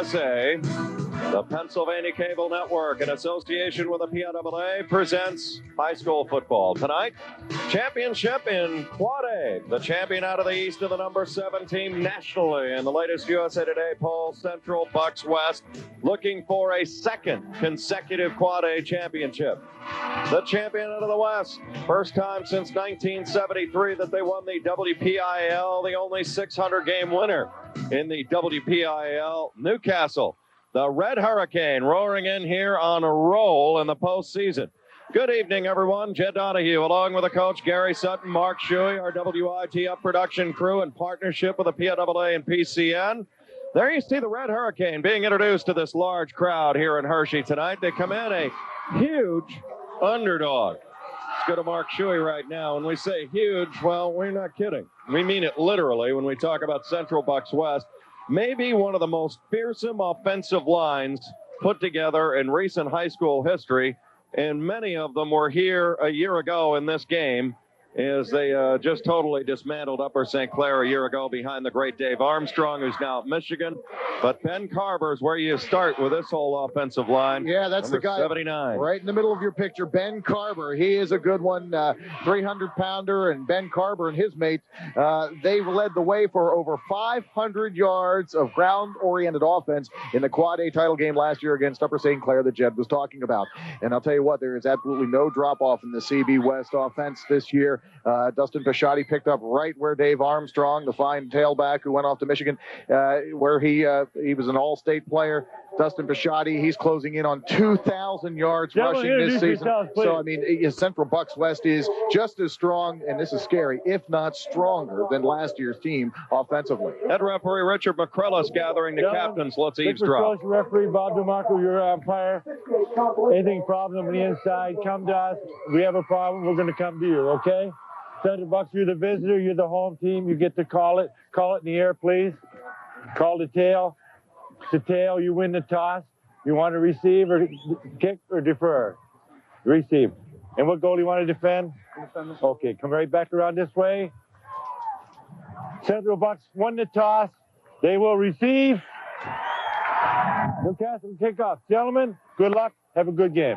USA, the Pennsylvania Cable Network, in association with the PIAA, presents high school football. Tonight, championship in Quad A. The champion out of the East of the number 7 team nationally in the latest USA Today poll, Central Bucks West, looking for a second consecutive Quad A championship. The champion out of the West, first time since 1973 that they won the WPIAL, the only 600-game winner in the WPIAL, Newcastle. The Red Hurricane roaring in here on a roll in the postseason. Good evening, everyone. Jed Donahue, along with the coach Gary Sutton, Mark Shuey, our WITF production crew in partnership with the PIAA and PCN. There you see the Red Hurricane being introduced to this large crowd here in Hershey tonight. They come in a huge underdog. Let's go to Mark Shuey right now. When we say huge, well, we're not kidding. We mean it literally when we talk about Central Bucks West. Maybe one of the most fearsome offensive lines put together in recent high school history, and many of them were here a year ago in this game as they just totally dismantled Upper St. Clair a year ago behind the great Dave Armstrong, who's now at Michigan. But Ben Carver is where you start with this whole offensive line. Yeah, that's the guy 79. Right in the middle of your picture, Ben Carver. He is a good one, 300-pounder, and Ben Carver and his mates, they led the way for over 500 yards of ground-oriented offense in the Quad A title game last year against Upper St. Clair that Jed was talking about. And I'll tell you what, there is absolutely no drop-off in the CB West offense this year. Dustin Pisciotti picked up right where Dave Armstrong, the fine tailback who went off to Michigan, where he was an all-state player. Dustin Pisciotti, he's closing in on 2,000 yards rushing this season. So, I mean, Central Bucks West is just as strong, and this is scary, if not stronger than last year's team offensively. Head referee Richard McCrillis gathering the captains. Let's eavesdrop. Referee Bob DeMarco, your umpire. Anything problem on the inside, come to us. If we have a problem, we're going to come to you, okay? Central Bucks, you're the visitor, you're the home team. You get to call it. Call it in the air, please. Call the tail. The tail, you win the toss. You want to receive or kick or defer? Receive. And what goal do you want to defend? Okay, come right back around this way. Central Bucks won the toss. They will receive. Newcastle kickoff. Gentlemen, good luck. Have a good game.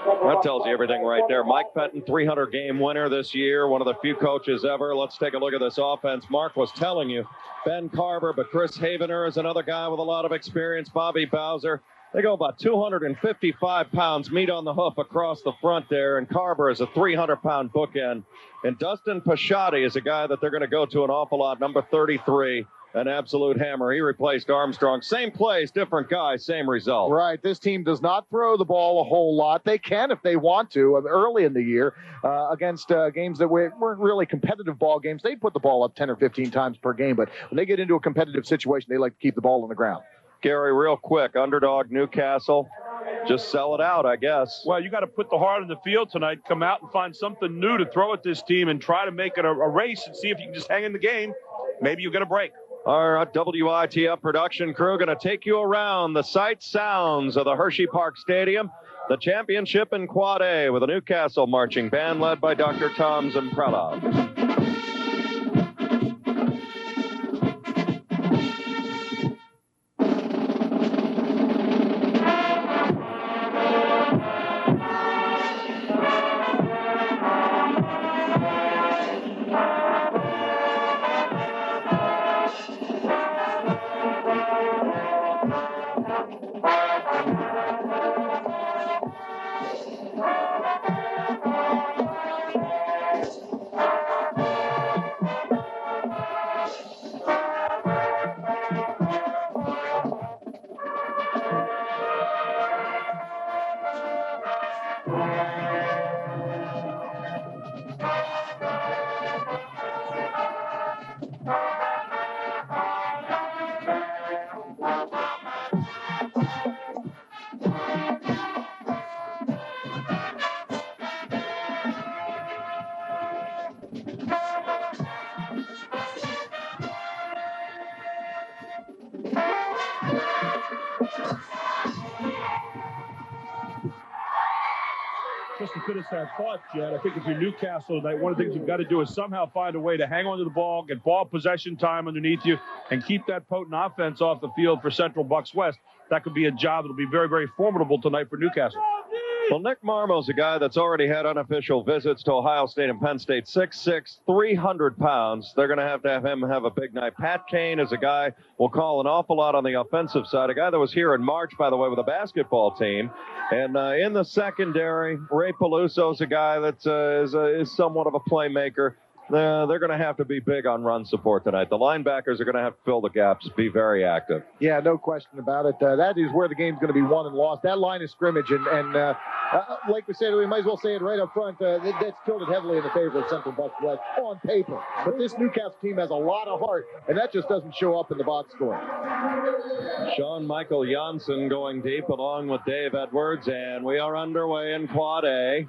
That tells you everything right there. Mike Penton, 300-game winner this year, one of the few coaches ever. Let's take a look at this offense. Mark was telling you, Ben Carver, but Chris Havener is another guy with a lot of experience. Bobby Bowser. They go about 255 pounds meat on the hoof across the front there, and Carver is a 300-pound bookend. And Dustin Pisciotti is a guy that they're going to go to an awful lot, number 33. An absolute hammer. He replaced Armstrong. Same plays, different guy, same result. Right. This team does not throw the ball a whole lot. They can if they want to. Early in the year, against games that weren't really competitive ball games, they put the ball up 10 or 15 times per game. But when they get into a competitive situation, they like to keep the ball on the ground. Gary, real quick, underdog Newcastle. Just sell it out, I guess. Well, you got to put the heart in the field tonight. Come out and find something new to throw at this team and try to make it a race and see if you can just hang in the game. Maybe you'll get a break. Our WITF production crew going to take you around the sights, sounds of the Hershey Park Stadium. The championship in Quad A with a Newcastle marching band led by Dr. Tom Zimprella. Just to finish that thought, Jed, I think if you're Newcastle tonight, one of the things you've got to do is somehow find a way to hang on to the ball, get ball possession time underneath you, and keep that potent offense off the field for Central Bucks West. That could be a job that'll be very, very formidable tonight for Newcastle. Well, Nick Marmo's a guy that's already had unofficial visits to Ohio State and Penn State. 6'6", 300 pounds. They're going to have him have a big night. Pat Kane is a guy we'll call an awful lot on the offensive side. A guy that was here in March, by the way, with a basketball team. And in the secondary, Ray Peluso's a guy that is somewhat of a playmaker. They're going to have to be big on run support tonight. The linebackers are going to have to fill the gaps, be very active. Yeah, no question about it. That is where the game's going to be won and lost. That line of scrimmage, and like we said, we might as well say it right up front, that's tilted heavily in the favor of Central Bucks West on paper. But this Newcastle team has a lot of heart, and that just doesn't show up in the box score. Sean Michael Janssen going deep along with Dave Edwards, and we are underway in Quad A.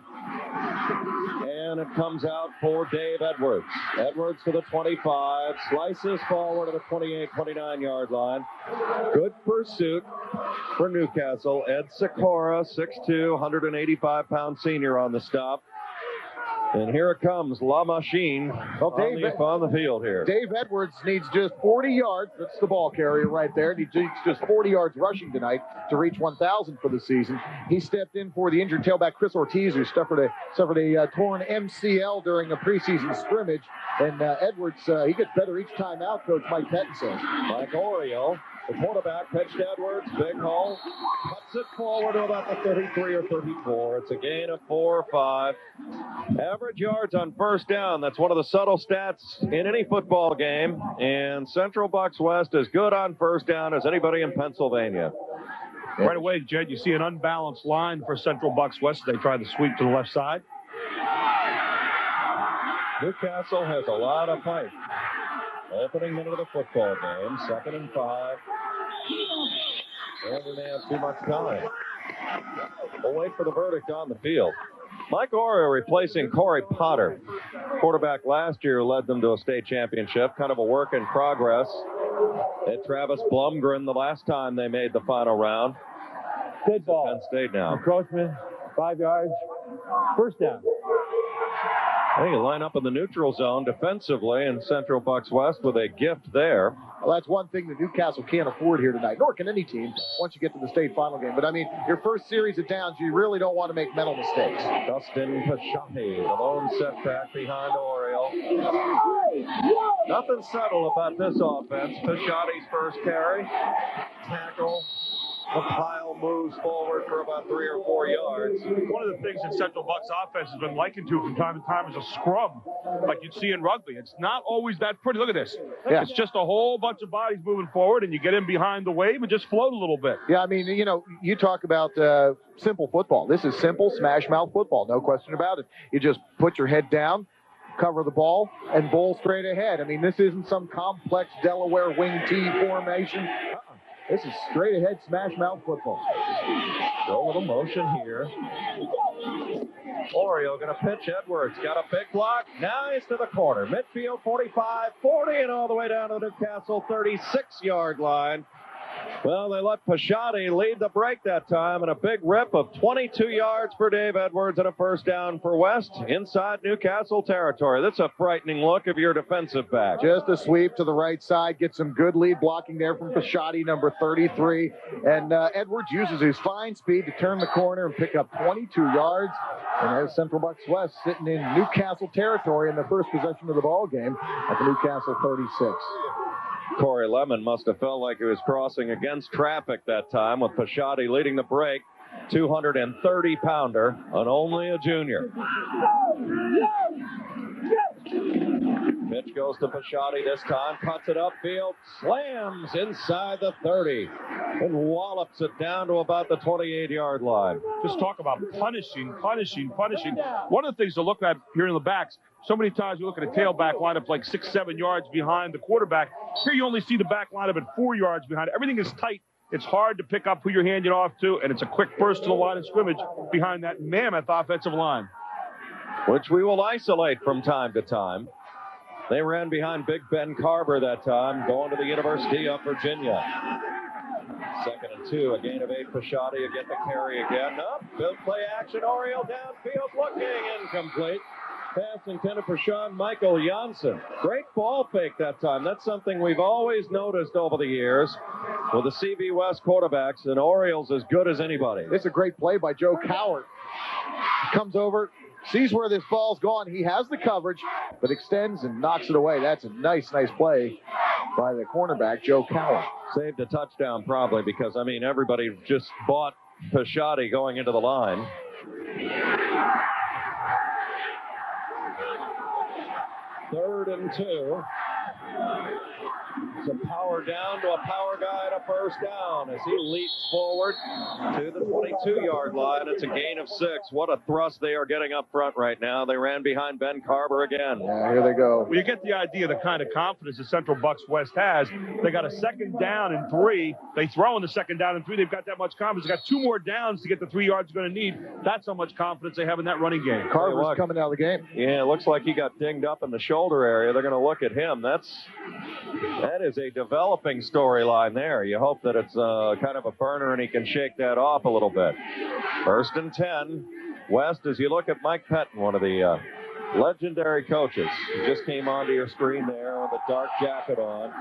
And it comes out for Dave Edwards. Edwards to the 25, slices forward to the 28, 29-yard line. Good pursuit for Newcastle. Ed Sikora, 6'2", 185-pound senior on the stop. And here it comes, La Machine on the field here. Dave Edwards needs just 40 yards. That's the ball carrier right there. He needs just 40 yards rushing tonight to reach 1,000 for the season. He stepped in for the injured tailback Chris Ortiz, who suffered a torn MCL during a preseason scrimmage. And Edwards, he gets better each time out, Coach Mike Pettin says. Mike Oriole, the quarterback, pitched Edwards, big hole, cuts it forward to about the 33 or 34. It's a gain of 4 or 5. Average yards on first down. That's one of the subtle stats in any football game. And Central Bucks West is good on first down as anybody in Pennsylvania. Right away, Jed, you see an unbalanced line for Central Bucks West. They try to sweep to the left side. Newcastle has a lot of fight. Opening minute of the football game, 2nd and 5. And we may have too much time. We'll wait for the verdict on the field. Mike Oriole replacing Corey Potter. Quarterback last year led them to a state championship. Kind of a work in progress. And Travis Blumgren the last time they made the final round. Good ball. Penn State now. Encroachment, 5 yards. First down. They line up in the neutral zone defensively, and Central Bucks West with a gift there. Well, that's one thing that Newcastle can't afford here tonight, nor can any team once you get to the state final game. But, I mean, your first series of downs, you really don't want to make mental mistakes. Dustin Pashati, the lone setback behind Oriole. Nothing subtle about this offense. Pashati's first carry. Tackle. The pile moves forward for about 3 or 4 yards. One of the things that Central Bucks offense has been likened to from time to time is a scrum, like you'd see in rugby. It's not always that pretty. Look at this. Yeah. It's just a whole bunch of bodies moving forward, and you get in behind the wave and just float a little bit. Yeah, I mean, you know, you talk about simple football. This is simple smash mouth football, no question about it. You just put your head down, cover the ball, and bowl straight ahead. I mean, this isn't some complex Delaware wing T formation. This is straight ahead smash mouth football. Go a little motion here. Oriole going to pitch. Edwards got a big block. Now he's to the corner. Midfield 45, 40, and all the way down to the Newcastle 36-yard line. Well, they let Pashati lead the break that time, and a big rip of 22 yards for Dave Edwards and a first down for West inside Newcastle territory. That's a frightening look of your defensive back. Just a sweep to the right side, get some good lead blocking there from Pashati, number 33. And Edwards uses his fine speed to turn the corner and pick up 22 yards. And there's Central Bucks West sitting in Newcastle territory in the first possession of the ball game at the Newcastle 36. Corey Lemon must have felt like he was crossing against traffic that time with Pashati leading the break. 230-pounder and only a junior. Pitch goes to Pashati this time, cuts it upfield, slams inside the 30, and wallops it down to about the 28-yard line. Just talk about punishing. One of the things to look at here in the backs, so many times you look at a tailback lineup like 6-7 yards behind the quarterback. Here you only see the back lineup at 4 yards behind. Everything is tight. It's hard to pick up who you're handing off to, and it's a quick burst to the line of scrimmage behind that mammoth offensive line. Which we will isolate from time to time. They ran behind Big Ben Carver that time, going to the University of Virginia. 2nd and 2, a gain of 8. Pisciotti will get the carry again. Up, good play action. Oriole downfield, looking incomplete. Pass intended for Sean Michael Janssen. Great ball fake that time. That's something we've always noticed over the years with the CV West quarterbacks, and Orioles as good as anybody. It's a great play by Joe Cowart. Comes over, sees where this ball's gone. He has the coverage, but extends and knocks it away. That's a nice play by the cornerback, Joe Cowart. Saved a touchdown probably because, I mean, everybody just bought Pisciotti going into the line. Third and 2. It's a power down to a power guy and a first down as he leaps forward to the 22-yard line. It's a gain of 6. What a thrust they are getting up front right now. They ran behind Ben Carver again. Yeah, here they go. Well, you get the idea of the kind of confidence the Central Bucks West has. They got a 2nd down and 3. They throw in the 2nd down and 3. They've got that much confidence. They got 2 more downs to get the 3 yards they're going to need. That's how much confidence they have in that running game. Carver's coming out of the game. Yeah, it looks like he got dinged up in the shoulder area. They're going to look at him. That is a developing storyline there. You hope that it's kind of a burner and he can shake that off a little bit. 1st and 10. West, as you look at Mike Pettin, one of the legendary coaches. He just came onto your screen there with a dark jacket on.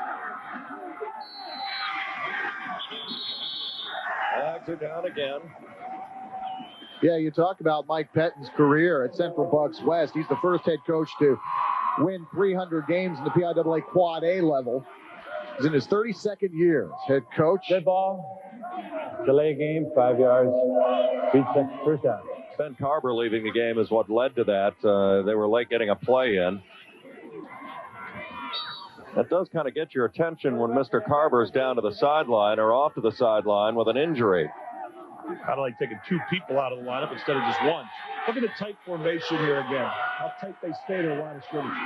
Flags are down again. Yeah, you talk about Mike Pettin's career at Central Bucks West. He's the first head coach to win 300 games in the PIAA Quad A level. He's in his 32nd year as head coach. Good ball. Delay game, 5 yards. First down. Ben Carver leaving the game is what led to that. They were late getting a play in. That does kind of get your attention when Mr. Carver's down to the sideline or off to the sideline with an injury. Kind of like taking 2 people out of the lineup instead of just 1. Look at the tight formation here again. How tight they stay to the line of scrimmage.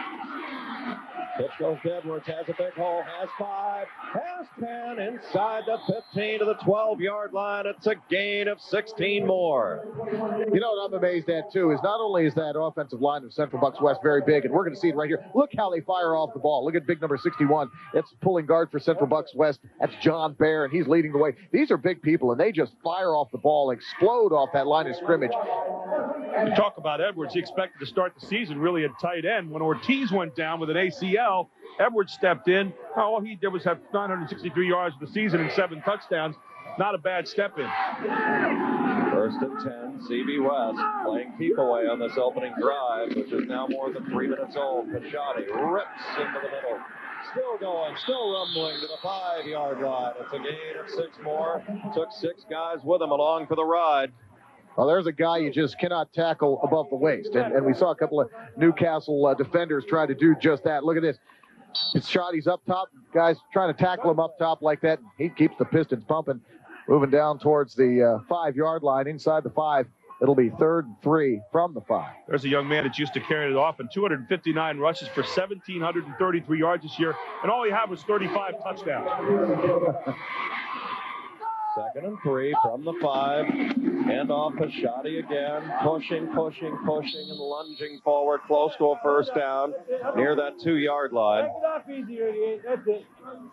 Pitch goes to Edwards, has a big hole, has 5, has 10, inside the 15 to the 12-yard line. It's a gain of 16 more. You know what I'm amazed at, too, is not only is that offensive line of Central Bucks West very big, and we're going to see it right here. Look how they fire off the ball. Look at big number 61. It's pulling guard for Central Bucks West. That's John Bear, and he's leading the way. These are big people, and they just fire off the ball, explode off that line of scrimmage. You talk about Edwards. He expected to start the season really at tight end. When Ortiz went down with an ACL, Edwards stepped in. All he did was have 963 yards for the season and 7 touchdowns. Not a bad step in. 1st and 10, CB West playing keep away on this opening drive, which is now more than 3 minutes old. Pisciotti rips into the middle. Still going, still rumbling to the 5-yard line. It's a gain of 6 more. Took 6 guys with him along for the ride. Well, there's a guy you just cannot tackle above the waist. And we saw a couple of Newcastle defenders try to do just that. Look at this. Pisciotti's up top. Guys trying to tackle him up top like that. He keeps the Pistons pumping. Moving down towards the 5-yard line. Inside the 5, it'll be 3rd and 3 from the 5. There's a young man that's used to carrying it off, and 259 rushes for 1,733 yards this year. And all he had was 35 touchdowns. 2nd and 3 from the 5. Hand off Pisciotti again. Pushing, and lunging forward close to a first down near that 2-yard line.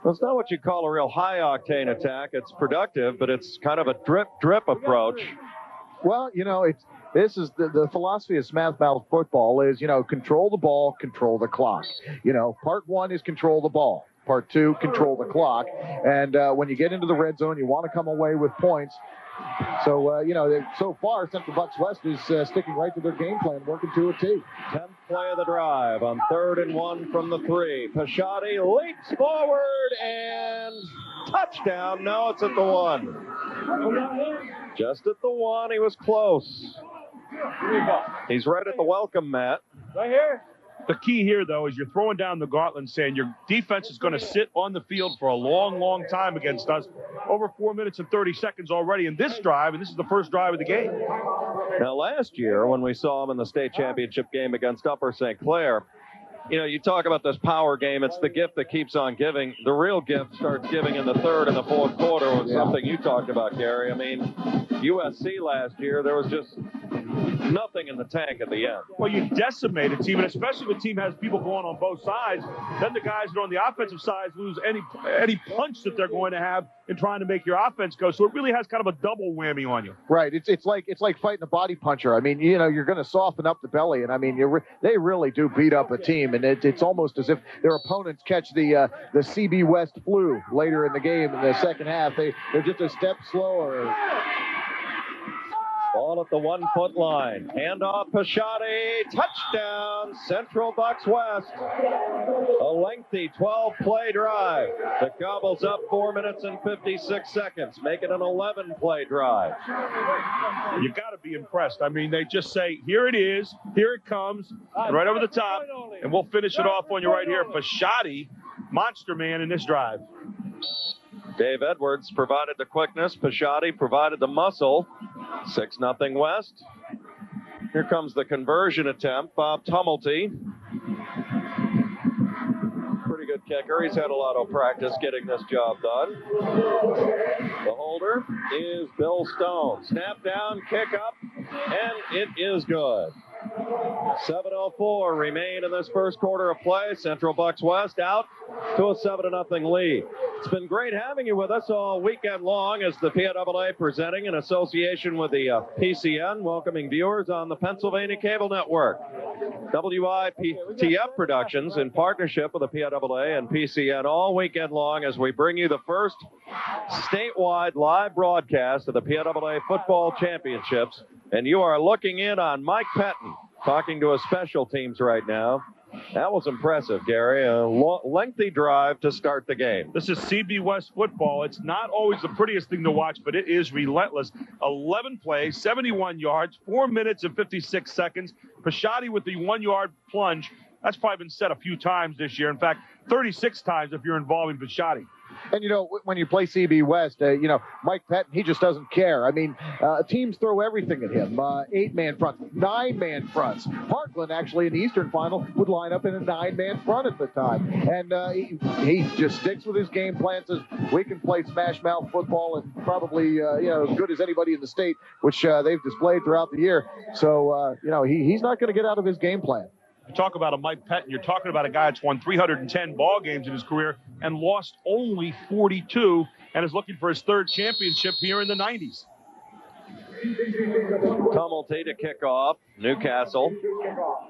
Well, it's not what you call a real high-octane attack. It's productive, but it's kind of a drip approach. Well, you know, this is the philosophy of Smash Mouth football is, you know, control the ball, control the clock. You know, part 1 is control the ball. Part 2, control the clock. And when you get into the red zone, you want to come away with points. So, you know, so far, Central Bucks West is sticking right to their game plan, working to a T. 10th play of the drive on 3rd and 1 from the 3. Pisciotti leaps forward and touchdown. No, it's at the 1. Just at the 1. He was close. He's right at the welcome mat. Right here. The key here, though, is you're throwing down the gauntlet saying your defense is going to sit on the field for a long, long time against us. Over 4 minutes and 30 seconds already in this drive, and this is the first drive of the game. Now, last year, when we saw him in the state championship game against Upper St. Clair, you know, you talk about this power game. It's the gift that keeps on giving. The real gift starts giving in the 3rd and the 4th quarter was something you talked about, Gary. I mean, USC last year, there was just nothing in the tank at the end. Well, you decimate a team, and especially if a team has people going on both sides, then the guys that are on the offensive side lose any punch that they're going to have in trying to make your offense go. So it really has kind of a double whammy on you. Right. It's like fighting a body puncher. I mean, you're going to soften up the belly, and I mean, they really do beat up a team, and it's almost as if their opponents catch the CB West flu later in the game in the second half. They're just a step slower. Ball at the 1-foot line. Handoff, Pisciotti. Touchdown, Central Bucks West. A lengthy 12-play drive that gobbles up 4 minutes and 56 seconds, make it an 11-play drive. You got to be impressed. I mean, they just say, here it is, here it comes, and right over the top, and we'll finish it off on you right here. Pisciotti, monster man in this drive. Dave Edwards provided the quickness. Pisciotti provided the muscle. 6-0 West. Here comes the conversion attempt. Bob Tumulty. Pretty good kicker. He's had a lot of practice getting this job done. The holder is Bill Stone. Snap down, kick up, and it is good. 7:04 remain in this first quarter of play. Central Bucks West out to a 7-0 lead. It's been great having you with us all weekend long as the PIAA presenting in association with the PCN, welcoming viewers on the Pennsylvania Cable Network. WIPTF Productions in partnership with the PIAA and PCN all weekend long as we bring you the first statewide live broadcast of the PIAA Football Championships. And you are looking in on Mike Pettin talking to his special teams right now. That was impressive, Gary. A lengthy drive to start the game. This is CB West football. It's not always the prettiest thing to watch, but it is relentless. 11 plays, 71 yards, 4 minutes and 56 seconds. Pisciotti with the 1-yard plunge. That's probably been said a few times this year. In fact, 36 times if you're involving Pisciotti. And, when you play CB West, Mike Pettin, he just doesn't care. I mean, teams throw everything at him. 8-man fronts, 9-man fronts. Parkland, actually, in the Eastern Final, would line up in a 9-man front at the time. And he just sticks with his game plan, says, we can play smash mouth football and probably, as good as anybody in the state, which they've displayed throughout the year. So, he's not going to get out of his game plan. You talk about a Mike Pettin, you're talking about a guy that's won 310 ball games in his career and lost only 42 and is looking for his third championship here in the 90s. Tumulty to kick off. Newcastle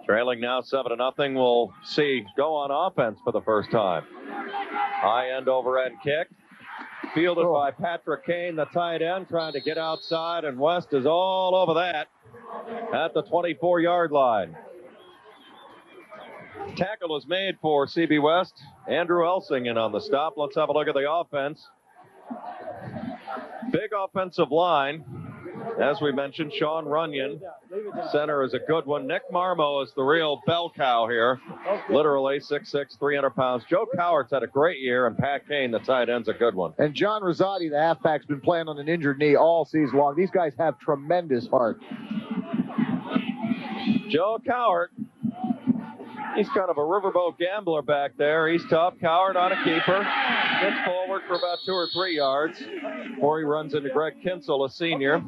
trailing now 7-0. We'll see go on offense for the first time. High end overhead kick. Fielded by Patrick Kane, the tight end, trying to get outside, and West is all over that at the 24-yard line. Tackle is made for CB West. Andrew Elsing in on the stop. Let's have a look at the offense. Big offensive line. As we mentioned, Sean Runyon. Center is a good one. Nick Marmo is the real bell cow here. Literally 6'6", 300 pounds. Joe Cowart's had a great year, and Pat Kane, the tight end's a good one. And John Rosati, the halfback's been playing on an injured knee all season long. These guys have tremendous heart. Joe Cowart. He's kind of a riverboat gambler back there. He's tough. Coward on a keeper. Gets forward for about 2 or 3 yards before he runs into Greg Kinsel, a senior.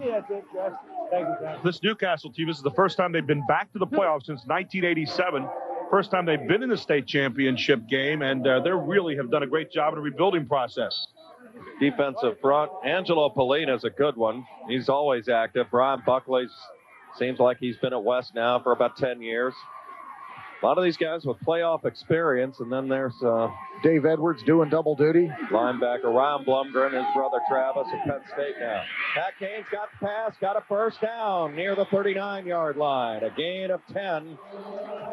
This Newcastle team, this is the first time they've been back to the playoffs since 1987. First time they've been in the state championship game, and they really have done a great job in the rebuilding process. Defensive front. Angelo Polina is a good one. He's always active. Brian Buckley seems like he's been at West now for about 10 years. A lot of these guys with playoff experience, and then there's Dave Edwards doing double duty. Linebacker Ryan Blumgren, his brother Travis at Penn State now. Pat Kane's got the pass, got a first down near the 39-yard line. A gain of 10.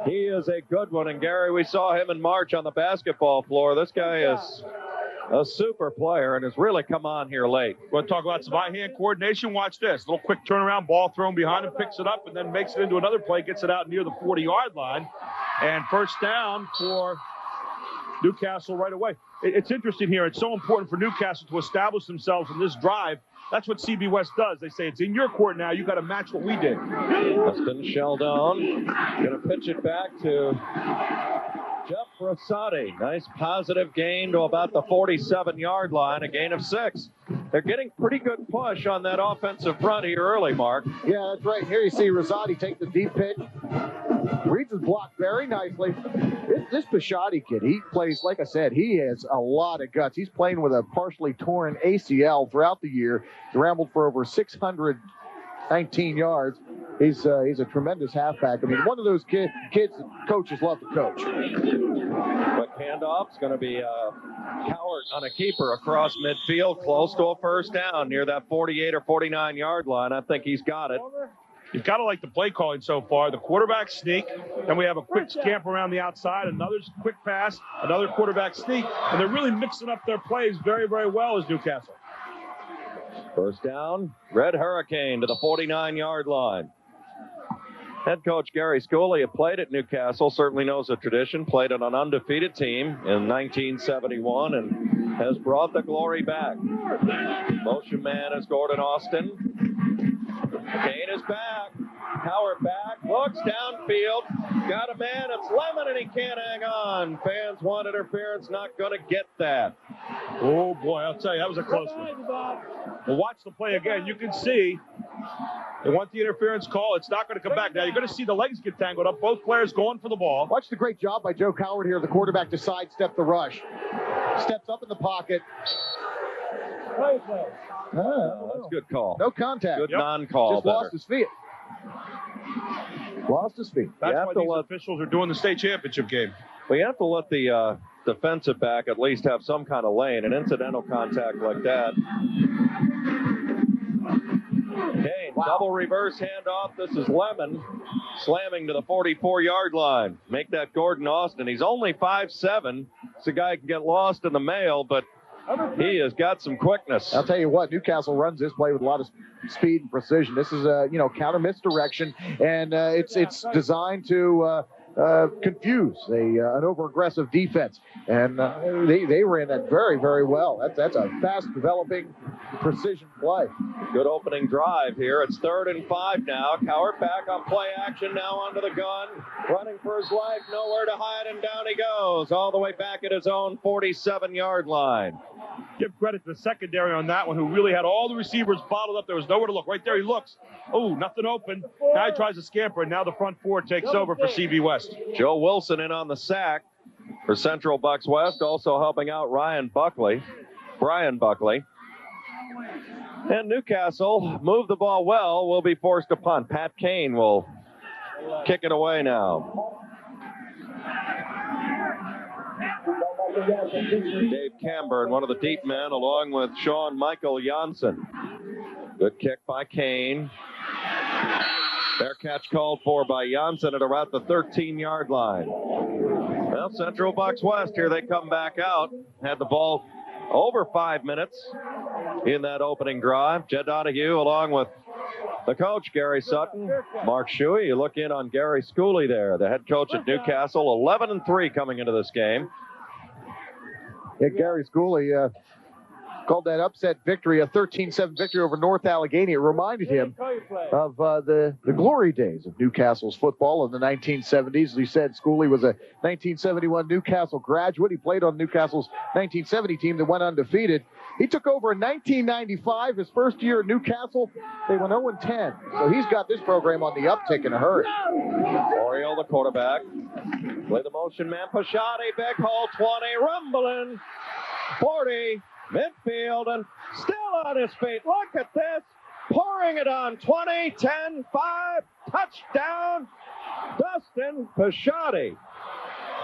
He is a good one, and Gary, we saw him in March on the basketball floor. This guy is a super player and has really come on here late. We'll talk about some eye-hand coordination. Watch this. Little quick turnaround, ball thrown behind him, picks it up, and then makes it into another play, gets it out near the 40-yard line. And first down for Newcastle right away. It's interesting here. It's so important for Newcastle to establish themselves in this drive. That's what CB West does. They say, it's in your court now. You got to match what we did. Weston Sheldon going to pitch it back to Jeff Rosati, nice positive gain to about the 47-yard line, a gain of 6. They're getting pretty good push on that offensive front here early, Mark. Yeah, that's right. Here you see Rosati take the deep pitch. Reads his block very nicely. This Bisciotti kid, he plays, like I said, he has a lot of guts. He's playing with a partially torn ACL throughout the year. He rambled for over 619 yards. He's a tremendous halfback. I mean, one of those kids that coaches love to coach. Quick handoff's going to be Cowart on a keeper across midfield, close to a first down near that 48 or 49-yard line. I think he's got it. You've got to like the play calling so far. The quarterback sneak, then we have a quick scamp around the outside, another quick pass, another quarterback sneak, and they're really mixing up their plays very, very well as Newcastle. First down, Red Hurricane to the 49-yard line. Head coach Gary Schooley had played at Newcastle, certainly knows the tradition, played on an undefeated team in 1971 and has brought the glory back. Motion man is Gordon Austin. Kane is back. Cowart back. Looks downfield. Got a man. It's Lemon, and he can't hang on. Fans want interference. Not going to get that. Oh, boy. I'll tell you, that was a close one. Well, watch the play again. You can see they want the interference call. It's not going to come back. Now, you're going to see the legs get tangled up. Both players going for the ball. Watch the great job by Joe Cowart here, the quarterback, to sidestep the rush. Steps up in the pocket. Oh, that's a good call. No contact. Good non-call. Just lost his feet. Lost his feet. That's why these officials are doing the state championship game. We have to let the defensive back at least have some kind of lane. An incidental contact like that. Kane, double reverse handoff. This is Lemon slamming to the 44-yard line. Make that Gordon Austin. He's only 5'7". So a guy can get lost in the mail, but he has got some quickness. I'll tell you what, Newcastle runs this play with a lot of speed and precision. This is counter misdirection, and it's designed to confuse an over-aggressive defense. And they ran that very, very well. That's a fast-developing precision play. Good opening drive here. It's 3rd and 5 now. Cowart back on play action now onto the gun. Running for his life, nowhere to hide, and down he goes. All the way back at his own 47-yard line. Give credit to the secondary on that one, who really had all the receivers bottled up. There was nowhere to look. Right there he looks. Oh, nothing open. Guy tries to scamper, and now the front four takes over for CB West. Joe Wilson in on the sack for Central Bucks West, also helping out Brian Buckley. And Newcastle moved the ball well, will be forced to punt. Pat Kane will kick it away now. Dave Camburn, one of the deep men, along with Sean Michael Janssen. Good kick by Kane. Fair catch called for by Janssen at about the 13-yard line. Well, Central Bucks West, here they come back out. Had the ball over 5 minutes in that opening drive. Jed Donahue, along with the coach, Gary Sutton, Mark Shuey. You look in on Gary Schooley there, the head coach at Newcastle, 11-3 coming into this game. Yeah, Gary Schooley called that upset victory a 13-7 victory over North Allegheny. It reminded him of the glory days of Newcastle's football in the 1970s. As he said, Schooley was a 1971 Newcastle graduate. He played on Newcastle's 1970 team that went undefeated. He took over in 1995, his first year at Newcastle. They went 0-10. So he's got this program on the uptick in a hurry. Oriole, the quarterback. Play the motion man. Pisciotti, big hole, 20, rumbling, 40, midfield, and still on his feet. Look at this. Pouring it on. 20, 10, 5, touchdown, Dustin Pisciotti.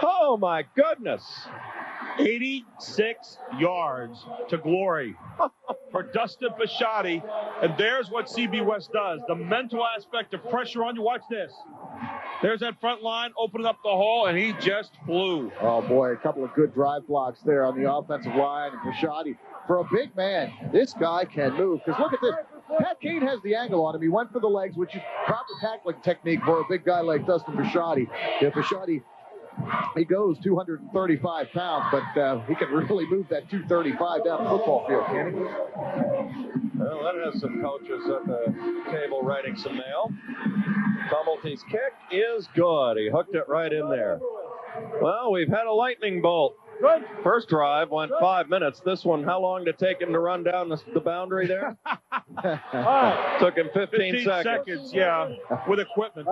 Oh, my goodness. 86 yards to glory for Dustin Pisciotti. And there's what CB West does. The mental aspect of pressure on you. Watch this. There's that front line opening up the hole, and he just flew. Oh, boy, a couple of good drive blocks there on the offensive line. And Pisciotti, for a big man, this guy can move. Because look at this. Pat Kane has the angle on him. He went for the legs, which is proper tackling technique for a big guy like Dustin Pisciotti. Yeah, Pisciotti, he goes 235 pounds, but he can really move that 235 down the football field, can he? Well, that has some coaches at the table writing some mail. Tumulty's kick is good. He hooked it right in there. Well, we've had a lightning bolt. Good. First drive went 5 minutes. This one, how long did it take him to run down the boundary there? All right. Took him 15 seconds, yeah, with equipment.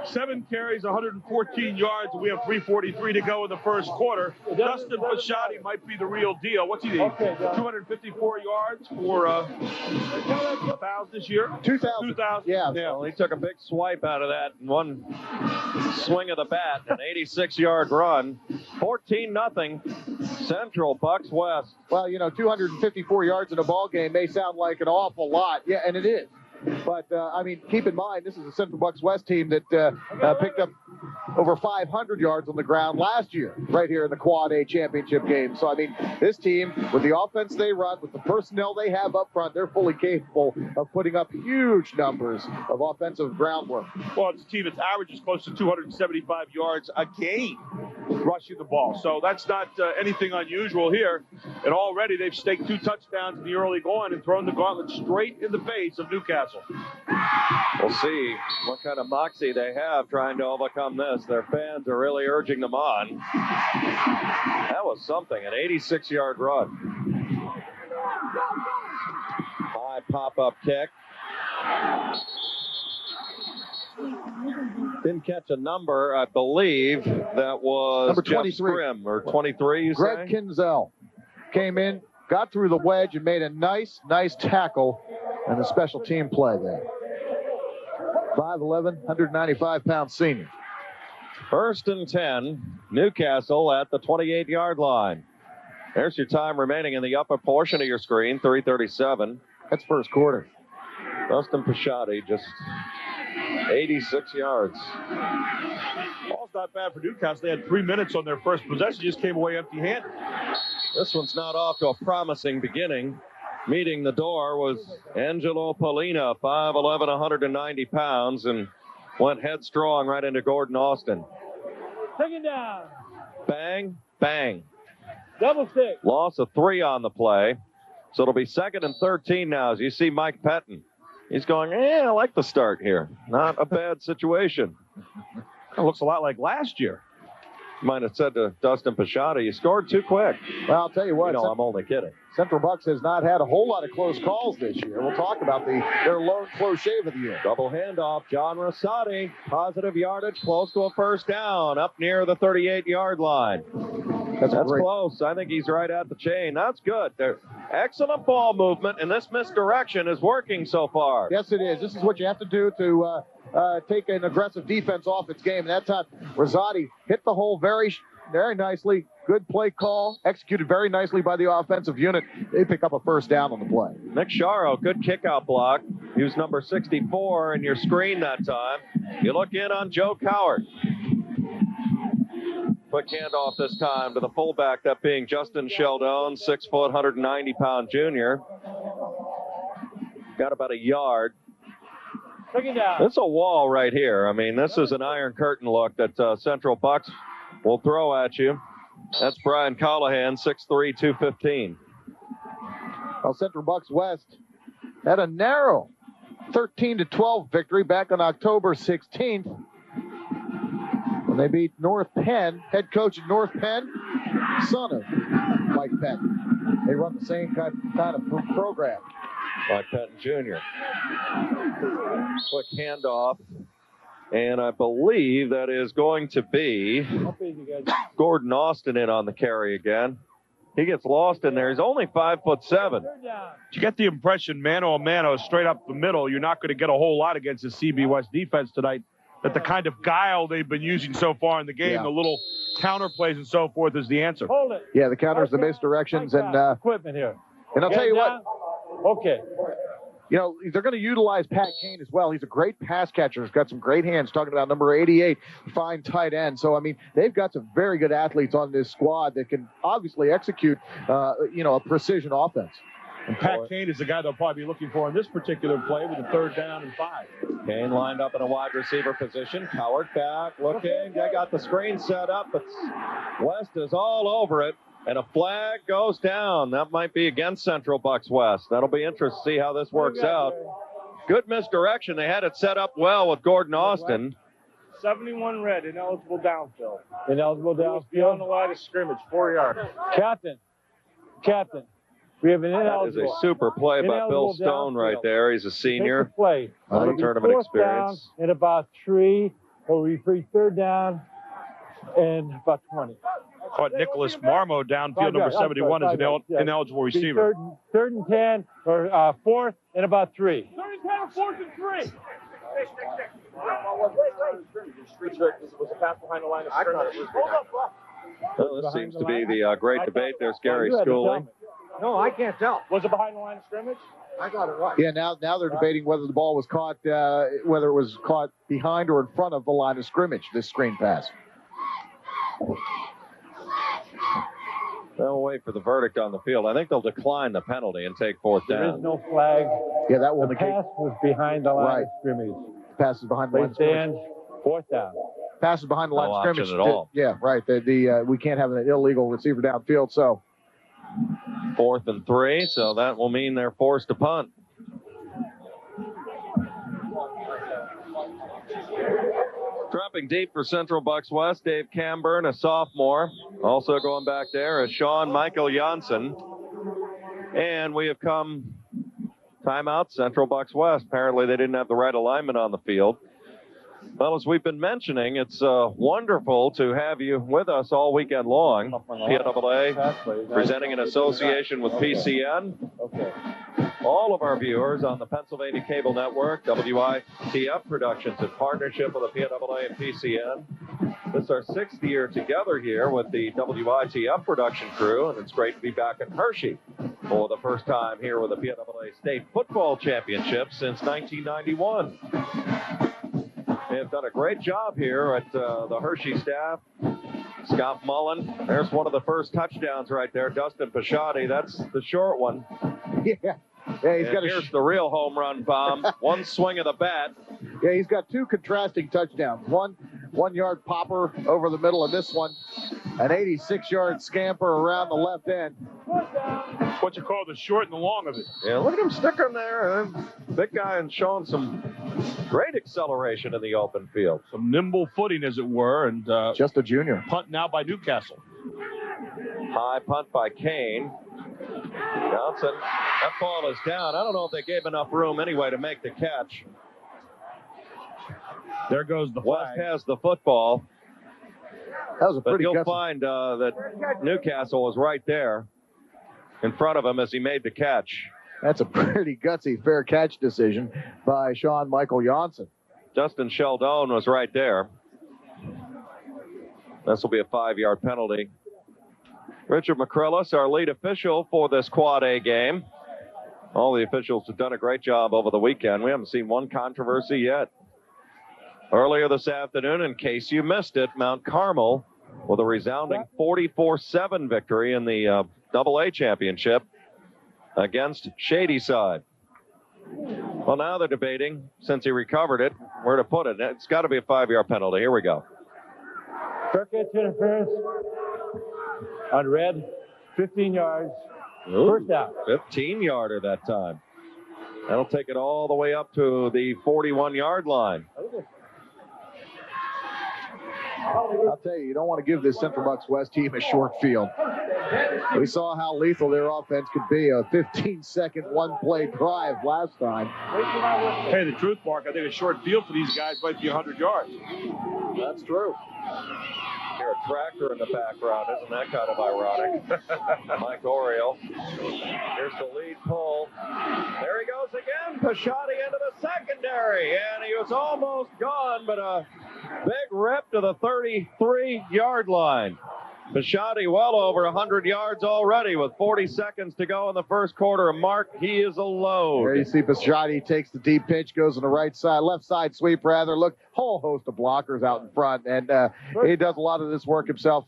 7 carries, 114 yards. We have 3:43 to go in the first quarter. Dustin Fasciati might be the real deal. What's he need? 254 yards for 1,000 this year? 2,000. Yeah. Well, he took a big swipe out of that in one swing of the bat, an 86-yard run. 14-0. Central Bucks West. Well, 254 yards in a ball game may sound like an awful lot. Yeah, and it is. But, keep in mind, this is a Central Bucks West team that picked up over 500 yards on the ground last year, right here in the Quad A championship game. So, this team, with the offense they run, with the personnel they have up front, they're fully capable of putting up huge numbers of offensive groundwork. Well, it's a team that's averages close to 275 yards a game rushing the ball. So that's not anything unusual here. And already they've staked 2 touchdowns in the early going and thrown the gauntlet straight in the face of Newcastle. We'll see what kind of moxie they have trying to overcome this. Their fans are really urging them on. That was something, an 86-yard run. High pop-up kick. Didn't catch a number, I believe. That was number 23. Jeff Scrim, or 23, you Greg say? Kinzel came in, got through the wedge, and made a nice tackle and a special team play there. 5'11", 195-pound senior. 1st and 10, Newcastle at the 28-yard line. There's your time remaining in the upper portion of your screen, 3:37. That's first quarter. Dustin Fasciati just 86 yards. Ball's not bad for Newcastle. They had 3 minutes on their first possession, just came away empty-handed. This one's not off to a promising beginning. Meeting the door was Angelo Polina, 5'11", 190 pounds, and went headstrong right into Gordon Austin. Take it down. Bang, bang. Double stick. Loss of 3 on the play. So it'll be 2nd and 13 now as you see Mike Pettin. He's going, I like the start here. Not a bad situation. It looks a lot like last year. Might have said to Dustin Fasciati, you scored too quick. Well, I'll tell you what. I'm only kidding. Central Bucks has not had a whole lot of close calls this year. We'll talk about their lone close shave of the year. Double handoff. John Rosati, positive yardage, close to a first down, up near the 38-yard line. That's close. I think he's right at the chain. That's good. There's excellent ball movement, and this misdirection is working so far. Yes, it is. This is what you have to do to take an aggressive defense off its game. And that time, Rosati hit the hole very nicely. Good play call, executed very nicely by the offensive unit. They pick up a first down on the play. Nick Sharo, good kickout block. He was number 64 in your screen that time. You look in on Joe Coward. Quick handoff this time to the fullback, that being Justin Sheldon, 6 foot, 190-pound junior. Got about a yard. It's a wall right here. This is an Iron Curtain look that Central Bucks will throw at you. That's Brian Callahan, 6'3", 215. Well, Central Bucks West had a narrow 13-12 victory back on October 16th when they beat North Penn. Head coach at North Penn, son of Mike Penn. They run the same kind of program. Mike Penn Jr. Quick handoff. And I believe that is going to be Gordon Austin in on the carry again. He gets lost in there. He's only 5'7". You get the impression, mano-a-mano, straight up the middle, you're not going to get a whole lot against the CB West defense tonight. That the kind of guile they've been using so far in the game, the little counter plays and so forth, is the answer. Hold it. Yeah, the counters, the misdirections, and equipment here. And I'll tell you what. Okay. They're going to utilize Pat Kane as well. He's a great pass catcher. He's got some great hands. Talking about number 88, fine tight end. So, they've got some very good athletes on this squad that can obviously execute, a precision offense. And Pat Kane is the guy they'll probably be looking for in this particular play with a 3rd down and 5. Kane lined up in a wide receiver position. Coward back, looking. They got the screen set up, but West is all over it. And a flag goes down. That might be against Central Bucks West. That'll be interesting to see how this works out. Good misdirection. They had it set up well with Gordon Austin. 71 red, ineligible downfield. Ineligible Beyond downfield. the line of scrimmage, 4 yards. Captain, we have an That is ineligible. a super play by Bill Ineligible Stone right downfield. there. He's a Take the senior. play. A lot of tournament Fourth experience. down and about 3, or we free third down and about 20. Caught Nicholas Marmo downfield, number 71, as an ineligible receiver. Third and 10, or fourth and about 3. Third and 10 or fourth and 3. Was a pass behind the line of scrimmage. Well, this seems to be the great debate. There's Gary You had to tell Schooling. me. No, I can't tell. Was it behind the line of scrimmage? I got it right. Yeah, now they're debating whether the ball was caught, whether it was caught behind or in front of the line of scrimmage, this screen pass. They'll wait for the verdict on the field. I think they'll decline the penalty and take fourth There is down. no flag. Yeah, that will The negate. pass was behind the line Right. of scrimmage. Passes behind the line They of scrimmage. stand, fourth down. Passes behind the line No of option scrimmage. at all. Yeah, right. We can't have an illegal receiver downfield, so. 4th and 3, so that will mean they're forced to punt. Dropping deep for Central Bucks West, Dave Camburn, a sophomore. Also going back there is Sean Michael Janssen. And we have come timeout, Central Bucks West. Apparently they didn't have the right alignment on the field. Well, as we've been mentioning, it's wonderful to have you with us all weekend long. PIAA presenting in association with PCN. All of our viewers on the Pennsylvania Cable Network, WITF Productions in partnership with the PIAA and PCN. This is our 6th year together here with the WITF production crew, and it's great to be back in Hershey for the first time here with the PIAA State Football Championship since 1991. They have done a great job here at the Hershey staff. Scott Mullen, there's one of the first touchdowns right there. Dustin Pisciotti, that's the short one. Yeah, he's got here's the real home run bomb. One swing of the bat. Yeah, he's got 2 contrasting touchdowns. One 1-yard popper over the middle of this one, an 86-yard scamper around the left end. What you call the short and the long of it. Yeah, look at him sticking there. Big guy and showing some great acceleration in the open field. Some nimble footing, as it were, and Just a junior. punt now by Newcastle. High punt by Kane. Johnson, that ball is down. I don't know if they gave enough room anyway to make the catch. There goes the West flag. has the football, That was a but pretty you'll gutsy. find that Newcastle was right there in front of him as he made the catch. That's a pretty gutsy fair catch decision by Sean Michael Janssen. Justin Sheldon was right there. This will be a 5-yard penalty. Richard McCrillis, our lead official for this Quad A game. All the officials have done a great job over the weekend. We haven't seen one controversy yet. Earlier this afternoon, in case you missed it, Mount Carmel with a resounding 44-7 victory in the AA championship against Shadyside. Well, now they're debating, since he recovered it, where to put it. It's got to be a 5-yard penalty. Here we go. Fair catch interference on red, 15 yards, Ooh, first down. 15-yarder that time. That'll take it all the way up to the 41-yard line. I'll tell you, you don't want to give this Central Bucks West team a short field. We saw how lethal their offense could be. A 15-second one-play drive last time. Hey, the truth, Mark, I think a short field for these guys might be 100 yards. That's true. Hear a tractor in the background. Isn't that kind of ironic? Mike Oriole. Here's the lead pull. There he goes again. Pisciotti into the secondary. And he was almost gone, but a big rip to the 33-yard line. Pisciotti well over 100 yards already with 40 seconds to go in the first quarter. And Mark, he is alone. There you see Pisciotti takes the deep pitch, goes on the right side, left side sweep rather. Look, whole host of blockers out in front. And he does a lot of this work himself.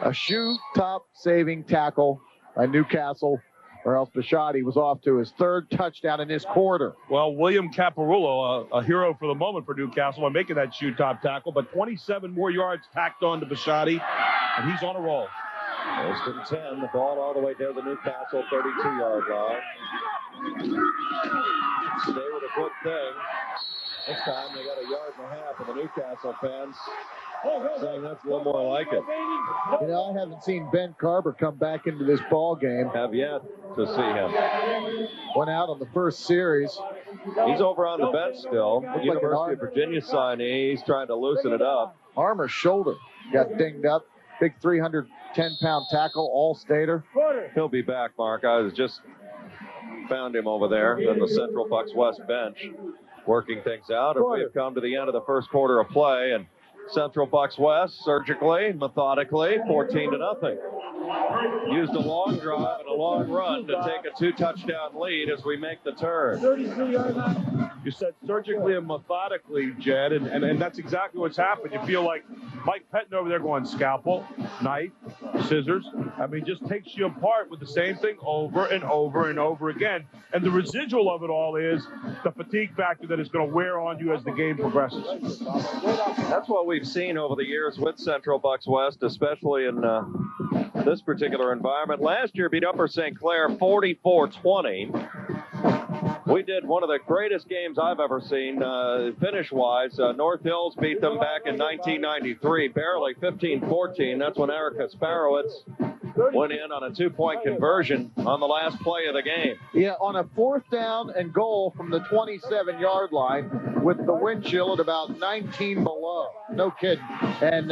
A shoe top saving tackle by Newcastle, or else Pisciotti was off to his 3rd touchdown in this quarter. Well, William Caparulo, a hero for the moment for Newcastle by making that shoe top tackle, but 27 more yards tacked on to Pisciotti, and he's on a roll. First and 10, the ball all the way down the Newcastle 32-yard line. Stay with a good thing. This time they got a yard and a half of the Newcastle fans saying that's a little more like it. You know, I haven't seen Ben Carver come back into this ball game. Have yet to see him. Went out on the first series. He's over on the bench still. University of Virginia signee. He's trying to loosen it up. Arm or shoulder got dinged up. Big 310-pound tackle, all-stater. He'll be back, Mark. I was just found him over there on the Central Bucks West bench, working things out. And we've come to the end of the first quarter of play, and Central Bucks West, surgically, methodically, 14-0. Used a long drive and a long run to take a 2-touchdown lead as we make the turn. You said surgically and methodically, Jed, and that's exactly what's happened. You feel like Mike Pettin over there going scalpel, knife, scissors. I mean, just takes you apart with the same thing over and over and over again. And the residual of it all is the fatigue factor that is going to wear on you as the game progresses. That's what we've seen over the years with Central Bucks West, especially in this particular environment. Last year beat Upper St. Clair 44-20. We did one of the greatest games I've ever seen, finish-wise. North Hills beat them back in 1993, barely 15-14. That's when Eric Kasparowitz went in on a 2-point conversion on the last play of the game. Yeah, on a 4th down and goal from the 27-yard line with the wind chill at about 19 below. No kidding. And,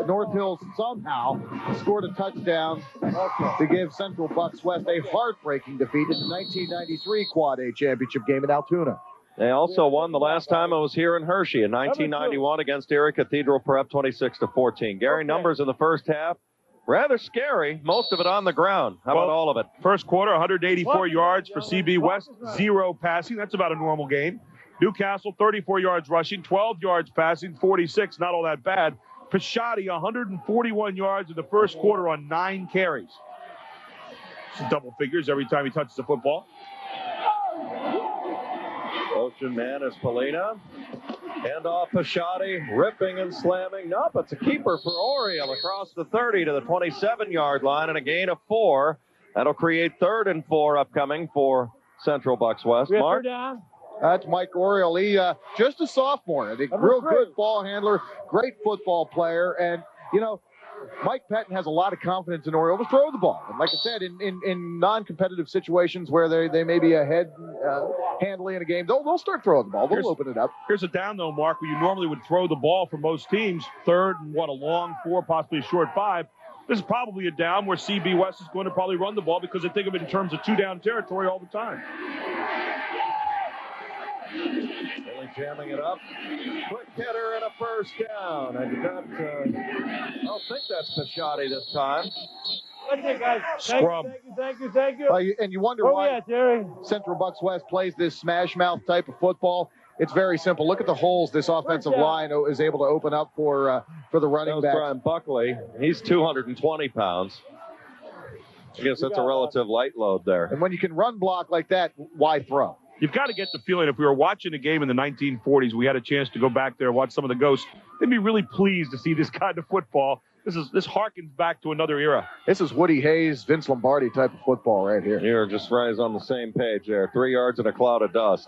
North Hills somehow scored a touchdown to give Central Bucks West a heartbreaking defeat in the 1993 Quad A championship game in Altoona. They also won the last time I was here in Hershey in 1991 against Erie Cathedral Prep 26-14. Gary, numbers in the first half. Rather scary, most of it on the ground. How about all of it? First quarter, 184 yards for CB West, 0 passing. That's about a normal game. Newcastle, 34 yards rushing, 12 yards passing, 46, not all that bad. Pishotti, 141 yards in the first quarter on 9 carries. It's double figures every time he touches the football. Ocean man is Polina. Hand off Pishotti, ripping and slamming. Nope, it's a keeper for Oriel across the 30 to the 27-yard line and a gain of 4. That'll create 3rd and 4 upcoming for Central Bucks West. Mark? That's Mike Oriel. He just a sophomore. I think real good ball handler, great football player, and you know, Mike Pettin has a lot of confidence in Oriel to throw the ball. And like I said, in non-competitive situations where they may be ahead handling in a game, they'll start throwing the ball. They'll open it up. Here's a down, though, Mark, where you normally would throw the ball for most teams, 3rd and, a long 4, possibly a short 5. This is probably a down where CB West is going to probably run the ball because they think of it in terms of 2-down territory all the time. Really jamming it up. Quick hitter and a first down. I did not, I don't think that's Pishotti this time. Okay, guys. Scrub. Thank you. And you wonder why Central Bucks West plays this smash mouth type of football. It's very simple. Look at the holes this offensive line is able to open up for the running back. Brian Buckley. He's 220 pounds. I guess that's a relative light load there. And when you can run block like that, why throw? You've got to get the feeling, if we were watching a game in the 1940s, we had a chance to go back there and watch some of the ghosts, they'd be really pleased to see this kind of football. This harkens back to another era. This is Woody Hayes, Vince Lombardi type of football right here. You're just right on the same page there. 3 yards in a cloud of dust.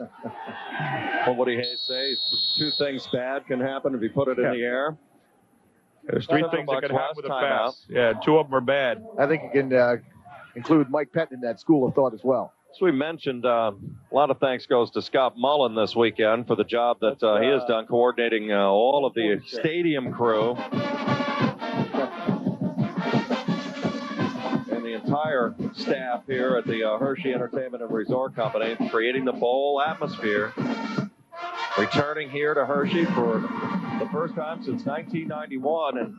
What would Hayes say? 2 things bad can happen if you put it in the air. There's 3 things that could happen with a pass. Yeah, 2 of them are bad. I think you can include Mike Pettin in that school of thought as well. As we mentioned, a lot of thanks goes to Scott Mullen this weekend for the job that he has done coordinating all of the stadium crew and the entire staff here at the Hershey Entertainment and Resort Company, creating the bowl atmosphere. Returning here to Hershey for the first time since 1991, and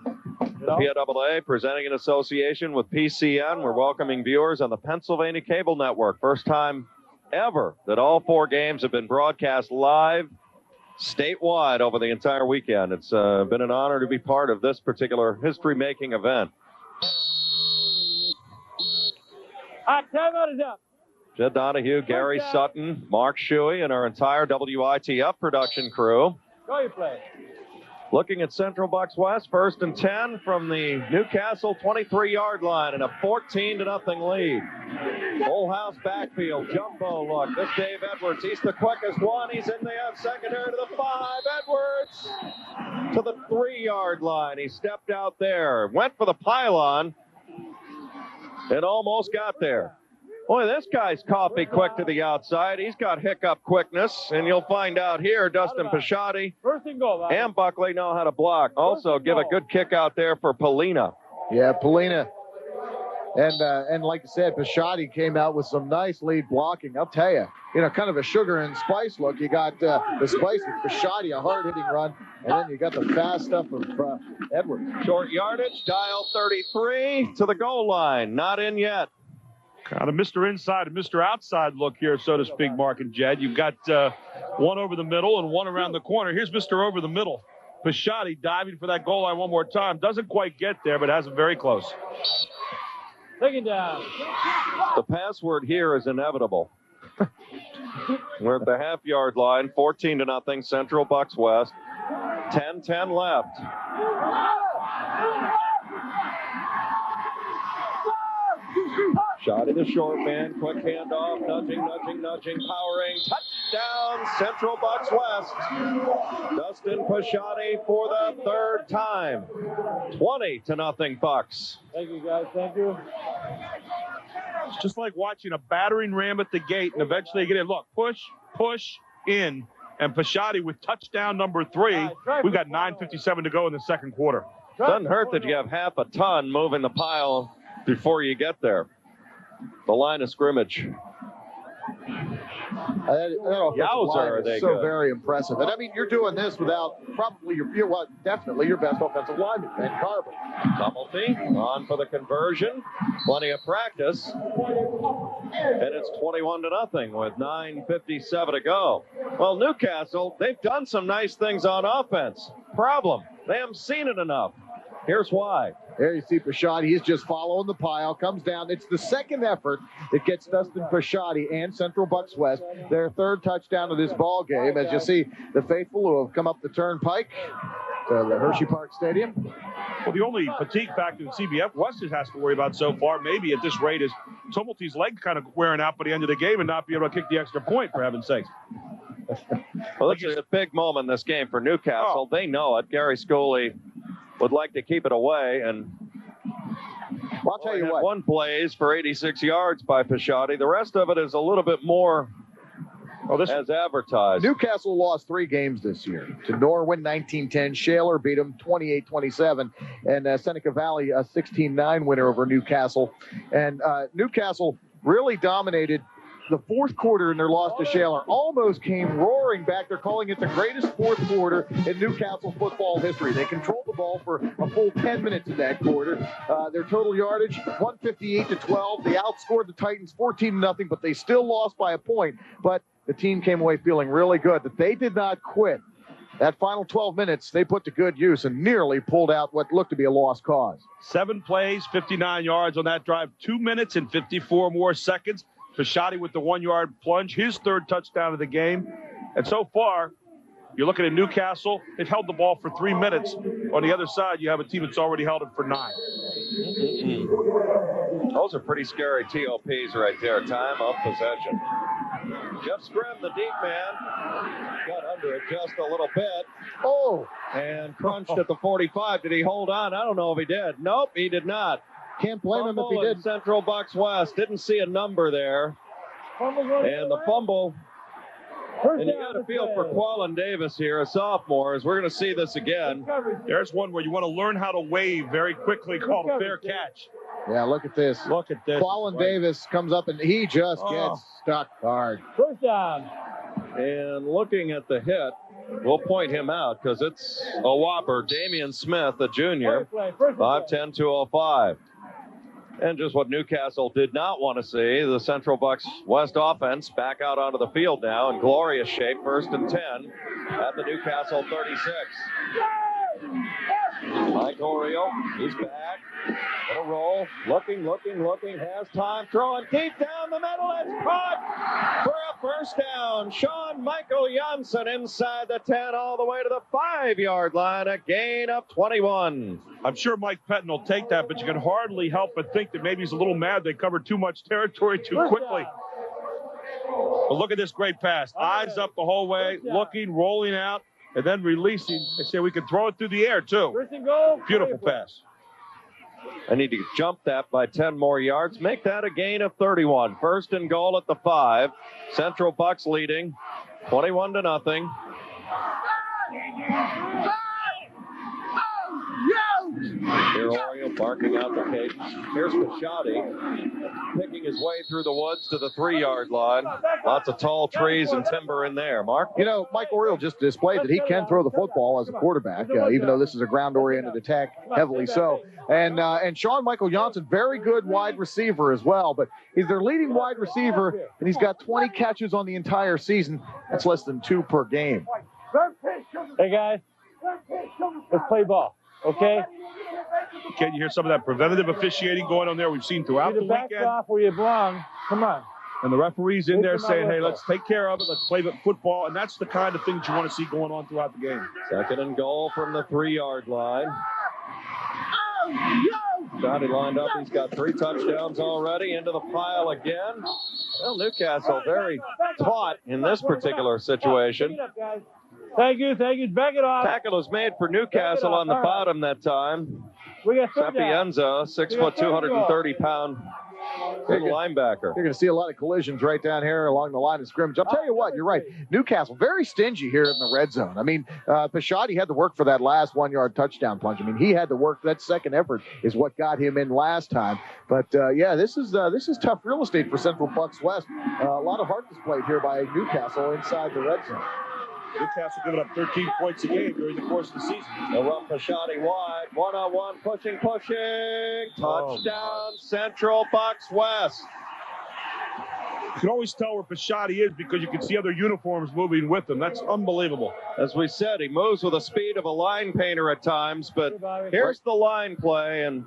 the PIAA presenting in association with PCN. We're welcoming viewers on the Pennsylvania Cable Network. First time ever that all 4 games have been broadcast live statewide over the entire weekend. It's been an honor to be part of this particular history-making event. Timeout is up. Jed Donahue, Gary Sutton, Mark Shuey, and our entire WITF production crew. Go your play. Looking at Central Bucks West, 1st and 10 from the Newcastle 23-yard line and a 14-0 lead. Full house backfield, jumbo look. This Dave Edwards, he's the quickest one. He's in the secondary to the 5. Edwards to the 3-yard line. He stepped out there, went for the pylon, and almost got there. Boy, this guy's coffee quick to the outside. He's got hiccup quickness, and you'll find out here Dustin Pisciotti and Buckley know how to block. Also, give a good kick out there for Polina. Yeah, Polina. And like I said, Pisciotti came out with some nice lead blocking. I'll tell you, kind of a sugar and spice look. You got the spice with Pisciotti, a hard-hitting run, and then you got the fast stuff of Edwards. Short yardage, dial 33 to the goal line. Not in yet. Kind of Mr. Inside and Mr. Outside look here, so to speak, Mark and Jed. You've got one over the middle and one around the corner. Here's Mr. Over the middle. Pisciotti diving for that goal line one more time. Doesn't quite get there, but has it very close. Taking down. The password here is inevitable. We're at the half-yard line, 14-0 Central Bucks West. 10-10 left. Shot in the short man, quick handoff, nudging, powering, touchdown, Central Bucks West. Dustin Pisciotti for the 3rd time. 20-0 Bucks. Thank you, guys. Thank you. It's just like watching a battering ram at the gate, and eventually you get in. Look, push, in, and Pisciotti with touchdown number 3. We've got 9:57 to go in the second quarter. Doesn't hurt that you have half a ton moving the pile before you get there. The line of scrimmage. Yowza, are they so good. very impressive. And I mean, you're doing this without probably definitely your best offensive lineman, Ben Carver. Tumulty on for the conversion. Plenty of practice. And it's 21-0 with 9:57 to go. Well, Newcastle, they've done some nice things on offense. Problem, they haven't seen it enough. Here's why. There you see Pisciotti. He's just following the pile. Comes down. It's the second effort that gets Dustin Pisciotti and Central Bucks West their 3rd touchdown of this ball game. As you see, the faithful who have come up the turnpike to the Hershey Park Stadium. Well, the only fatigue factor that CBF West has to worry about so far, maybe at this rate, is Tumulty's leg kind of wearing out by the end of the game and not be able to kick the extra point, for heaven's sake. Well, this is a big moment in this game for Newcastle. They know it. Gary Scully would like to keep it away, and I'll tell you what. One plays for 86 yards by Pisciotti. The rest of it is a little bit more as advertised. Newcastle lost 3 games this year. To Norwin, 19-10. Shaler beat them 28-27. And Seneca Valley, a 16-9 winner over Newcastle. And Newcastle really dominated the 4th quarter in their loss to Shaler. Almost came roaring back. They're calling it the greatest 4th quarter in Newcastle football history. They controlled the ball for a full 10 minutes in that quarter. Their total yardage, 158-12. They outscored the Titans 14-0, but they still lost by a point. But the team came away feeling really good that they did not quit. That final 12 minutes, they put to good use and nearly pulled out what looked to be a lost cause. 7 plays, 59 yards on that drive, 2 minutes and 54 more seconds. Pisciotti with the 1-yard plunge, his 3rd touchdown of the game. And so far, you're looking at Newcastle. They've held the ball for 3 minutes. On the other side, you have a team that's already held it for 9. Those are pretty scary TOPs right there. Time of possession. Jeff Scrim, the deep man, got under it just a little bit. Oh! And crunched at the 45. Did he hold on? I don't know if he did. Nope, he did not. Can't blame him if he did. Central Bucks West. Didn't see a number there. And the fumble. And you got to feel for Quallen Davis here, a sophomore, as we're going to see this again. There's one where you want to learn how to wave very quickly, called a fair catch. Yeah, look at this. Look at this. Quallen Davis comes up and he just gets stuck hard. 1st down. And looking at the hit, we'll point him out because it's a whopper. Damian Smith, a junior, 5'10", 205. And just what Newcastle did not want to see, the Central Bucks West offense back out onto the field now in glorious shape, 1st and 10 at the Newcastle 36. Mike Oriole, he's back. Gonna roll, looking, has time, throwing deep down the middle, it's caught for a first down. Sean Michael Janssen inside the 10 all the way to the 5-yard line, a gain of 21. I'm sure Mike Pettin will take that, but you can hardly help but think that maybe he's a little mad they covered too much territory too quickly. But look at this great pass. Eyes up the whole way, looking, rolling out, and then releasing. They say we can throw it through the air, too. Beautiful pass. I need to jump that by 10 more yards. Make that a gain of 31. First and goal at the 5. Central Bucks leading 21-0. Here Oriole barking out the cadence. Here's Bisciotti picking his way through the woods to the 3-yard line. Lots of tall trees and timber in there. Mark? You know, Mike Oriole just displayed that he can throw the football as a quarterback, even though this is a ground-oriented attack, heavily so. And Sean Michael Janssen, very good wide receiver as well, but he's their leading wide receiver, and he's got 20 catches on the entire season. That's less than 2 per game. Hey, guys, let's play ball, okay? Can you hear some of that preventative officiating going on there we've seen throughout the weekend? Back off where you belong. Come on. And the referee's in there saying, hey, let's take care of it. Let's play football. And that's the kind of things you want to see going on throughout the game. Second and goal from the 3-yard line. Johnny lined up. He's got 3 touchdowns already. Into the pile again. Well, Newcastle very taut in this particular situation. Thank you. Back it off. Tackle was made for Newcastle on the bottom that time. We got Sapienza, 6 foot, 230-pound linebacker. You're going to see a lot of collisions right down here along the line of scrimmage. I'll tell you what, you're right. Newcastle, very stingy here in the red zone. I mean, Bisciotti had to work for that last 1-yard touchdown plunge. I mean, he had to work. That second effort is what got him in last time. But, yeah, this is tough real estate for Central Bucks West. A lot of heart displayed here by Newcastle inside the red zone. Newcastle giving up 13 points a game during the course of the season. They'll run Bisciotti wide. One-on-one, pushing. Touchdown, Central Bucks West. You can always tell where Bisciotti is because you can see other uniforms moving with him. That's unbelievable. As we said, he moves with the speed of a line painter at times, but here's the line play, and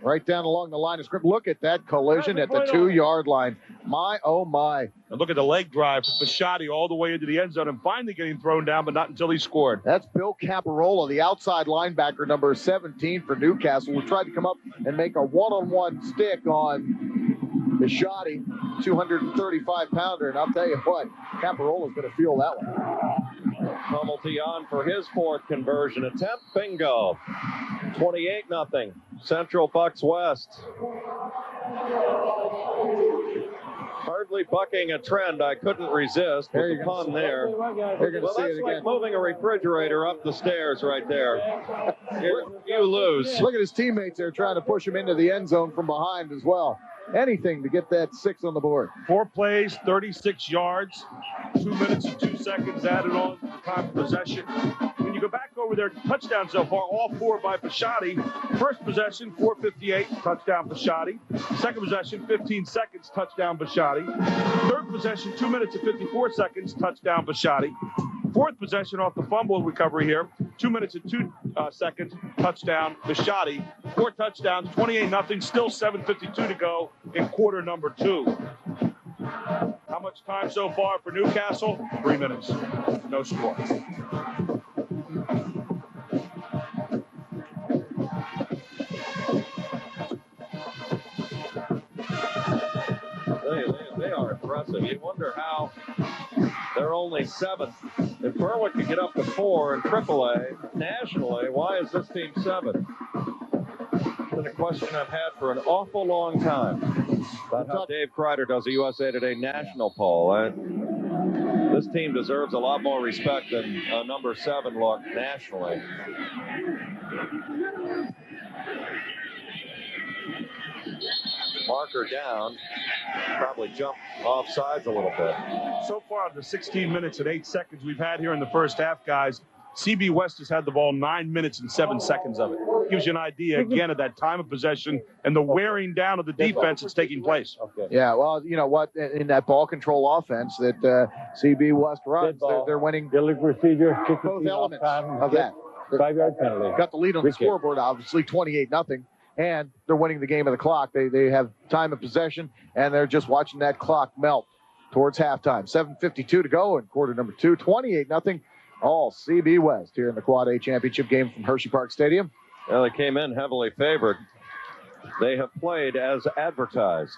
right down along the line of scrimmage. Look at that collision at the 2-yard line. My, oh, my. And look at the leg drive for Bisciotti all the way into the end zone and finally getting thrown down, but not until he scored. That's Bill Caparola, the outside linebacker, number 17 for Newcastle, who tried to come up and make a one-on-one stick on Bisciotti, 235-pounder. And I'll tell you what, Caparola's going to feel that one. Penalty on for his 4th conversion attempt. Bingo. 28-0. Central Bucks West. Hardly bucking a trend I couldn't resist with the pun there. Well, that's like moving a refrigerator up the stairs right there. You lose. Look at his teammates there trying to push him into the end zone from behind as well. Anything to get that 6 on the board. 4 plays, 36 yards, 2 minutes and 2 seconds added on to the time of possession. When you go back over their touchdowns so far, all 4 by Bisciotti. First possession, 4:58, touchdown Bisciotti. Second possession, 15 seconds, touchdown Bisciotti. Third possession, 2 minutes and 54 seconds, touchdown Bisciotti. Fourth possession off the fumble recovery here, 2 minutes and 2 seconds, touchdown Bisciotti. 4 touchdowns, 28-0, still 7:52 to go in quarter number 2. How much time so far for Newcastle? 3 minutes. No score. They are impressive. You wonder how they're only 7th. If Berwick could get up to 4 in AAA, nationally, why is this team 7th? It's been a question I've had for an awful long time about how Dave Kreider does a USA Today national poll. This team deserves a lot more respect than a number 7 look nationally. Marker down, probably jumped off sides a little bit. So far, the 16 minutes and 8 seconds we've had here in the first half, guys, CB West has had the ball 9 minutes and 7 seconds of it. Gives you an idea, again, of that time of possession and the wearing down of the defense that's taking place. Yeah, well, you know what? In that ball control offense that CB West runs, they're winning Procedure, both elements of that. 5-yard penalty. Got the lead on the scoreboard, obviously, 28-0. And they're winning the game of the clock. They have time of possession, and they're just watching that clock melt towards halftime. 7:52 to go in quarter number 2. 28-0. All CB West here in the Quad A championship game from Hershey Park Stadium. Well, they came in heavily favored. They have played as advertised.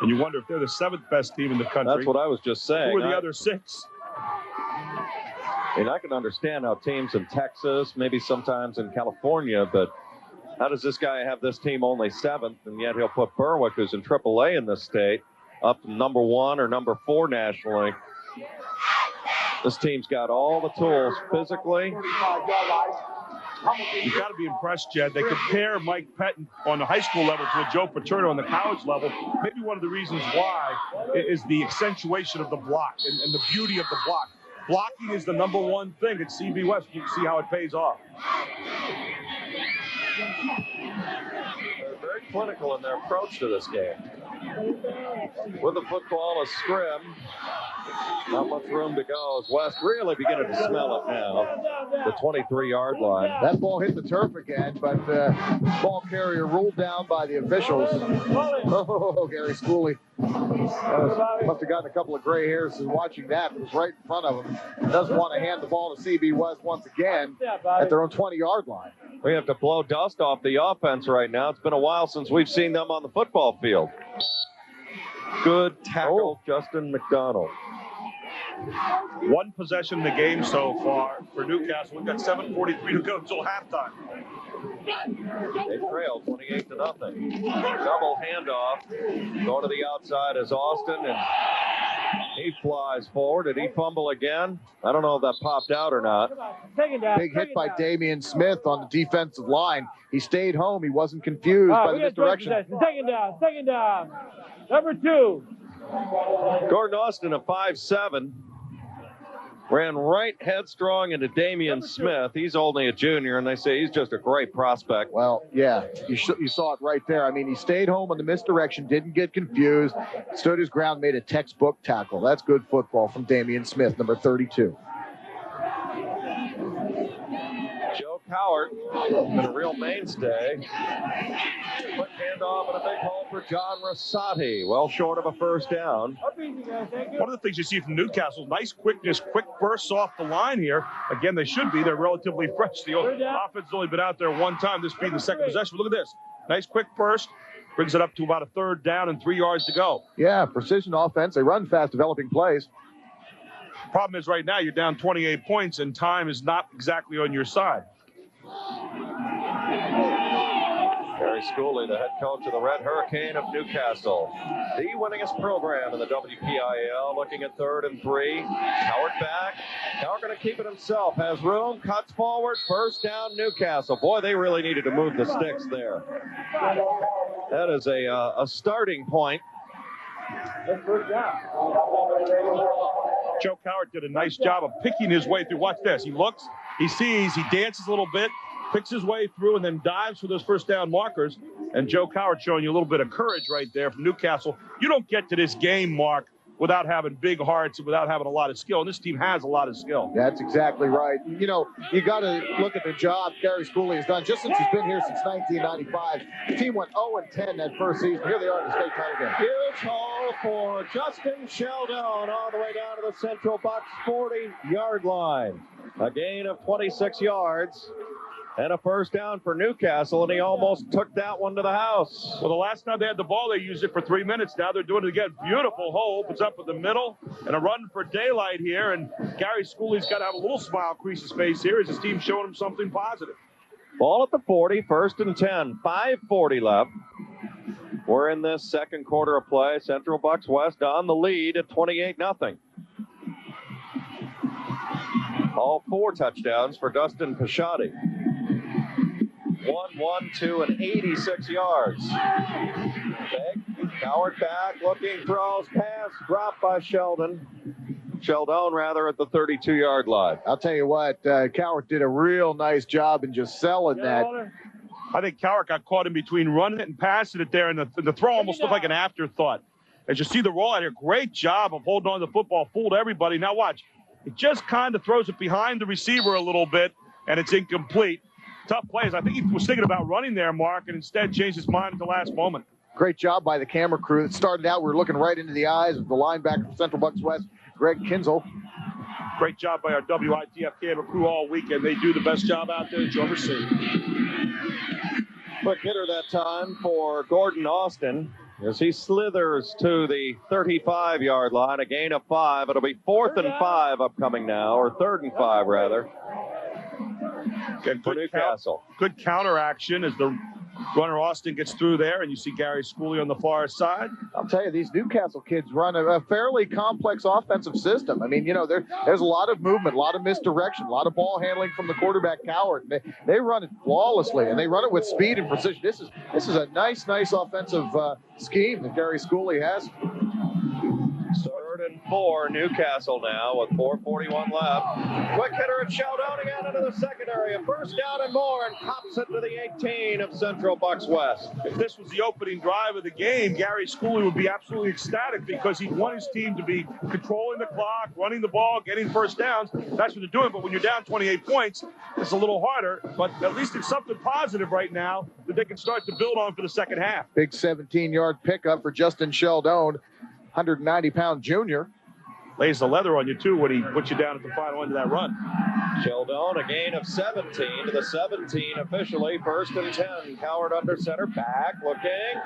And you wonder if they're the 7th best team in the country. That's what I was just saying. Who are the other 6? And I can understand how teams in Texas, maybe sometimes in California, but how does this guy have this team only 7th, and yet he'll put Berwick, who's in AAA in this state, up to number 1 or number 4 nationally? This team's got all the tools physically. You've got to be impressed, Jed. They compare Mike Pettin on the high school level to a Joe Paterno on the college level. Maybe one of the reasons why is the accentuation of the block and the beauty of the block. Blocking is the number 1 thing at CB West. You can see how it pays off. They're very clinical in their approach to this game. With the football, a scrim. Not much room to go as West really beginning to smell it now. The 23-yard line. That ball hit the turf again, but ball carrier ruled down by the officials. Oh, Gary Schooley must have gotten a couple of gray hairs watching that. It was right in front of him. Doesn't want to hand the ball to CB West once again at their own 20-yard line. We have to blow dust off the offense right now. It's been a while since we've seen them on the football field. Good tackle, Justin McDonald. 1 possession in the game so far for Newcastle. We've got 7:43 to go until halftime. They trail 28-0. Double handoff. Going to the outside is Austin, and he flies forward. Did he fumble again? I don't know if that popped out or not. Big hit by Damian Smith on the defensive line. He stayed home. He wasn't confused by the misdirection. Second down. Number 2. Gordon Austin, a 5'7", ran right headstrong into Damian Smith. He's only a junior, and they say he's just a great prospect. Well, yeah, you saw it right there. I mean, he stayed home on the misdirection, didn't get confused, stood his ground, made a textbook tackle. That's good football from Damian Smith, number 32. Joe Cowart, been a real mainstay. Quick handoff and a big hole for John Rosati. Well short of a first down. One of the things you see from Newcastle, nice quickness, quick bursts off the line here. Again, they should be. They're relatively fresh. The offense has only been out there 1 time, this being the second possession. But look at this. Nice quick burst. Brings it up to about a 3rd down and 3 yards to go. Yeah, precision offense. They run fast, developing plays. Problem is right now you're down 28 points and time is not exactly on your side. Gary Schooley, the head coach of the Red Hurricane of Newcastle. The winningest program in the WPIAL, looking at 3rd and 3. Cowart back. Cowart going to keep it himself. Has room, cuts forward, first down Newcastle. Boy, they really needed to move the sticks there. That is a starting point. Joe Cowart did a nice job of picking his way through. Watch this. He looks, he sees, he dances a little bit, picks his way through, and then dives for those first down markers. And Joe Cowart showing you a little bit of courage right there from Newcastle. You don't get to this game, Mark, without having big hearts and without having a lot of skill. And this team has a lot of skill. That's exactly right. You know, you got to look at the job Gary Schooley has done just since he's been here since 1995. The team went 0-10 that first season. Here they are in the state title game. Huge hole for Justin Sheldon all the way down to the Central Bucks 40-yard line. A gain of 26 yards. And a first down for Newcastle, and he almost took that one to the house. Well, the last time they had the ball, they used it for 3 minutes. Now they're doing it again. Beautiful hole, opens up in the middle, and a run for daylight here. And Gary Schooley's got to have a little smile crease his face here as his team's showing him something positive. Ball at the 40, 1st and 10, 5:40 left. We're in this second quarter of play. Central Bucks West on the lead at 28-0. All 4 touchdowns for Dustin Pishotti. 1-1-2 and 86 yards. Cowart back, looking, throws, pass, dropped by Sheldon rather, at the 32-yard line. I'll tell you what, Cowart did a real nice job in just selling that. I think Cowart got caught in between running it and passing it there, and the throw almost looked like an afterthought. As you see the rollout here, great job of holding on to the football, fooled everybody. Now watch. He just kind of throws it behind the receiver a little bit, and it's incomplete. Tough plays. I think he was thinking about running there, Mark, and instead changed his mind at the last moment. Great job by the camera crew. It started out, we were looking right into the eyes of the linebacker for Central Bucks West, Greg Kinzel. Great job by our WITF camera crew all weekend. They do the best job out there that you ever see. Quick hitter that time for Gordon Austin as he slithers to the 35-yard line, a gain of 5. It'll be 4th and 5 upcoming now, or 3rd and 5 rather. For Newcastle. Good counter action as the runner Austin gets through there, and you see Gary Schooley on the far side. I'll tell you, these Newcastle kids run a fairly complex offensive system. I mean, you know, there's a lot of movement, a lot of misdirection, a lot of ball handling from the quarterback Coward. They run it flawlessly, and they run it with speed and precision. This is a nice offensive scheme that Gary Schooley has. 3rd and 4, Newcastle now with 4:41 left. Quick hitter at Sheldon again into the secondary. A first down and more, and pops it to the 18 of Central Bucks West. If this was the opening drive of the game, Gary Schooley would be absolutely ecstatic because he'd want his team to be controlling the clock, running the ball, getting first downs. That's what they're doing. But when you're down 28 points, it's a little harder. But at least it's something positive right now that they can start to build on for the second half. Big 17-yard pickup for Justin Sheldon. 190-pound junior. Lays the leather on you, too, when he puts you down at the final end of that run. Sheldon, a gain of 17 to the 17 officially. 1st and 10. Coward under center. Back looking.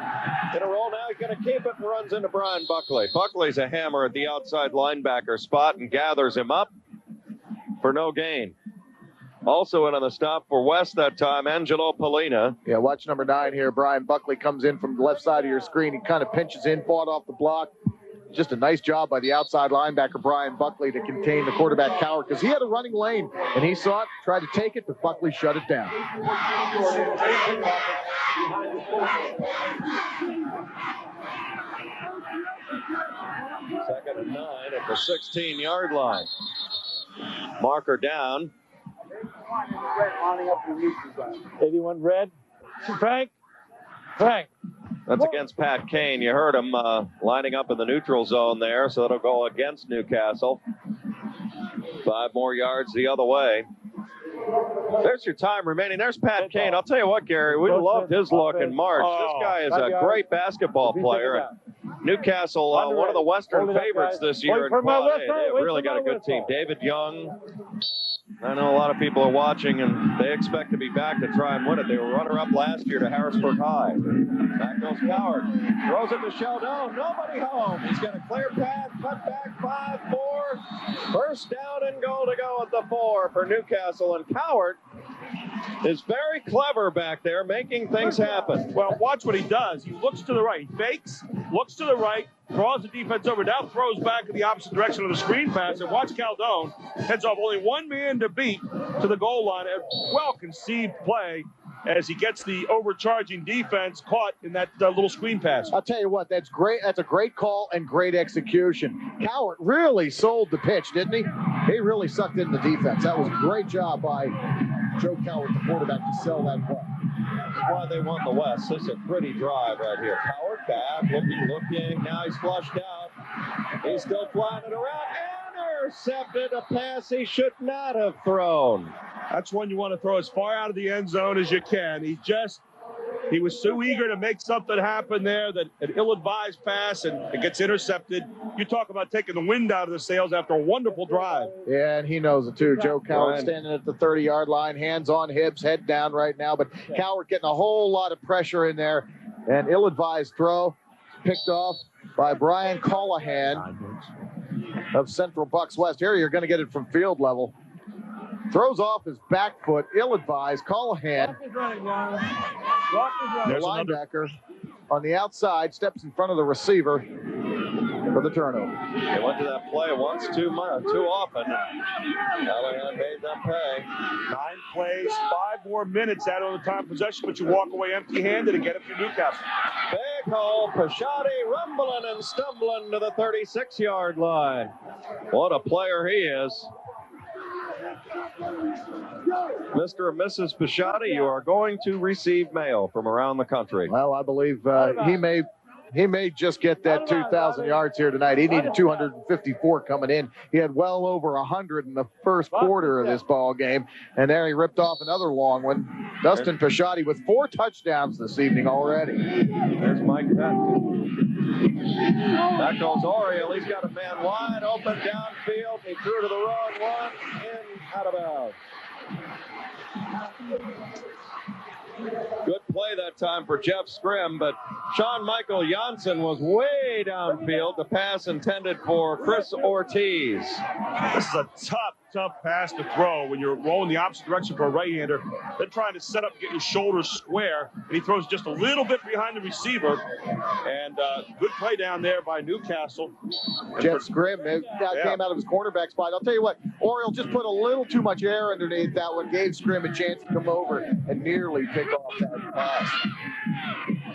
In a roll now. He's going to keep it and runs into Brian Buckley. Buckley's a hammer at the outside linebacker spot and gathers him up for no gain. Also in on the stop for West that time, Angelo Polina. Yeah, watch number 9 here. Brian Buckley comes in from the left side of your screen. He kind of pinches in, fought off the block. Just a nice job by the outside linebacker, Brian Buckley, to contain the quarterback Coward, because he had a running lane, and he saw it, tried to take it, but Buckley shut it down. 2nd and 9 at the 16-yard line. Marker down. 81 red. Frank. That's against Pat Kane. You heard him lining up in the neutral zone there, so it'll go against Newcastle. 5 more yards the other way. There's your time remaining. There's Pat Kane. I'll tell you what, Gary, we loved his look in March. This guy is a great basketball player. Newcastle, one of the Western favorites this year in Quad A. They've really got a good team. David Young. I know a lot of people are watching, and they expect to be back to try and win it. They were runner-up last year to Harrisburg High. Back goes Coward. Throws it to Sheldon. Nobody home. He's got a clear path. Cut back 5-4. First down and goal to go at the 4 for Newcastle. And Coward is very clever back there, making things happen. Well, watch what he does. He looks to the right. He fakes, looks to the right, draws the defense over, now throws back in the opposite direction of the screen pass, and watch Caldone heads off only one man to beat to the goal line. A well-conceived play as he gets the overcharging defense caught in that little screen pass. I'll tell you what, that's great. That's a great call and great execution. Coward really sold the pitch, didn't he? He really sucked in the defense. That was a great job by Joe Coward, the quarterback, to sell that play. That's why they won the West. This is a pretty drive right here. Coward back, looking. Now he's flushed out. He's still flying it around. Intercepted a pass he should not have thrown. That's one you want to throw as far out of the end zone as you can. He was so eager to make something happen there that an ill-advised pass, and it gets intercepted. You talk about taking the wind out of the sails after a wonderful drive. Yeah, and he knows it too. Joe Coward standing at the 30-yard line, hands on hips, head down right now. But Coward getting a whole lot of pressure in there. An ill-advised throw picked off by Brian Callahan of Central Bucks West. Here you're going to get it from field level. Throws off his back foot, ill-advised. Callahan, the linebacker, on the outside, steps in front of the receiver for the turnover. They went to that play once too often. Callahan made them pay. 9 plays, 5 more minutes out on the time of possession, but you walk away empty-handed and get it for Newcastle. Big hole, Pashadi rumbling and stumbling to the 36-yard line. What a player he is. Mr. and Mrs. Pashadi, you are going to receive mail from around the country. Well, I believe he may He may just get that 2,000 yards here tonight. He needed 254 coming in. He had well over 100 in the first quarter of this ball game, and there he ripped off another long one. Dustin Pisciotti with 4 touchdowns this evening already. There's Mike Patton. Back goes Oriole. He's got a man wide open downfield. He threw to the wrong one. Out of bounds. Good play that time for Jeff Scrim, but Sean Michael Janssen was way downfield. The pass intended for Chris Ortiz. This is a tough pass to throw when you're rolling the opposite direction for a right-hander. They're trying to set up, get your shoulders square, and he throws just a little bit behind the receiver. And good play down there by Newcastle. Jeff Scrim came out of his cornerback spot. I'll tell you what, Oriole just put a little too much air underneath that one, gave Scrim a chance to come over and nearly pick off that pass.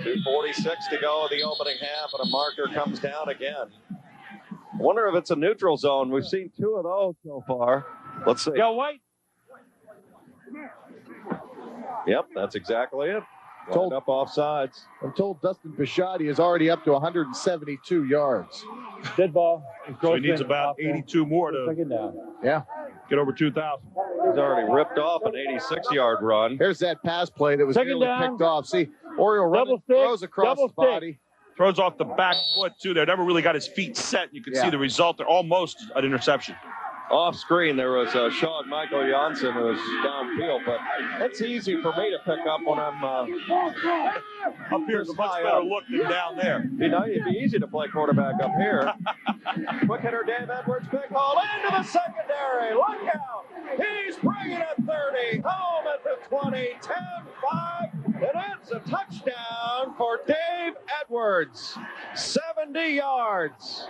2:46 to go in the opening half, and a marker comes down again. I wonder if it's a neutral zone. We've seen 2 of those so far. Let's see. Yo, White. Yep, that's exactly it. Lined up off sides. I'm told Dustin Pisciotti is already up to 172 yards. Dead ball. So he needs about 82 more to get over 2,000. He's already ripped off an 86-yard run. Here's that pass play that was nearly picked off. See, Oriole throws across the body. Throws off the back foot, too. They never really got his feet set. You can see the result. They're almost an interception. Off screen, there was Sean Michael Janssen who was downfield, but it's easy for me to pick up when I'm up here. It's a much better look than down there. It'd be easy to play quarterback up here. Quick hitter Dave Edwards, big hole into the secondary. Look out! He's bringing it 30, home at the 20, 10-5. It ends a touchdown for Dave Edwards. 70 yards.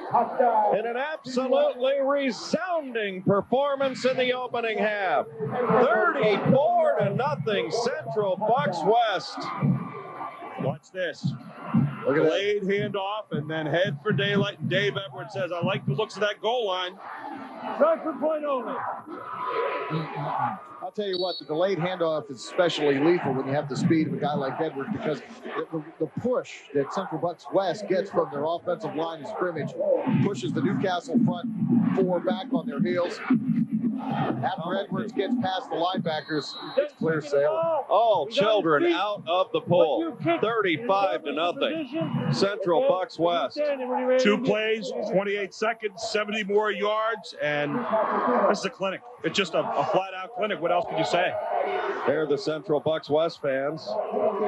In an absolutely resounding performance in the opening half. 34-0 Central Bucks West. Watch this. Delayed handoff and then head for daylight. And Dave Edwards says, I like the looks of that goal line. Try for point only. I'll tell you what, the delayed handoff is especially lethal when you have the speed of a guy like Edwards, because the push that Central Bucks West gets from their offensive line of scrimmage pushes the Newcastle front 4 back on their heels. After Edwards gets past the linebackers, it's clear sailing. All children out of the pool. 35-0. Central Bucks West. 2 plays, 28 seconds, 70 more yards, and this is a clinic. It's just a flat-out clinic. What else could you say? They're the Central Bucks West fans.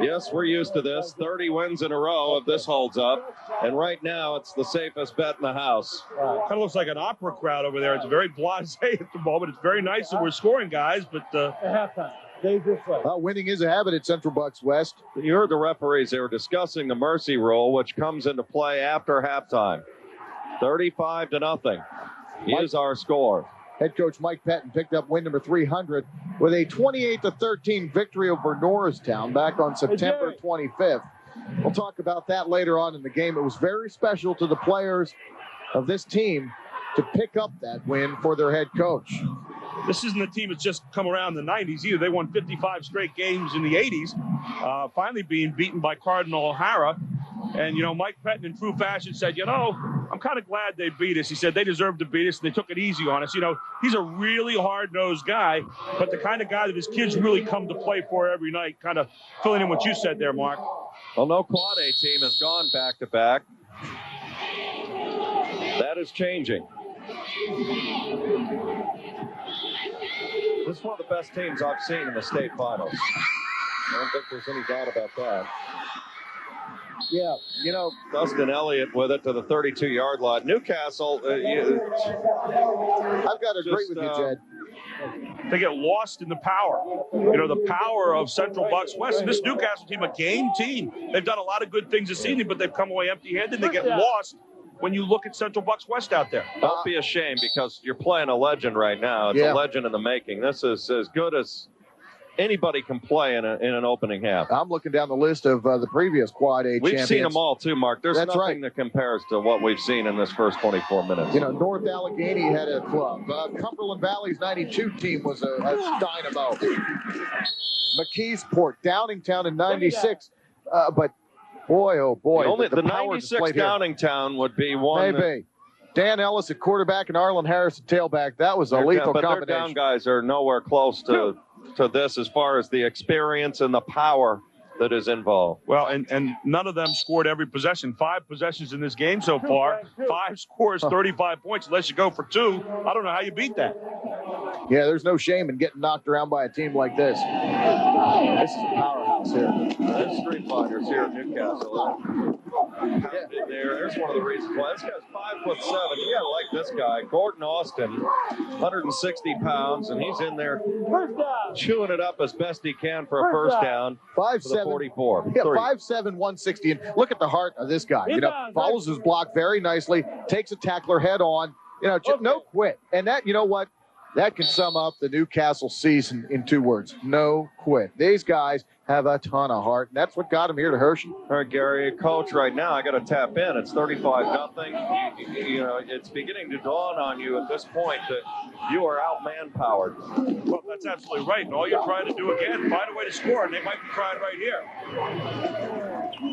Yes, we're used to this. 30 wins in a row if this holds up. And right now, it's the safest bet in the house. Kind of looks like an opera crowd over there. It's very blasé at the moment. It's very nice that we're scoring, guys, but... At halftime. Well, winning is a habit at Central Bucks West. You heard the referees. They were discussing the mercy rule, which comes into play after halftime. 35-0 is our score. Head coach Mike Patton picked up win number 300 with a 28-13 victory over Norristown back on September 25th. We'll talk about that later on in the game. It was very special to the players of this team to pick up that win for their head coach. This isn't a team that's just come around in the 90s either. They won 55 straight games in the 80s, finally being beaten by Cardinal O'Hara. And, Mike Patton in true fashion said, I'm kind of glad they beat us. He said they deserved to beat us, and they took it easy on us. He's a really hard-nosed guy, but the kind of guy that his kids really come to play for every night, kind of filling in what you said there, Mark. Well, no Quad A team has gone back-to-back. That is changing. This is one of the best teams I've seen in the state finals. I don't think there's any doubt about that. Yeah, Dustin Elliott with it to the 32-yard line. Newcastle, I've got to agree with you, Jed. They get lost in the power. The power of Central Bucks West. And this Newcastle team, a game team. They've done a lot of good things this evening, but they've come away empty-handed. They get lost when you look at Central Bucks West out there. Don't be ashamed, because you're playing a legend right now. It's a legend in the making. This is as good as anybody can play in an opening half. I'm looking down the list of the previous Quad A champions. We've seen them all, too, Mark. There's nothing that compares to what we've seen in this first 24 minutes. North Allegheny had a club. Cumberland Valley's 92 team was a dynamo. McKeesport, Downingtown in 96. But Boy, oh boy. The power 96 displayed here. Downingtown would be one. Maybe. Dan Ellis at quarterback and Arlen Harris at tailback. That was a lethal combination. But their down guys are nowhere close to this as far as the experience and the power that is involved. Well, and none of them scored every possession. 5 possessions in this game so far. 5 scores, 35 points. Unless you go for 2, I don't know how you beat that. Yeah, there's no shame in getting knocked around by a team like this. This is a powerhouse here. There's Street Fighters here at Newcastle. There's one of the reasons why. This guy's 5'7". You gotta like this guy, Gordon Austin, 160 pounds, and he's in there chewing it up as best he can for a first down. 5'7". 44. Yeah, 5'7", 160. And look at the heart of this guy. You know, follows his block very nicely, takes a tackler head on. You know, just no quit. And that, you know what? That can sum up the Newcastle season in 2 words. No quit. These guys have a ton of heart, and that's what got them here to Hershey. All right, Gary, coach, right now I got to tap in. It's 35-0. You know, it's beginning to dawn on you at this point that you are out man-powered. Well, that's absolutely right. And all you're trying to do again, find a way to score, and they might be trying right here.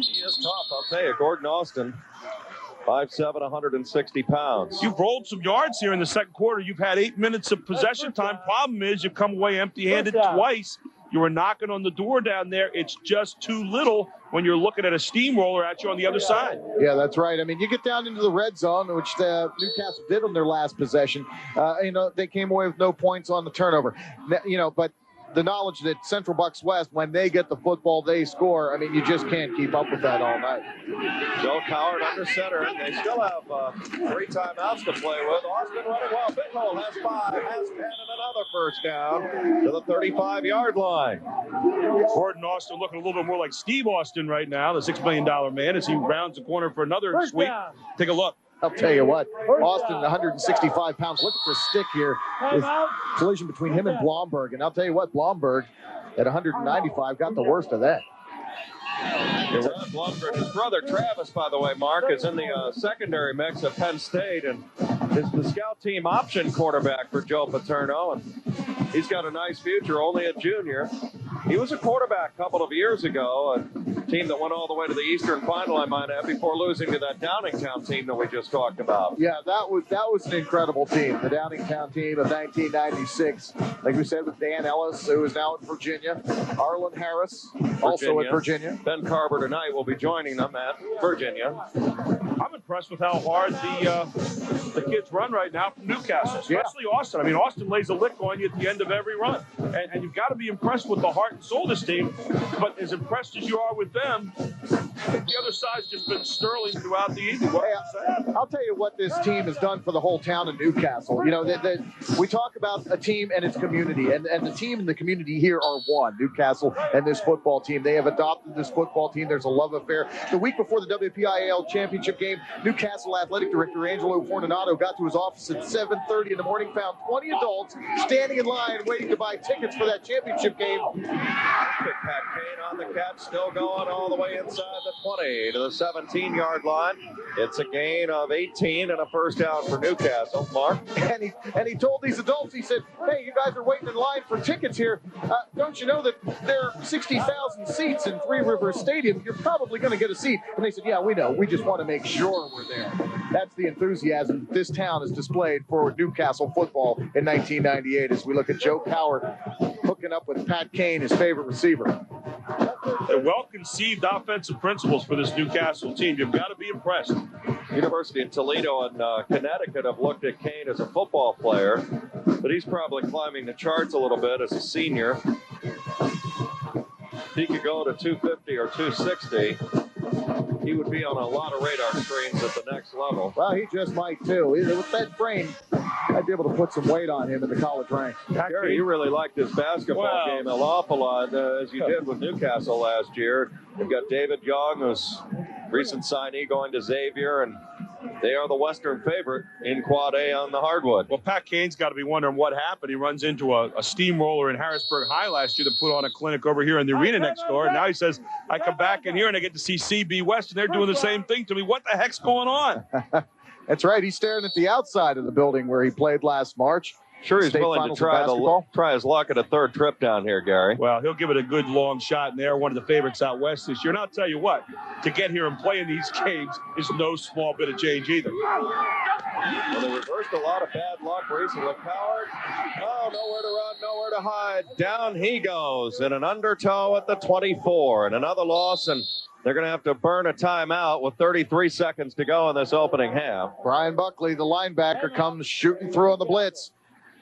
He is tough, I'll tell you. Gordon Austin, 5'7", 160 pounds. You've rolled some yards here in the second quarter. You've had 8 minutes of possession time. Problem is you've come away empty-handed twice. You were knocking on the door down there. It's just too little when you're looking at a steamroller at you on the other side. Yeah, that's right. I mean, you get down into the red zone, which Newcastle did on their last possession. You know, they came away with no points on the turnover. You know, but the knowledge that Central Bucks West, when they get the football, they score. I mean, you just can't keep up with that all night. Joe Coward under center. They still have 3 timeouts to play with. Austin running well. Big Hole has 5, has 10, and another first down to the 35-yard line. Gordon Austin looking a little bit more like Steve Austin right now, the $6 million man, as he rounds the corner for another sweep. Take a look. I'll tell you what, Austin, 165 pounds. Look at the stick here. With collision between him and Blomberg. And I'll tell you what, Blomberg at 195 got the worst of that. Blomberg, his brother Travis, by the way, Mark, is in the secondary mix at Penn State and is the scout team option quarterback for Joe Paterno. And he's got a nice future, only a junior. He was a quarterback a couple of years ago, a team that went all the way to the Eastern Final, I might add, before losing to that Downingtown team that we just talked about. Yeah, that was an incredible team, the Downingtown team of 1996. Like we said, with Dan Ellis, who is now in Virginia, Arlen Harris, also at Virginia. Ben Carver tonight will be joining them at Virginia. I'm impressed with how hard the kids run right now from Newcastle, especially Austin. I mean, Austin lays a lick on you at the end of every run. And you've got to be impressed with the heart and soul of this team. But as impressed as you are with them, the other side's just been sterling throughout the evening. I'll tell you what this team has done for the whole town of Newcastle. You know, we talk about a team and its community, and the team and the community here are one, Newcastle and this football team. They have adopted this football team. There's a love affair. The week before the WPIAA championship game, Newcastle Athletic Director Angelo Fortunato got to his office at 7:30 in the morning, found 20 adults standing in line waiting to buy tickets for that championship game. Pat Kane on the catch, still going all the way inside the 20 to the 17-yard line. It's a gain of 18 and a first down for Newcastle. Mark? And he told these adults, he said, hey, you guys are waiting in line for tickets here. Don't you know that there are 60,000 seats in Three Rivers Stadium? You're probably going to get a seat. And they said, yeah, we know. We just want to make sure we're there. That's the enthusiasm this town has displayed for Newcastle football in 1998 as we look at Joe Coward hooking up with Pat Kane, his favorite receiver. They're well-conceived offensive principles for this Newcastle team. You've got to be impressed. University of Toledo and Connecticut have looked at Kane as a football player, but he's probably climbing the charts a little bit as a senior. If he could go to 250 or 260, he would be on a lot of radar screens at the next level. Well, he just might, too. With that frame, I'd be able to put some weight on him in the college ranks. Gary, you really liked this basketball game an awful lot, as you did with Newcastle last year. You've got David Young, who's recent signee, going to Xavier, and they are the Western favorite in Quad A on the hardwood. Well, Pat Kane's got to be wondering what happened. He runs into a steamroller in Harrisburg High last year that put on a clinic over here in the arena next door. And now he says, I come back in here and I get to see CB West, and they're doing the same thing to me. What the heck's going on? That's right. He's staring at the outside of the building where he played last March. Sure, he's state willing to finals of basketball. try his luck at a third trip down here, Gary. Well, he'll give it a good long shot, and they're one of the favorites out west this year. And I'll tell you what, to get here and play in these games is no small bit of change either. Well, they reversed a lot of bad luck recently. Coward, oh, nowhere to run, nowhere to hide. Down he goes in an undertow at the 24, and another loss, and they're going to have to burn a timeout with 33 seconds to go in this opening half. Brian Buckley, the linebacker, comes shooting through on the blitz.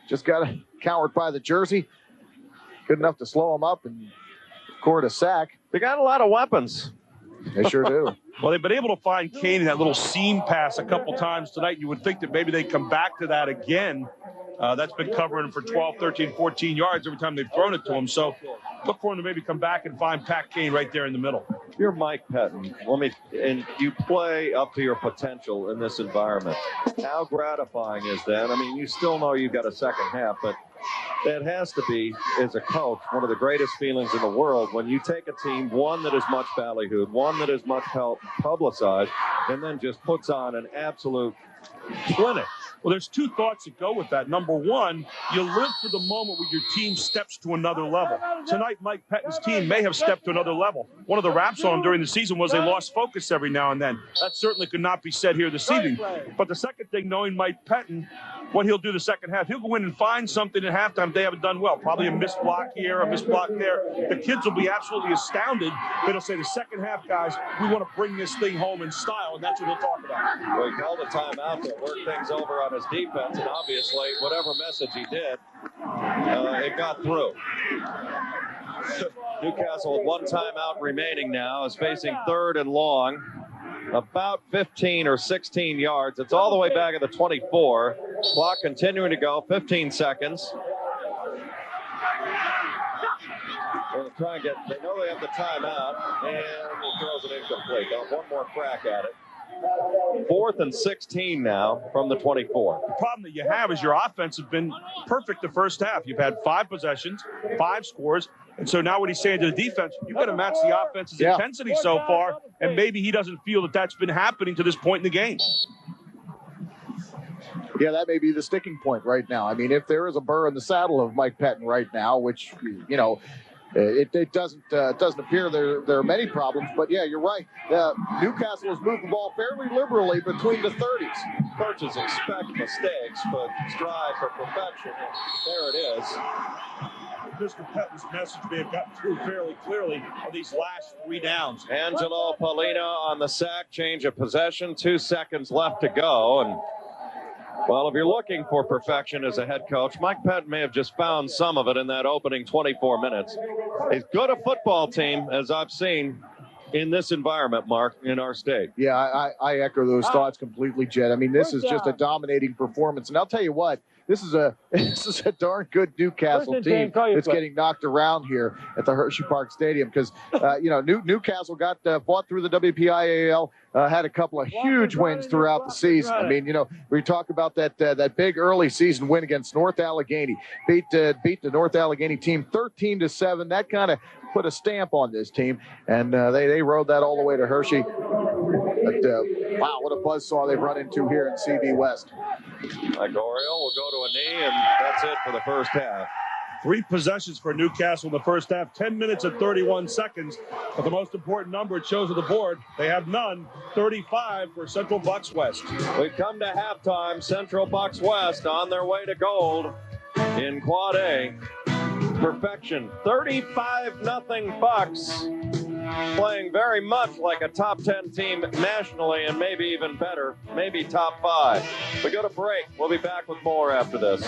Just got cowered by the jersey. Good enough to slow him up and record a sack. They got a lot of weapons. They sure do. Well, they've been able to find Kane in that little seam pass a couple times tonight. You would think that maybe they'd come back to that again. That's been covering for 12, 13, 14 yards every time they've thrown it to him. So look for him to maybe come back and find Pat Kane right there in the middle. You're Mike Pettin. And you play up to your potential in this environment. How gratifying is that? I mean, you still know you've got a second half, but that has to be, as a coach, one of the greatest feelings in the world when you take a team, one that is much ballyhooed, one that is much publicized, and then just puts on an absolute clinic. Well, there's two thoughts that go with that. Number one, you live for the moment where your team steps to another level. Tonight, Mike Pettin's team may have stepped to another level. One of the raps on him during the season was they lost focus every now and then. That certainly could not be said here this evening. But the second thing, knowing Mike Pettin, what he'll do the second half, he'll go in and find something at halftime they haven't done well. Probably a missed block here, a missed block there. The kids will be absolutely astounded. They'll say, the second half, guys, we want to bring this thing home in style, and that's what they'll talk about. Well, he called a timeout to work things over on his defense, and obviously, whatever message he did, it got through. Newcastle with one timeout remaining now is facing third and long, about 15 or 16 yards. It's all the way back at the 24. Clock continuing to go, 15 seconds. They'll try and they know they have the timeout, and he throws it incomplete. One more crack at it. 4th and 16 now from the 24. The problem that you have is your offense has been perfect the first half. You've had 5 possessions, 5 scores, and so now what he's saying to the defense, you've got to match the offense's intensity so far, and maybe he doesn't feel that that's been happening to this point in the game. Yeah, that may be the sticking point right now. I mean, if there is a burr in the saddle of Mike Pettin right now, which, you know, it doesn't appear there are many problems, but yeah, you're right. Newcastle has moved the ball fairly liberally between the 30s. Coaches expect mistakes, but strive for perfection. And there it is. Mr. Pettin's message may have gotten through fairly clearly on these last 3 downs. Angelo Paulina on the sack, change of possession, 2 seconds left to go, and well, if you're looking for perfection as a head coach, Mike Pettin may have just found some of it in that opening 24 minutes. As good a football team as I've seen in this environment, Mark, in our state. Yeah, I echo those thoughts completely, Jed. I mean, this is just a dominating performance. And I'll tell you what, this is a darn good Newcastle team that's getting knocked around here at the Hershey Park Stadium because, Newcastle got fought through the WPIAL, had a couple of huge wins throughout the season. I mean, we talk about that big early season win against North Allegheny, beat the North Allegheny team 13-7. That kind of put a stamp on this team, and they rode that all the way to Hershey. But, wow, what a buzzsaw they've run into here in CB West. Mike Oriole will go to a knee, and that's it for the first half. 3 possessions for Newcastle in the first half, 10 minutes and 31 seconds. But the most important number it shows on the board, they have none, 35 for Central Bucks West. We've come to halftime. Central Bucks West on their way to gold in Quad A. Perfection, 35-0 Bucks. Playing very much like a top 10 team nationally and maybe even better, maybe top 5. We go to break. We'll be back with more after this.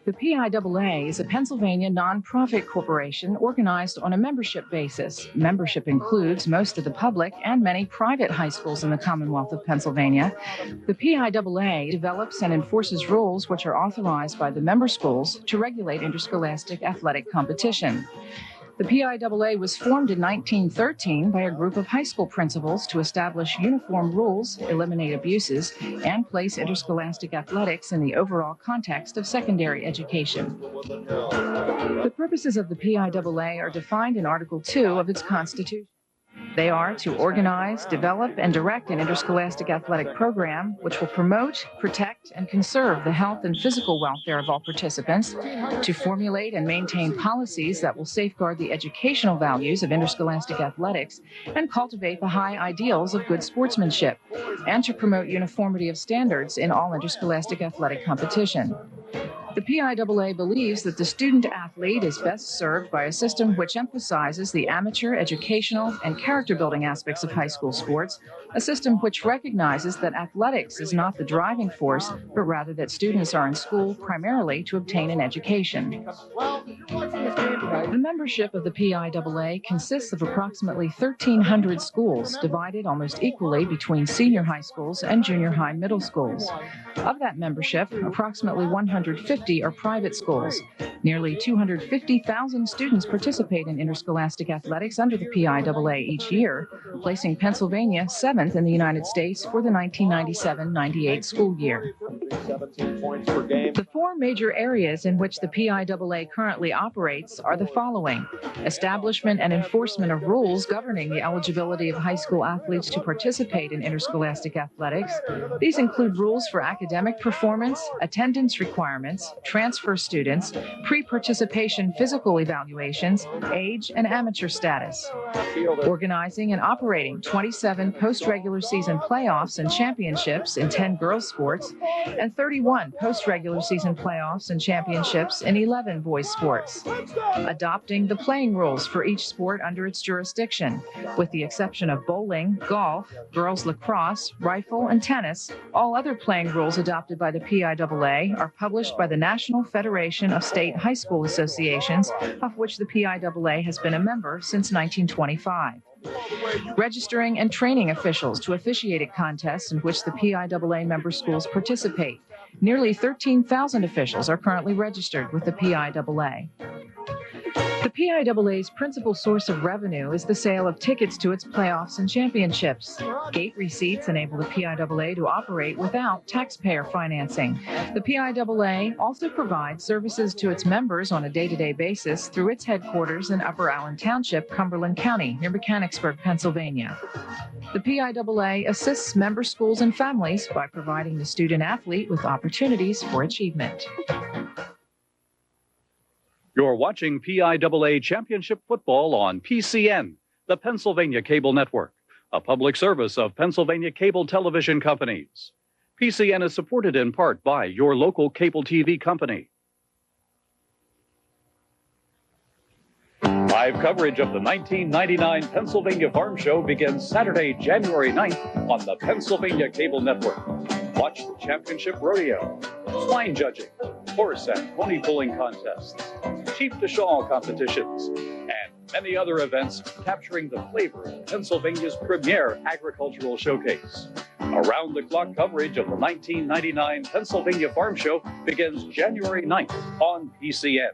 The PIAA is a Pennsylvania nonprofit corporation organized on a membership basis. Membership includes most of the public and many private high schools in the Commonwealth of Pennsylvania. The PIAA develops and enforces rules which are authorized by the member schools to regulate interscholastic athletic competition. The PIAA was formed in 1913 by a group of high school principals to establish uniform rules, eliminate abuses, and place interscholastic athletics in the overall context of secondary education. The purposes of the PIAA are defined in Article 2 of its Constitution. They are to organize, develop, and direct an interscholastic athletic program which will promote, protect, and conserve the health and physical welfare of all participants, to formulate and maintain policies that will safeguard the educational values of interscholastic athletics and cultivate the high ideals of good sportsmanship, and to promote uniformity of standards in all interscholastic athletic competition. The PIAA believes that the student athlete is best served by a system which emphasizes the amateur, educational, and character-building aspects of high school sports, a system which recognizes that athletics is not the driving force, but rather that students are in school primarily to obtain an education. The membership of the PIAA consists of approximately 1,300 schools, divided almost equally between senior high schools and junior high middle schools. Of that membership, approximately 150 are private schools. Nearly 250,000 students participate in interscholastic athletics under the PIAA each year, placing Pennsylvania 7th in the United States for the 1997-98 school year. 17 points per game. The four major areas in which the PIAA currently operates are the following: establishment and enforcement of rules governing the eligibility of high school athletes to participate in interscholastic athletics. These include rules for academic performance, attendance requirements, transfer students, pre-participation physical evaluations, age, and amateur status. Organizing and operating 27 post-regular season playoffs and championships in 10 girls sports, and 31 post-regular season playoffs and championships in 11 boys sports. Adopting the playing rules for each sport under its jurisdiction. With the exception of bowling, golf, girls lacrosse, rifle, and tennis, all other playing rules adopted by the PIAA are published by the National Federation of State High School Associations, of which the PIAA has been a member since 1925. Registering and training officials to officiate at contests in which the PIAA member schools participate. Nearly 13,000 officials are currently registered with the PIAA. The PIAA's principal source of revenue is the sale of tickets to its playoffs and championships. Gate receipts enable the PIAA to operate without taxpayer financing. The PIAA also provides services to its members on a day-to-day basis through its headquarters in Upper Allen Township, Cumberland County, near Mechanicsburg, Pennsylvania. The PIAA assists member schools and families by providing the student-athlete with opportunities for achievement. You're watching PIAA Championship Football on PCN, the Pennsylvania Cable Network, a public service of Pennsylvania Cable Television Companies. PCN is supported in part by your local cable TV company. Live coverage of the 1999 Pennsylvania Farm Show begins Saturday, January 9th on the Pennsylvania Cable Network. Watch the championship rodeo, swine judging, horse and pony pulling contests, sheep to shawl competitions, and many other events capturing the flavor of Pennsylvania's premier agricultural showcase. Around-the-clock coverage of the 1999 Pennsylvania Farm Show begins January 9th on PCN.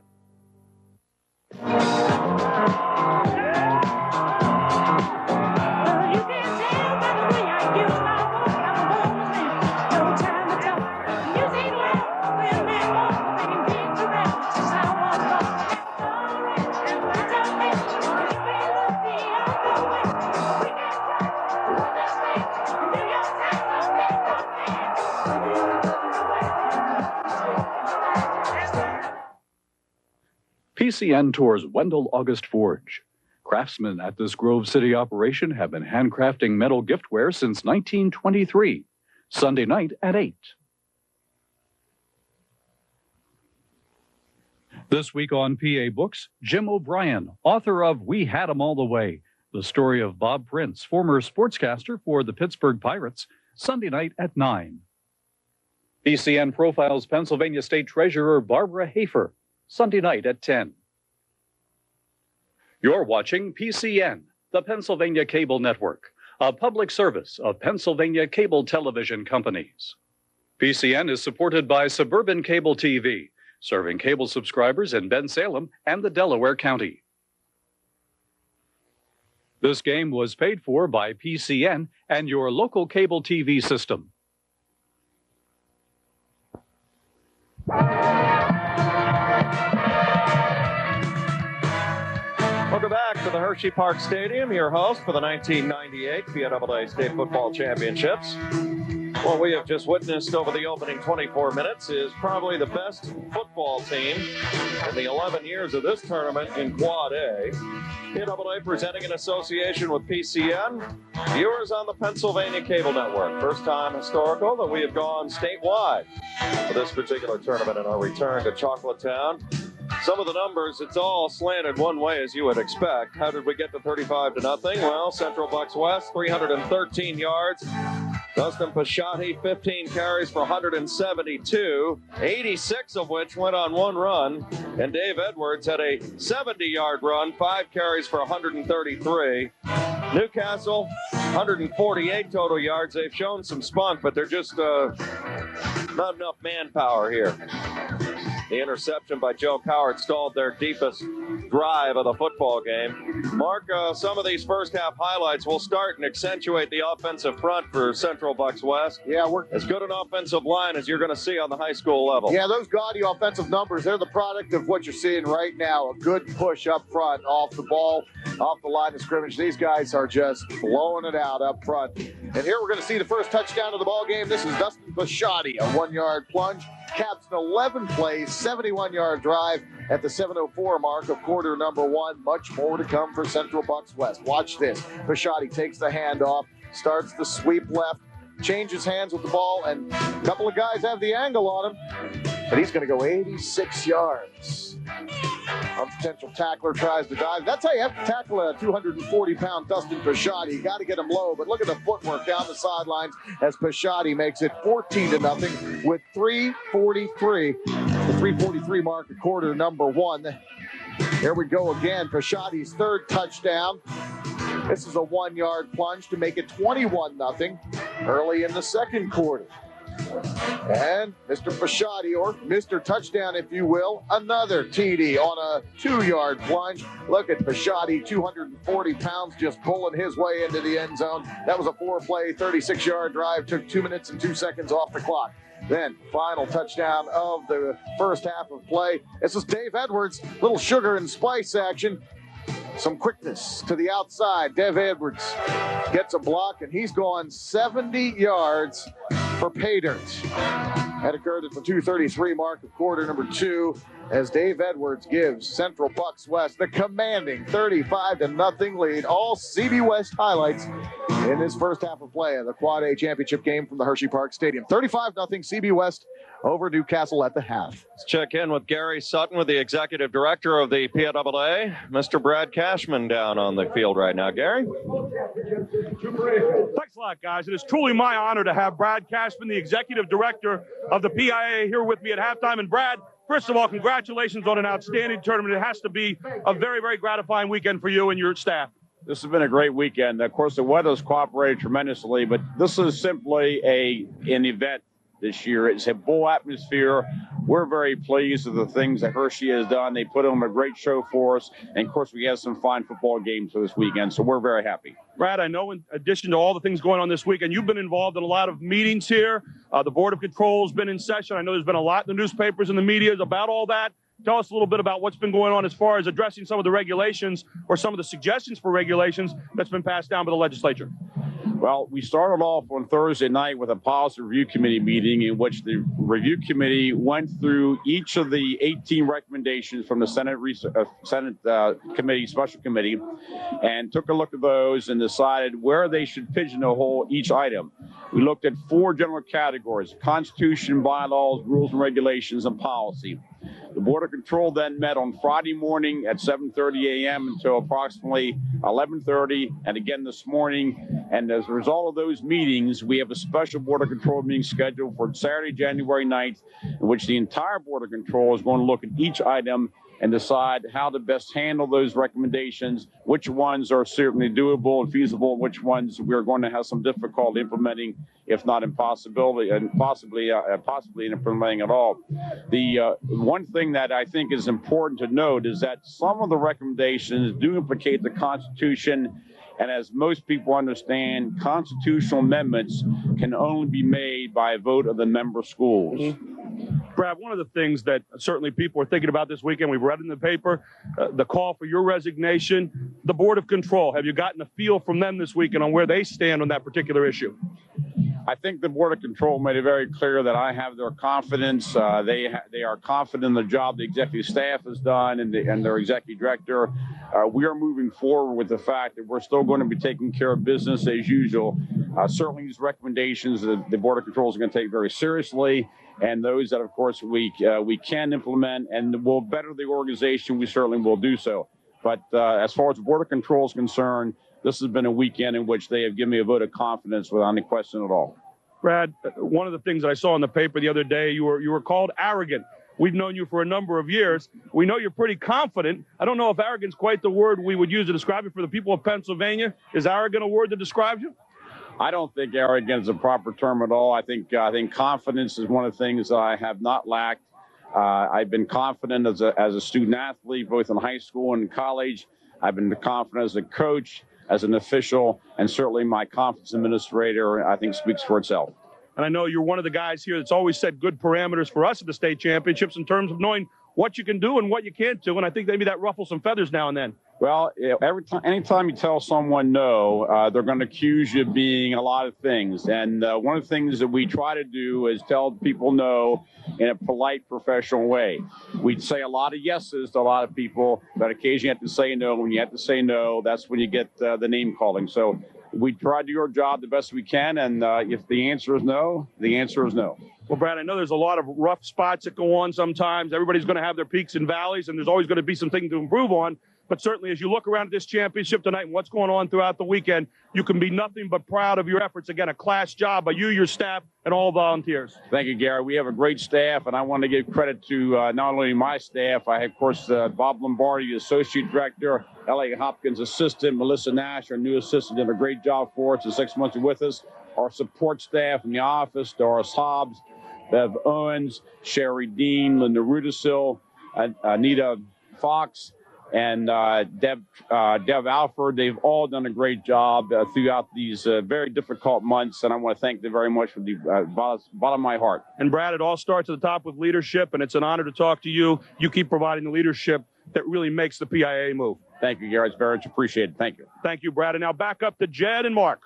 PCN tours Wendell August Forge. Craftsmen at this Grove City operation have been handcrafting metal giftware since 1923. Sunday night at 8. This week on PA Books, Jim O'Brien, author of We Had 'Em All the Way, the story of Bob Prince, former sportscaster for the Pittsburgh Pirates, Sunday night at 9. PCN profiles Pennsylvania State Treasurer Barbara Hafer, Sunday night at 10. You're watching PCN, the Pennsylvania Cable Network, a public service of Pennsylvania Cable Television Companies. PCN is supported by Suburban Cable TV, serving cable subscribers in Bensalem and the Delaware County. This game was paid for by PCN and your local cable TV system. Welcome back to to the Hershey Park Stadium, your host for the 1998 PIAA State Football Championships. What we have just witnessed over the opening 24 minutes is probably the best football team in the 11 years of this tournament in Quad A. PIAA presenting an association with PCN, viewers on the Pennsylvania Cable Network. First time historical that we have gone statewide for this particular tournament in our return to Chocolate Town. Some of the numbers, it's all slanted one way, as you would expect. How did we get to 35-0? Well, Central Bucks West, 313 yards. Dustin Pashotti, 15 carries for 172, 86 of which went on one run. And Dave Edwards had a 70-yard run, 5 carries for 133. Newcastle, 148 total yards. They've shown some spunk, but they're just not enough manpower here. The interception by Joe Coward stalled their deepest drive of the football game. Mark, some of these first half highlights will start and accentuate the offensive front for Central Bucks West. Yeah, we're as good an offensive line as you're going to see on the high school level. Yeah, those gaudy offensive numbers, they're the product of what you're seeing right now. A good push up front, off the ball, off the line of scrimmage. These guys are just blowing it out up front. And here we're going to see the first touchdown of the ball game. This is Dustin Pashotti, a 1-yard plunge. Caps an 11-play, 71-yard drive at the 7:04 mark of quarter number 1. Much more to come for Central Bucks West. Watch this. Pashotti takes the handoff, starts the sweep left, changes hands with the ball, and a couple of guys have the angle on him. But he's going to go 86 yards. A potential tackler tries to dive. That's how you have to tackle a 240-pound Dustin Pashotti. You got to get him low, but look at the footwork down the sidelines as Pashotti makes it 14-0 with 3:43. The 3:43 mark of quarter number 1. Here we go again. Paschotti's third touchdown. This is a 1-yard plunge to make it 21-0 early in the second quarter. And Mr. Paschotti, or Mr. Touchdown, if you will, another TD on a 2-yard plunge. Look at Paschotti, 240 pounds, just pulling his way into the end zone. That was a 4-play, 36-yard drive, took 2 minutes and 2 seconds off the clock. Then, final touchdown of the first half of play. This is Dave Edwards, little sugar and spice action. Some quickness to the outside. Dave Edwards gets a block, and he's gone 70 yards for pay dirt. That occurred at the 2:33 mark of quarter number 2 as Dave Edwards gives Central Bucks West the commanding 35-0 lead. All CB West highlights in this first half of play of the Quad A championship game from the Hershey Park Stadium. 35-0 CB West over Newcastle at the half. Let's check in with Gary Sutton, with the executive director of the PIAA, Mr. Brad Cashman, down on the field right now. Gary? Thanks a lot, guys. It is truly my honor to have Brad Cashman, the executive director of the PIAA, here with me at halftime. And Brad, first of all, congratulations on an outstanding tournament. It has to be a very, very gratifying weekend for you and your staff. This has been a great weekend. Of course, the weather's cooperated tremendously, but this is simply an event this year. It's a full atmosphere. We're very pleased with the things that Hershey has done. They put on a great show for us. And, of course, we have some fine football games for this weekend, so we're very happy. Brad, I know in addition to all the things going on this weekend, you've been involved in a lot of meetings here. The Board of Control has been in session. I know there's been a lot in the newspapers and the media about all that. Tell us a little bit about what's been going on as far as addressing some of the regulations or some of the suggestions for regulations that's been passed down by the legislature. Well, we started off on Thursday night with a policy review committee meeting in which the review committee went through each of the 18 recommendations from the Senate committee, special committee, and took a look at those and decided where they should pigeonhole each item. We looked at 4 general categories: Constitution, bylaws, rules and regulations, and policy. The Board of Control then met on Friday morning at 7:30 a.m. until approximately 11:30, and again this morning. And as a result of those meetings, we have a special Board of Control meeting scheduled for Saturday, January 9th, in which the entire Board of Control is going to look at each item and decide how to best handle those recommendations, which ones are certainly doable and feasible, and which ones we're going to have some difficulty implementing, if not impossibility, and possibly implementing at all. The one thing that I think is important to note is that some of the recommendations do implicate the Constitution, and as most people understand, constitutional amendments can only be made by a vote of the member schools. Brad, one of the things that certainly people are thinking about this weekend, we've read in the paper, the call for your resignation, the Board of Control. Have you gotten a feel from them this weekend on where they stand on that particular issue? I think the Board of Control made it very clear that I have their confidence. They are confident in the job the executive staff has done and their executive director. We are moving forward with the fact that we're still going to be taking care of business as usual. Certainly these recommendations the Board of Control is going to take very seriously, and those that, of course, we can implement and will better the organization, we certainly will do so. But as far as the Board of Control is concerned, this has been a weekend in which they have given me a vote of confidence without any question at all. Brad, one of the things that I saw in the paper the other day, you were called arrogant. We've known you for a number of years. We know you're pretty confident. I don't know if arrogant's quite the word we would use to describe you for the people of Pennsylvania. Is arrogant a word that describes you? I don't think arrogant is a proper term at all. I think confidence is one of the things that I have not lacked. I've been confident as a student athlete, both in high school and college. I've been confident as a coach, as an official, and certainly my conference administrator, I think, speaks for itself. And I know you're one of the guys here that's always set good parameters for us at the state championships in terms of knowing what you can do and what you can't do. And I think maybe that ruffles some feathers now and then. Well, anytime you tell someone no, they're going to accuse you of being a lot of things. And one of the things that we try to do is tell people no in a polite, professional way. We say a lot of yeses to a lot of people, but occasionally you have to say no. When you have to say no, that's when you get the name calling. So we try to do our job the best we can. And if the answer is no, the answer is no. Well, Brad, I know there's a lot of rough spots that go on sometimes. Everybody's going to have their peaks and valleys, and there's always going to be something to improve on. But certainly, as you look around at this championship tonight and what's going on throughout the weekend, you can be nothing but proud of your efforts. Again, a class job by you, your staff, and all volunteers. Thank you, Gary. We have a great staff, and I want to give credit to not only my staff. I have, of course, Bob Lombardi, Associate Director, L.A. Hopkins Assistant, Melissa Nash, our new assistant, did a great job for us. The 6 months are with us. Our support staff in the office, Doris Hobbs, Bev Owens, Sherry Dean, Linda Rudisil, Anita Fox, and Deb Alford. They've all done a great job throughout these very difficult months, and I want to thank them very much from the bottom of my heart. And Brad, it all starts at the top with leadership, and it's an honor to talk to you. You keep providing the leadership that really makes the PIAA move. Thank you, Gary. It's very much appreciated. Thank you. Thank you, Brad. And now back up to Jed and Mark.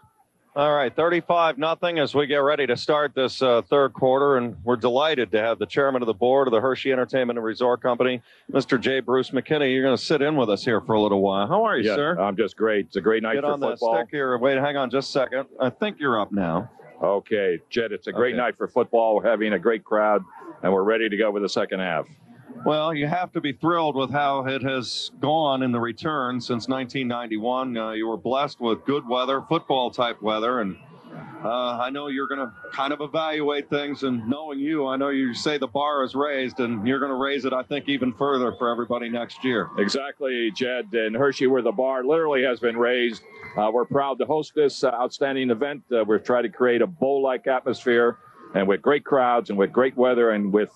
All right, 35-0 as we get ready to start this third quarter, and we're delighted to have the chairman of the board of the Hershey Entertainment and Resort Company, Mr. J. Bruce McKinney. You're going to sit in with us here for a little while. How are you, sir? I'm just great. It's a great night for football. Get on that stick here. Wait, hang on just a second. I think you're up now. Okay, Jed, it's a great night for football. We're having a great crowd, and we're ready to go with the second half. Well, you have to be thrilled with how it has gone in the return since 1991. You were blessed with good weather, football-type weather, and I know you're going to kind of evaluate things, and knowing you, I know you say the bar is raised, and you're going to raise it, I think, even further for everybody next year. Exactly, Jed. And Hershey, where the bar literally has been raised. We're proud to host this outstanding event. We're trying to create a bowl-like atmosphere, and with great crowds and with great weather and with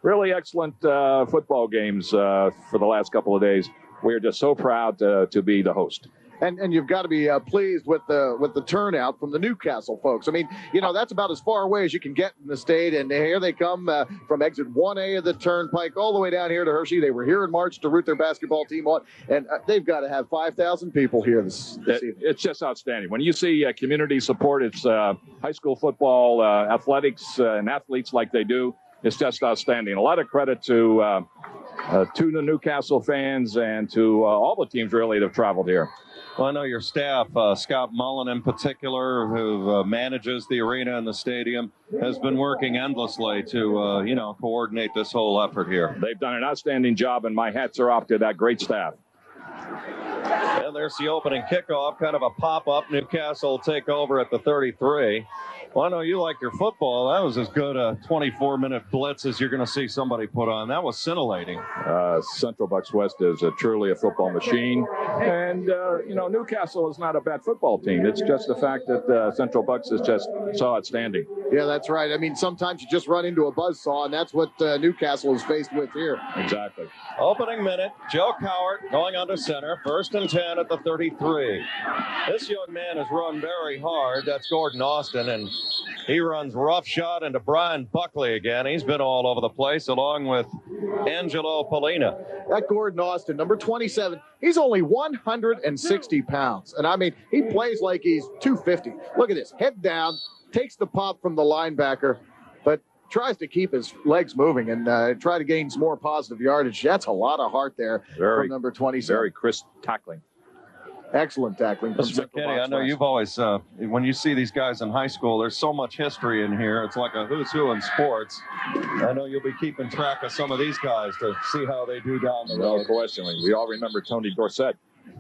really excellent football games for the last couple of days. We are just so proud to be the host. And you've got to be pleased with the turnout from the Newcastle folks. I mean, you know, that's about as far away as you can get in the state. And here they come from exit 1A of the Turnpike all the way down here to Hershey. They were here in March to root their basketball team on. And they've got to have 5,000 people here this evening. It's just outstanding. When you see community support, it's high school football, athletics, and athletes like they do. It's just outstanding. A lot of credit to the Newcastle fans and to all the teams really that have traveled here. Well, I know your staff, Scott Mullen in particular, who manages the arena and the stadium, has been working endlessly to, coordinate this whole effort here. They've done an outstanding job, and my hats are off to that great staff. And there's the opening kickoff, kind of a pop-up. Newcastle will take over at the 33. Well, I know you like your football. That was as good a 24-minute blitz as you're going to see somebody put on. That was scintillating. Central Bucks West is truly a football machine. And, Newcastle is not a bad football team. It's just the fact that Central Bucks is just so outstanding. Yeah, that's right. I mean, sometimes you just run into a buzzsaw, and that's what Newcastle is faced with here. Exactly. Opening minute, Joe Cowart going under center. 1st and 10 at the 33. This young man has run very hard. That's Gordon Austin, and He runs roughshod into Brian Buckley again. He's been all over the place, along with Angelo Polina. That Gordon Austin, number 27, he's only 160 pounds. And I mean, he plays like he's 250. Look at this, head down, takes the pop from the linebacker, but tries to keep his legs moving and try to gain some more positive yardage. That's a lot of heart there from number 27. Very crisp tackling. Excellent tackling from Mr. McKinney, I know you've always, when you see these guys in high school, there's so much history in here. It's like a who's who in sports. I know you'll be keeping track of some of these guys to see how they do down the road. No question. We all remember Tony Dorsett.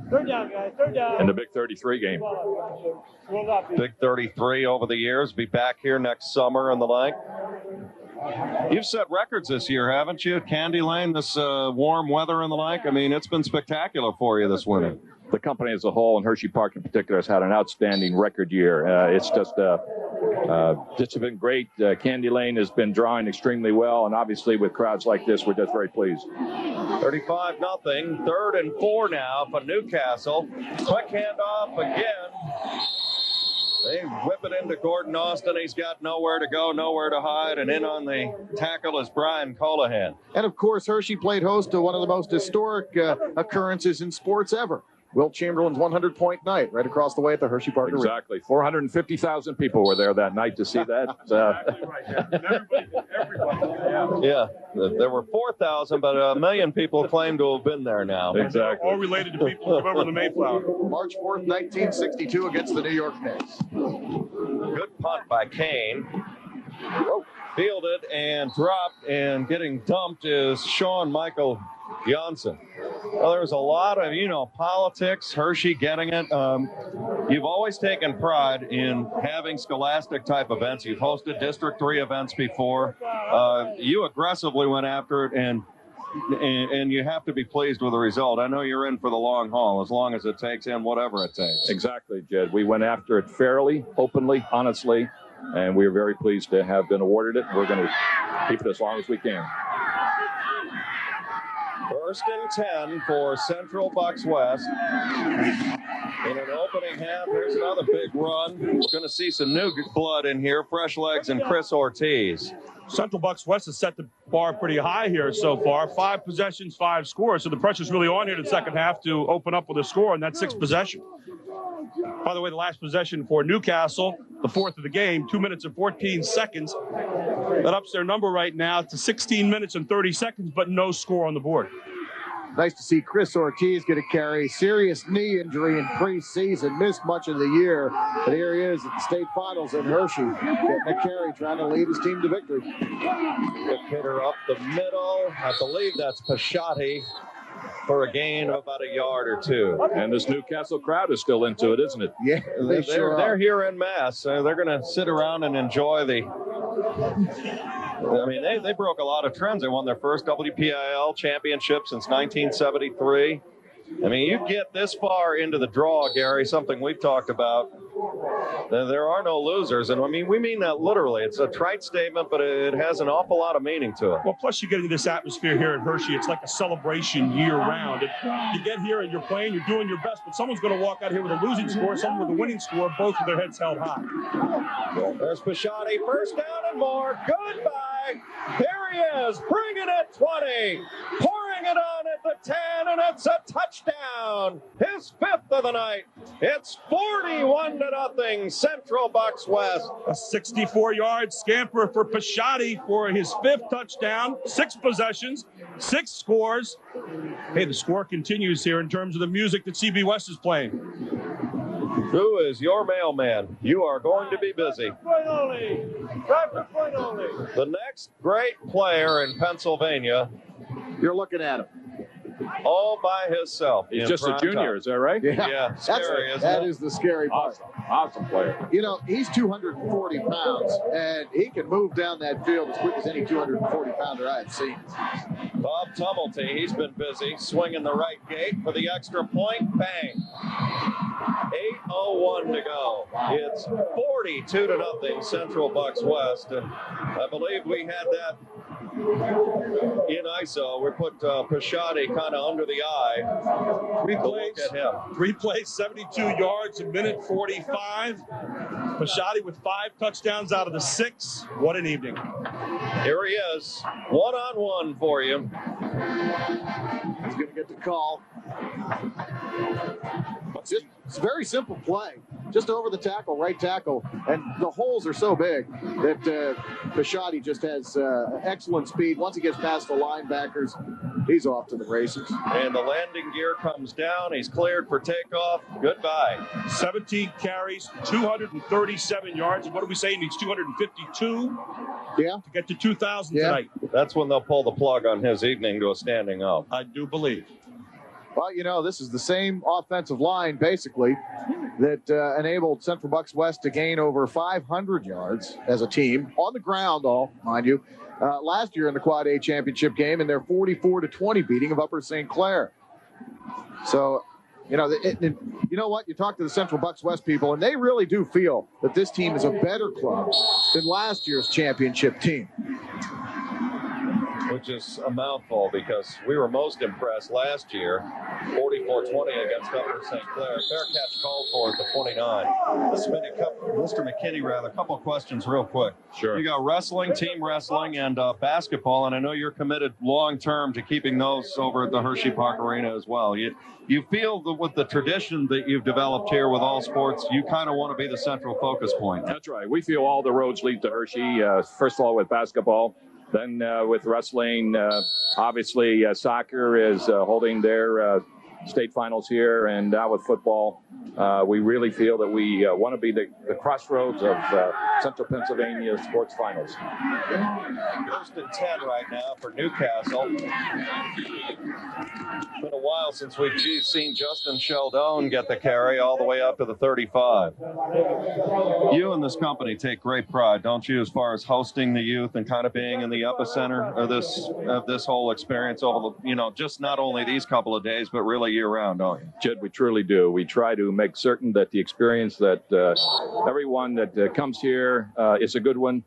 Third down, guys. Third down. In the Big 33 game. Big 33 over the years. Be back here next summer and the like. You've set records this year, haven't you? Candy Lane, this warm weather and the like. I mean, it's been spectacular for you this winter. The company as a whole, and Hershey Park in particular, has had an outstanding record year. It's just been great. Candy Lane has been drawing extremely well, and obviously with crowds like this, we're just very pleased. 35-0. 3rd and 4 now for Newcastle. Quick handoff again. They whip it into Gordon Austin. He's got nowhere to go, nowhere to hide, and in on the tackle is Brian Colohan. And, of course, Hershey played host to one of the most historic occurrences in sports ever. Wilt Chamberlain's 100-point night right across the way at the Hershey Park Arena. Exactly. 450,000 people were there that night to see that. Everybody. Yeah, there were 4,000, but 1 million people claim to have been there now. Exactly. All related to people who remember the Mayflower. March 4th, 1962 against the New York Knicks. Good punt by Kane. Fielded and dropped, and getting dumped is Sean Michael Johnson. Well, there's a lot of, politics, Hershey getting it. You've always taken pride in having scholastic type events. You've hosted District 3 events before. You aggressively went after it, and you have to be pleased with the result. I know you're in for the long haul, as long as it takes and whatever it takes. Exactly, Jed. We went after it fairly, openly, honestly, and we are very pleased to have been awarded it. We're going to keep it as long as we can. 1st and 10 for Central Bucks West. In an opening half, here's another big run. Going to see some new blood in here, fresh legs, and Chris Ortiz. Central Bucks West has set the bar pretty high here so far. 5 possessions, 5 scores. So the pressure's really on here in the second half to open up with a score in that 6th possession. By the way, the last possession for Newcastle, the 4th of the game, 2 minutes and 14 seconds. That ups their number right now to 16 minutes and 30 seconds, but no score on the board. Nice to see Chris Ortiz get a carry. Serious knee injury in preseason. Missed much of the year. But here he is at the state finals in Hershey. Getting a carry, trying to lead his team to victory. Good hitter up the middle. I believe that's Pashotti for a gain of about a yard or 2. And this Newcastle crowd is still into it, isn't it? Yeah, they're here en masse. So they're going to sit around and enjoy the... I mean, they broke a lot of trends. They won their first WPIAA championship since 1973. I mean, you get this far into the draw, Gary, something we've talked about. There are no losers. And I mean, we mean that literally. It's a trite statement, but it has an awful lot of meaning to it. Well, plus you get into this atmosphere here at Hershey. It's like a celebration year round. You get here and you're playing, you're doing your best, but someone's going to walk out here with a losing score, someone with a winning score, both with their heads held high. There's Pashotti, 1st down and more. Goodbye. Here he is, bringing it 20, pouring it on at the 10, and it's a touchdown. His 5th of the night. It's 41-0, Central Bucks West. A 64-yard scamper for Pashotti for his 5th touchdown. 6 possessions, 6 scores. Hey, the score continues here in terms of the music that CB West is playing. Who is your mailman? You are going to be busy. The next great player in Pennsylvania. You're looking at him. All by himself. He's just a junior, is that right? Yeah, scary, that is the scary part. Awesome player. He's 240 pounds, and he can move down that field as quick as any 240-pounder I've seen. Bob Tumulty, he's been busy swinging the right gate for the extra point. Bang. 8:01 to go. It's 42-0 Central Bucks West, and I believe we had that in ISO. We put Pashotti kind of under the eye. 3 plays, look at him. 3 plays, 72 yards, a minute 45. Pashotti with 5 touchdowns out of the 6. What an evening. Here he is, one-on-one for you. He's going to get the call. It's a very simple play. Just over the tackle, right tackle. And the holes are so big that Pashotti just has excellent speed. Once he gets past the linebackers, he's off to the races. And the landing gear comes down. He's cleared for takeoff. Goodbye. 17 carries, 237 yards. What do we say? He needs 252 to get to 2,000 tonight. That's when they'll pull the plug on his evening to a standing up. I do believe. Well, you know, this is the same offensive line, basically, that enabled Central Bucks West to gain over 500 yards as a team, on the ground, all, mind you, last year in the Quad A championship game in their 44-20 beating of Upper St. Clair. So, you know, you know what? You talk to the Central Bucks West people, and they really do feel that this team is a better club than last year's championship team. Which is a mouthful because we were most impressed last year, 44-20 against Upper St. Clair. Fair catch called for at the 29. Mr. McKinney, a couple of questions real quick. Sure. You got wrestling, team wrestling, and basketball, and I know you're committed long-term to keeping those over at the Hershey Park Arena as well. You feel that with the tradition that you've developed here with all sports, you kind of want to be the central focus point. That's right. We feel all the roads lead to Hershey. First of all, with basketball. Then with wrestling, obviously soccer is holding their state finals here. And now with football, we really feel that we want to be the crossroads of Central Pennsylvania sports finals. First and 10 right now for Newcastle. It's been a while since we've seen Justin Sheldon get the carry all the way up to the 35. You and this company take great pride, don't you, as far as hosting the youth and kind of being in the epicenter of this whole experience over the, just not only these couple of days, but really year round, don't you? Jed, we truly do. We try to make certain that the experience that everyone that comes here is a good one,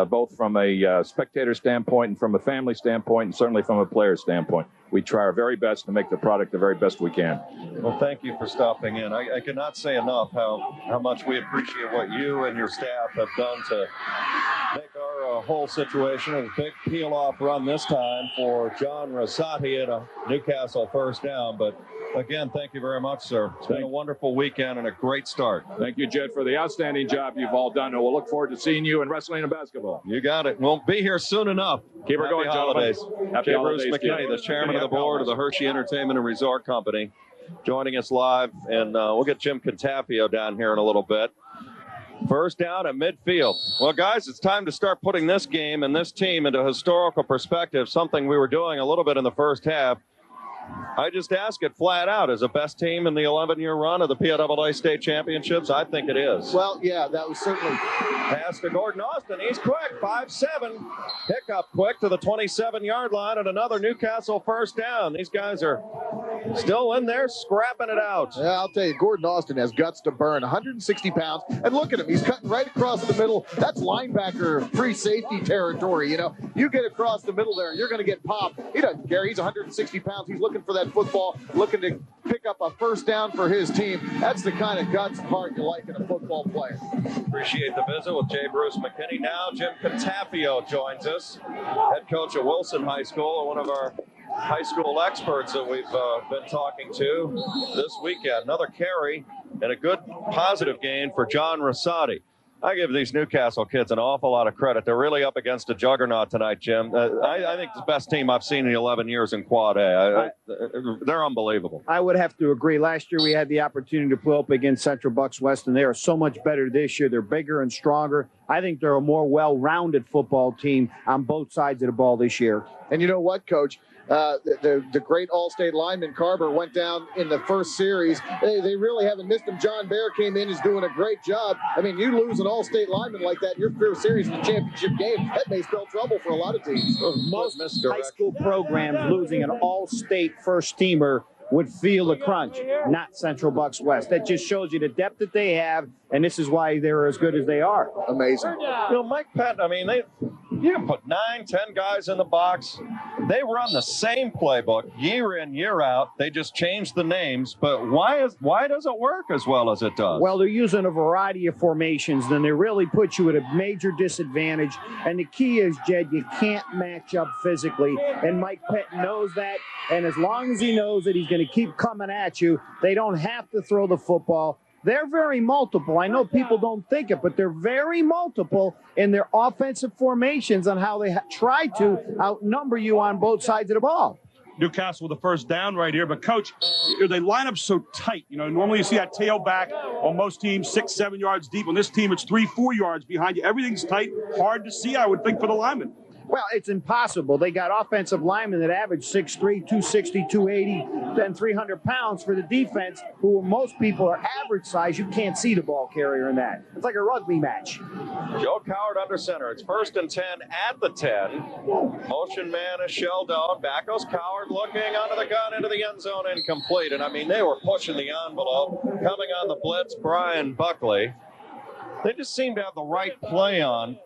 both from a spectator standpoint and from a family standpoint, and certainly from a player standpoint. We try our very best to make the product the very best we can. Well, thank you for stopping in. I cannot say enough how much we appreciate what you and your staff have done to make our whole situation a big peel-off run this time for John Rosati at a Newcastle first down. But again, thank you very much, sir. It's been a wonderful weekend and a great start. Thank you, Jed, for the outstanding job you've all done, and we'll look forward to seeing you in wrestling and basketball. You got it. We'll be here soon enough. Keep her going, holidays. Happy holidays. Bruce McKinney, the chairman of the board of the Hershey Entertainment and Resort Company, joining us live, and we'll get Jim Contafio down here in a little bit. First down at midfield. Well, guys, it's time to start putting this game and this team into historical perspective, something we were doing a little bit in the first half. I just ask it flat out, is the best team in the 11-year run of the PIAA state championships? I think it is. Well, yeah, that was certainly. Pass to Gordon Austin. He's quick, 5'7". Pick up quick to the 27-yard line, and another Newcastle first down. These guys are still in there scrapping it out. Yeah, I'll tell you, Gordon Austin has guts to burn, 160 pounds. And look at him. He's cutting right across the middle. That's linebacker free safety territory. You get across the middle there, you're going to get popped. He doesn't care. He's 160 pounds. He's looking for that football, looking to pick up a first down for his team. That's the kind of guts and heart you like in a football player. Appreciate the visit with J. Bruce McKinney. Now Jim Contafio joins us, head coach at Wilson High School, and one of our high school experts that we've been talking to this weekend. Another carry and a good positive gain for John Rosati. I give these Newcastle kids an awful lot of credit. They're really up against a juggernaut tonight, Jim. I think it's the best team I've seen in 11 years in Quad A. They're unbelievable. I would have to agree. Last year we had the opportunity to play up against Central Bucks West, and they are so much better this year. They're bigger and stronger. I think they're a more well-rounded football team on both sides of the ball this year. And you know what, Coach? The great All-State lineman Carver went down in the first series. They really haven't missed him. John Bear came in, is doing a great job. I mean, you lose an All-State lineman like that in your first series in the championship game, that may spell trouble for a lot of teams. Most high school programs losing an All-State first-teamer would feel the crunch, not Central Bucks West. That just shows you the depth that they have, and this is why they're as good as they are. Amazing. Mike Patton, I mean, You can put 9, 10 guys in the box. They run the same playbook year in, year out. They just change the names. But why does it work as well as it does? Well, they're using a variety of formations, and they really put you at a major disadvantage. And the key is, Jed, you can't match up physically. And Mike Pettin knows that. And as long as he knows that he's going to keep coming at you, they don't have to throw the football. They're very multiple. I know people don't think it, but they're very multiple in their offensive formations on how they try to outnumber you on both sides of the ball. Newcastle with the first down right here. But, Coach, they line up so tight. You know, normally you see that tailback on most teams 6, 7 yards deep. On this team, it's 3, 4 yards behind you. Everything's tight. Hard to see, I would think, for the linemen. Well, it's impossible. They got offensive linemen that average 6'3", 260, 280, then 300 pounds for the defense, who most people are average size. You can't see the ball carrier in that. It's like a rugby match. Joe Coward under center. It's 1st and 10 at the 10. Motion man is shelled down. Back goes Coward looking under the gun into the end zone, incomplete. And, I mean, they were pushing the envelope. Coming on the blitz, Brian Buckley. They just seem to have the right play on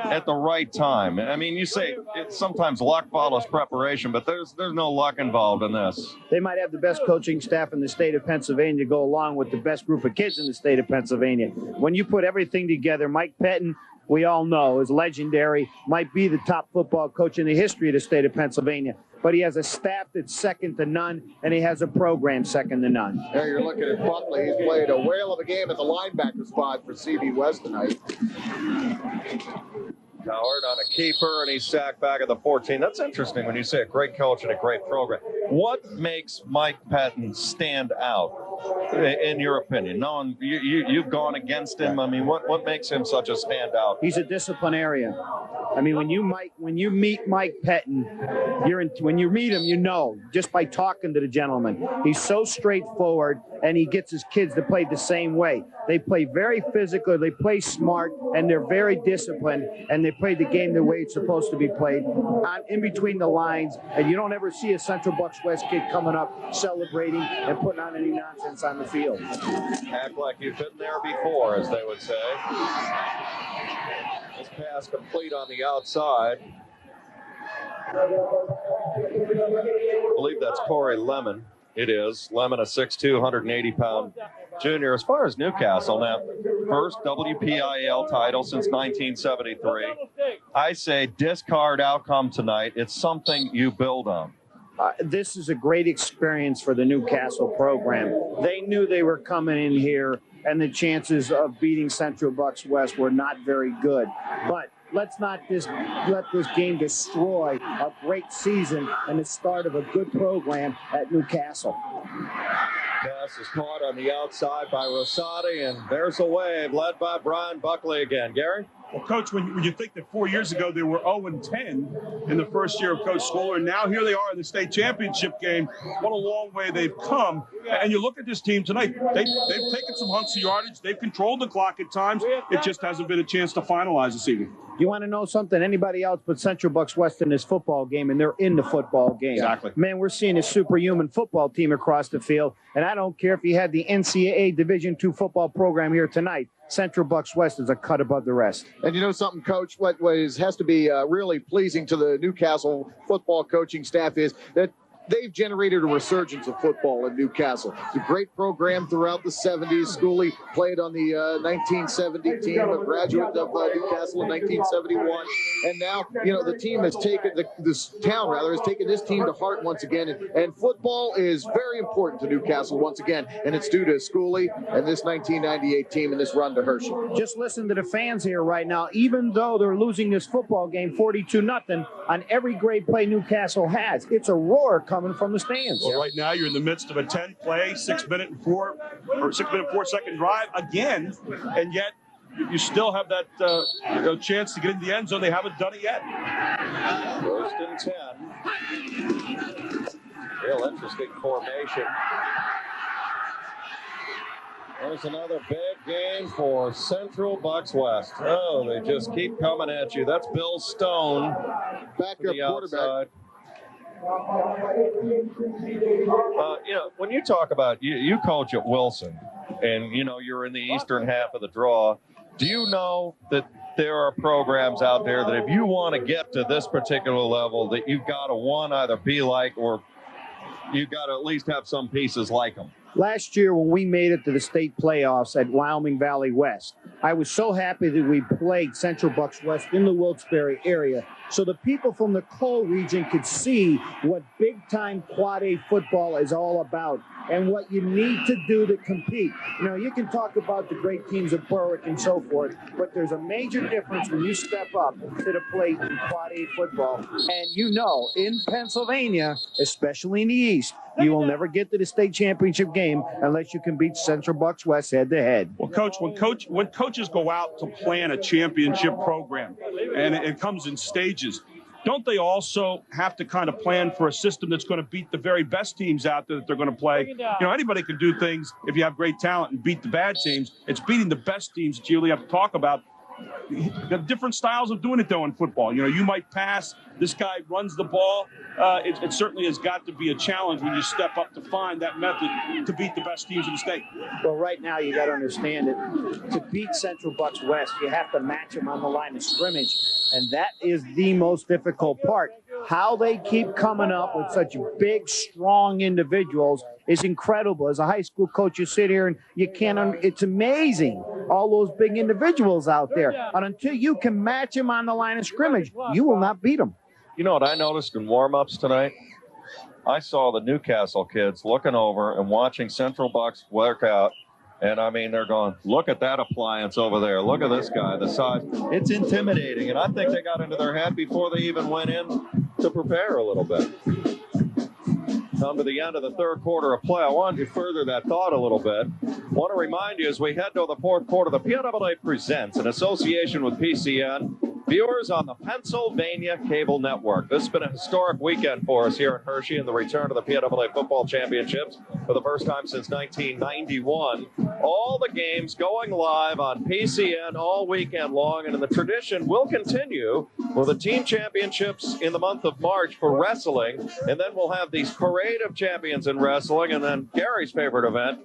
at the right time. I mean, you say it's sometimes luck follows preparation, but there's no luck involved in this. They might have the best coaching staff in the state of Pennsylvania go along with the best group of kids in the state of Pennsylvania. When you put everything together, Mike Pettin, we all know, is legendary, might be the top football coach in the history of the state of Pennsylvania. But he has a staff that's second to none, and he has a program second to none. There you're looking at Buckley. He's played a whale of a game at the linebacker spot for CB West tonight. Coward on a keeper, and he's sacked back at the 14. That's interesting when you say a great coach and a great program. What makes Mike Pettin stand out, in your opinion? Knowing you've gone against him, I mean, what makes him such a standout? He's a disciplinarian. I mean, when you meet Mike Pettin, when you meet him, you know, just by talking to the gentleman. He's so straightforward, and he gets his kids to play the same way. They play very physical, they play smart, and they're very disciplined, and they play the game the way it's supposed to be played, in between the lines, and you don't ever see a Central Bucks West kid coming up, celebrating, and putting on any nonsense on the field. Act like you've been there before, as they would say. This pass complete on the outside. I believe that's Corey Lemon. It is. Lemon, a 6'2", 180-pound junior. As far as Newcastle, now, first WPIAL title since 1973. I say discard outcome tonight. It's something you build on. This is a great experience for the Newcastle program. They knew they were coming in here, and the chances of beating Central Bucks West were not very good. But let's not let this game destroy a great season and the start of a good program at Newcastle. Pass is caught on the outside by Rosati, and there's a wave led by Brian Buckley again. Gary? Well, Coach, when you think that 4 years ago they were 0-10 in the first year of Coach Schooler, and now here they are in the state championship game, what a long way they've come. And you look at this team tonight, they've taken some hunks of yardage, they've controlled the clock at times, it just hasn't been a chance to finalize this evening. You want to know something? Anybody else but Central Bucks West in this football game, and they're in the football game. Exactly. Man, we're seeing a superhuman football team across the field, and I don't care if you had the NCAA Division II football program here tonight. Central Bucks West is a cut above the rest. And you know something, Coach, what has to be really pleasing to the Newcastle football coaching staff is that they've generated a resurgence of football in Newcastle. It's a great program throughout the 70s. Schooley played on the 1970 team, a graduate of Newcastle in 1971. And now, you know, the team has taken, this town has taken this team to heart once again. And football is very important to Newcastle once again. And it's due to Schooley and this 1998 team and this run to Hershey. Just listen to the fans here right now. Even though they're losing this football game 42-0 on every great play Newcastle has, it's a roar coming from the stands. Well, right now you're in the midst of a 10-play, 6-minute and 4-second drive again, and yet you still have that chance to get in the end zone. They haven't done it yet. 1st and 10. Real interesting formation. There's another big game for Central Bucks West. Oh, they just keep coming at you. That's Bill Stone. Backup quarterback. You know, when you talk about, you coach at Wilson, and, you know, you're in the eastern half of the draw, do you know that there are programs out there that if you want to get to this particular level, that you've got to, one, either be like, or you've got to at least have some pieces like them. Last year when we made it to the state playoffs at Wyoming Valley West, I was so happy that we played Central Bucks West in the Wilkes-Barre area so the people from the Cole region could see what big-time Quad A football is all about and what you need to do to compete. You know, you can talk about the great teams of Berwick and so forth, but there's a major difference when you step up to the plate in Quad A football. And you know, in Pennsylvania, especially in the East, you will never get to the state championship game unless you can beat Central Bucks West head-to-head. Well, Coach, when coaches go out to plan a championship program, and it comes in stages, don't they also have to kind of plan for a system that's going to beat the very best teams out there that they're going to play? You know, anybody can do things if you have great talent and beat the bad teams. It's beating the best teams that you really have to talk about. The different styles of doing it, though, in football. You know, you might pass. This guy runs the ball. It certainly has got to be a challenge when you step up to find that method to beat the best teams in the state. Well, right now you got to understand it. To beat Central Bucks West, you have to match them on the line of scrimmage, and that is the most difficult part. How they keep coming up with such big, strong individuals is incredible. As a high school coach, you sit here and you can't. It's amazing, all those big individuals out there. And until you can match them on the line of scrimmage, you will not beat them. You know what I noticed in warm-ups tonight? I saw the Newcastle kids looking over and watching Central Bucks work out. And, I mean, they're going, look at that appliance over there. Look at this guy, the size. It's intimidating. And I think they got into their head before they even went in to prepare a little bit. Come to the end of the third quarter of play. I wanted to further that thought a little bit. I want to remind you as we head to the fourth quarter, the PIAA presents, in association with PCN, viewers on the Pennsylvania Cable Network. This has been a historic weekend for us here in Hershey and the return to the PIAA Football Championships for the first time since 1991. All the games going live on PCN all weekend long, and the tradition will continue with the team championships in the month of March for wrestling, and then we'll have these parade of champions in wrestling, and then Gary's favorite event,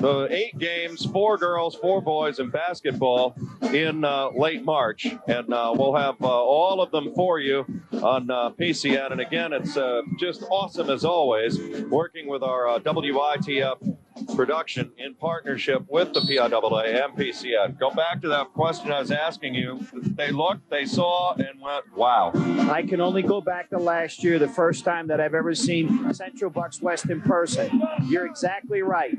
the 8 games, 4 girls, 4 boys in basketball in late March. And we'll have all of them for you on PCN. And again, it's just awesome as always, working with our WITF production in partnership with the PIAA and PCN. Go back to that question I was asking you. They looked, they saw, and went, wow. I can only go back to last year, the first time that I've ever seen Central Bucks West in person. You're exactly right.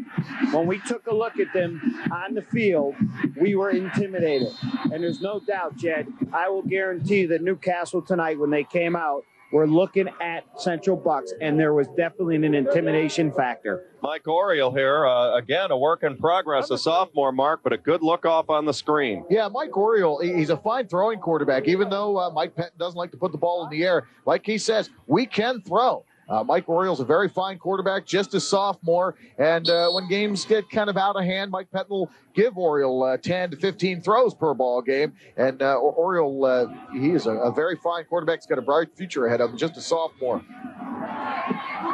When we took a look at them on the field, we were intimidated. And there's no doubt, Jed, I will guarantee that Newcastle tonight, when they came out, we're looking at Central Bucks, and there was definitely an intimidation factor. Mike Oriole here, again, a work in progress, a sophomore, Mark, but a good look off on the screen. Yeah, Mike Oriole, he's a fine throwing quarterback, even though Mike Pettin doesn't like to put the ball in the air. Like he says, we can throw. Mike Oriole's a very fine quarterback, just a sophomore. And when games get kind of out of hand, Mike Pettin will give Oriole 10 to 15 throws per ball game. And Oriole, he is a very fine quarterback. He's got a bright future ahead of him, just a sophomore.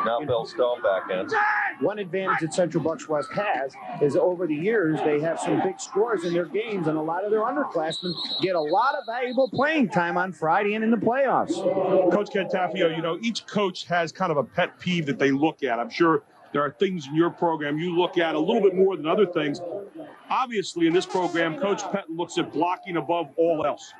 Now Bill Stone back in. One advantage that Central Bucks West has is over the years, they have some big scores in their games, and a lot of their underclassmen get a lot of valuable playing time on Friday and in the playoffs. Coach Cantafio, you know, each coach has kind of a pet peeve that they look at. I'm sure there are things in your program you look at a little bit more than other things. Obviously, in this program, Coach Pettin looks at blocking above all else.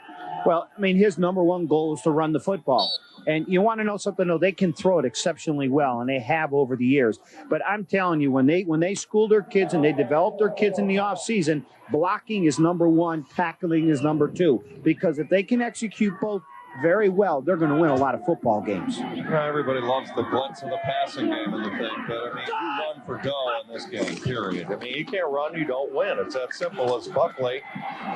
Well, I mean, his number one goal is to run the football. And you want to know something, though, they can throw it exceptionally well, and they have over the years. But I'm telling you, when they school their kids and they develop their kids in the offseason, blocking is number one, tackling is number two. Because if they can execute both very well, they're going to win a lot of football games. Everybody loves the glitz of the passing game and the thing, but I mean, you run for go in this game, period. I mean, you can't run, you don't win. It's that simple as Buckley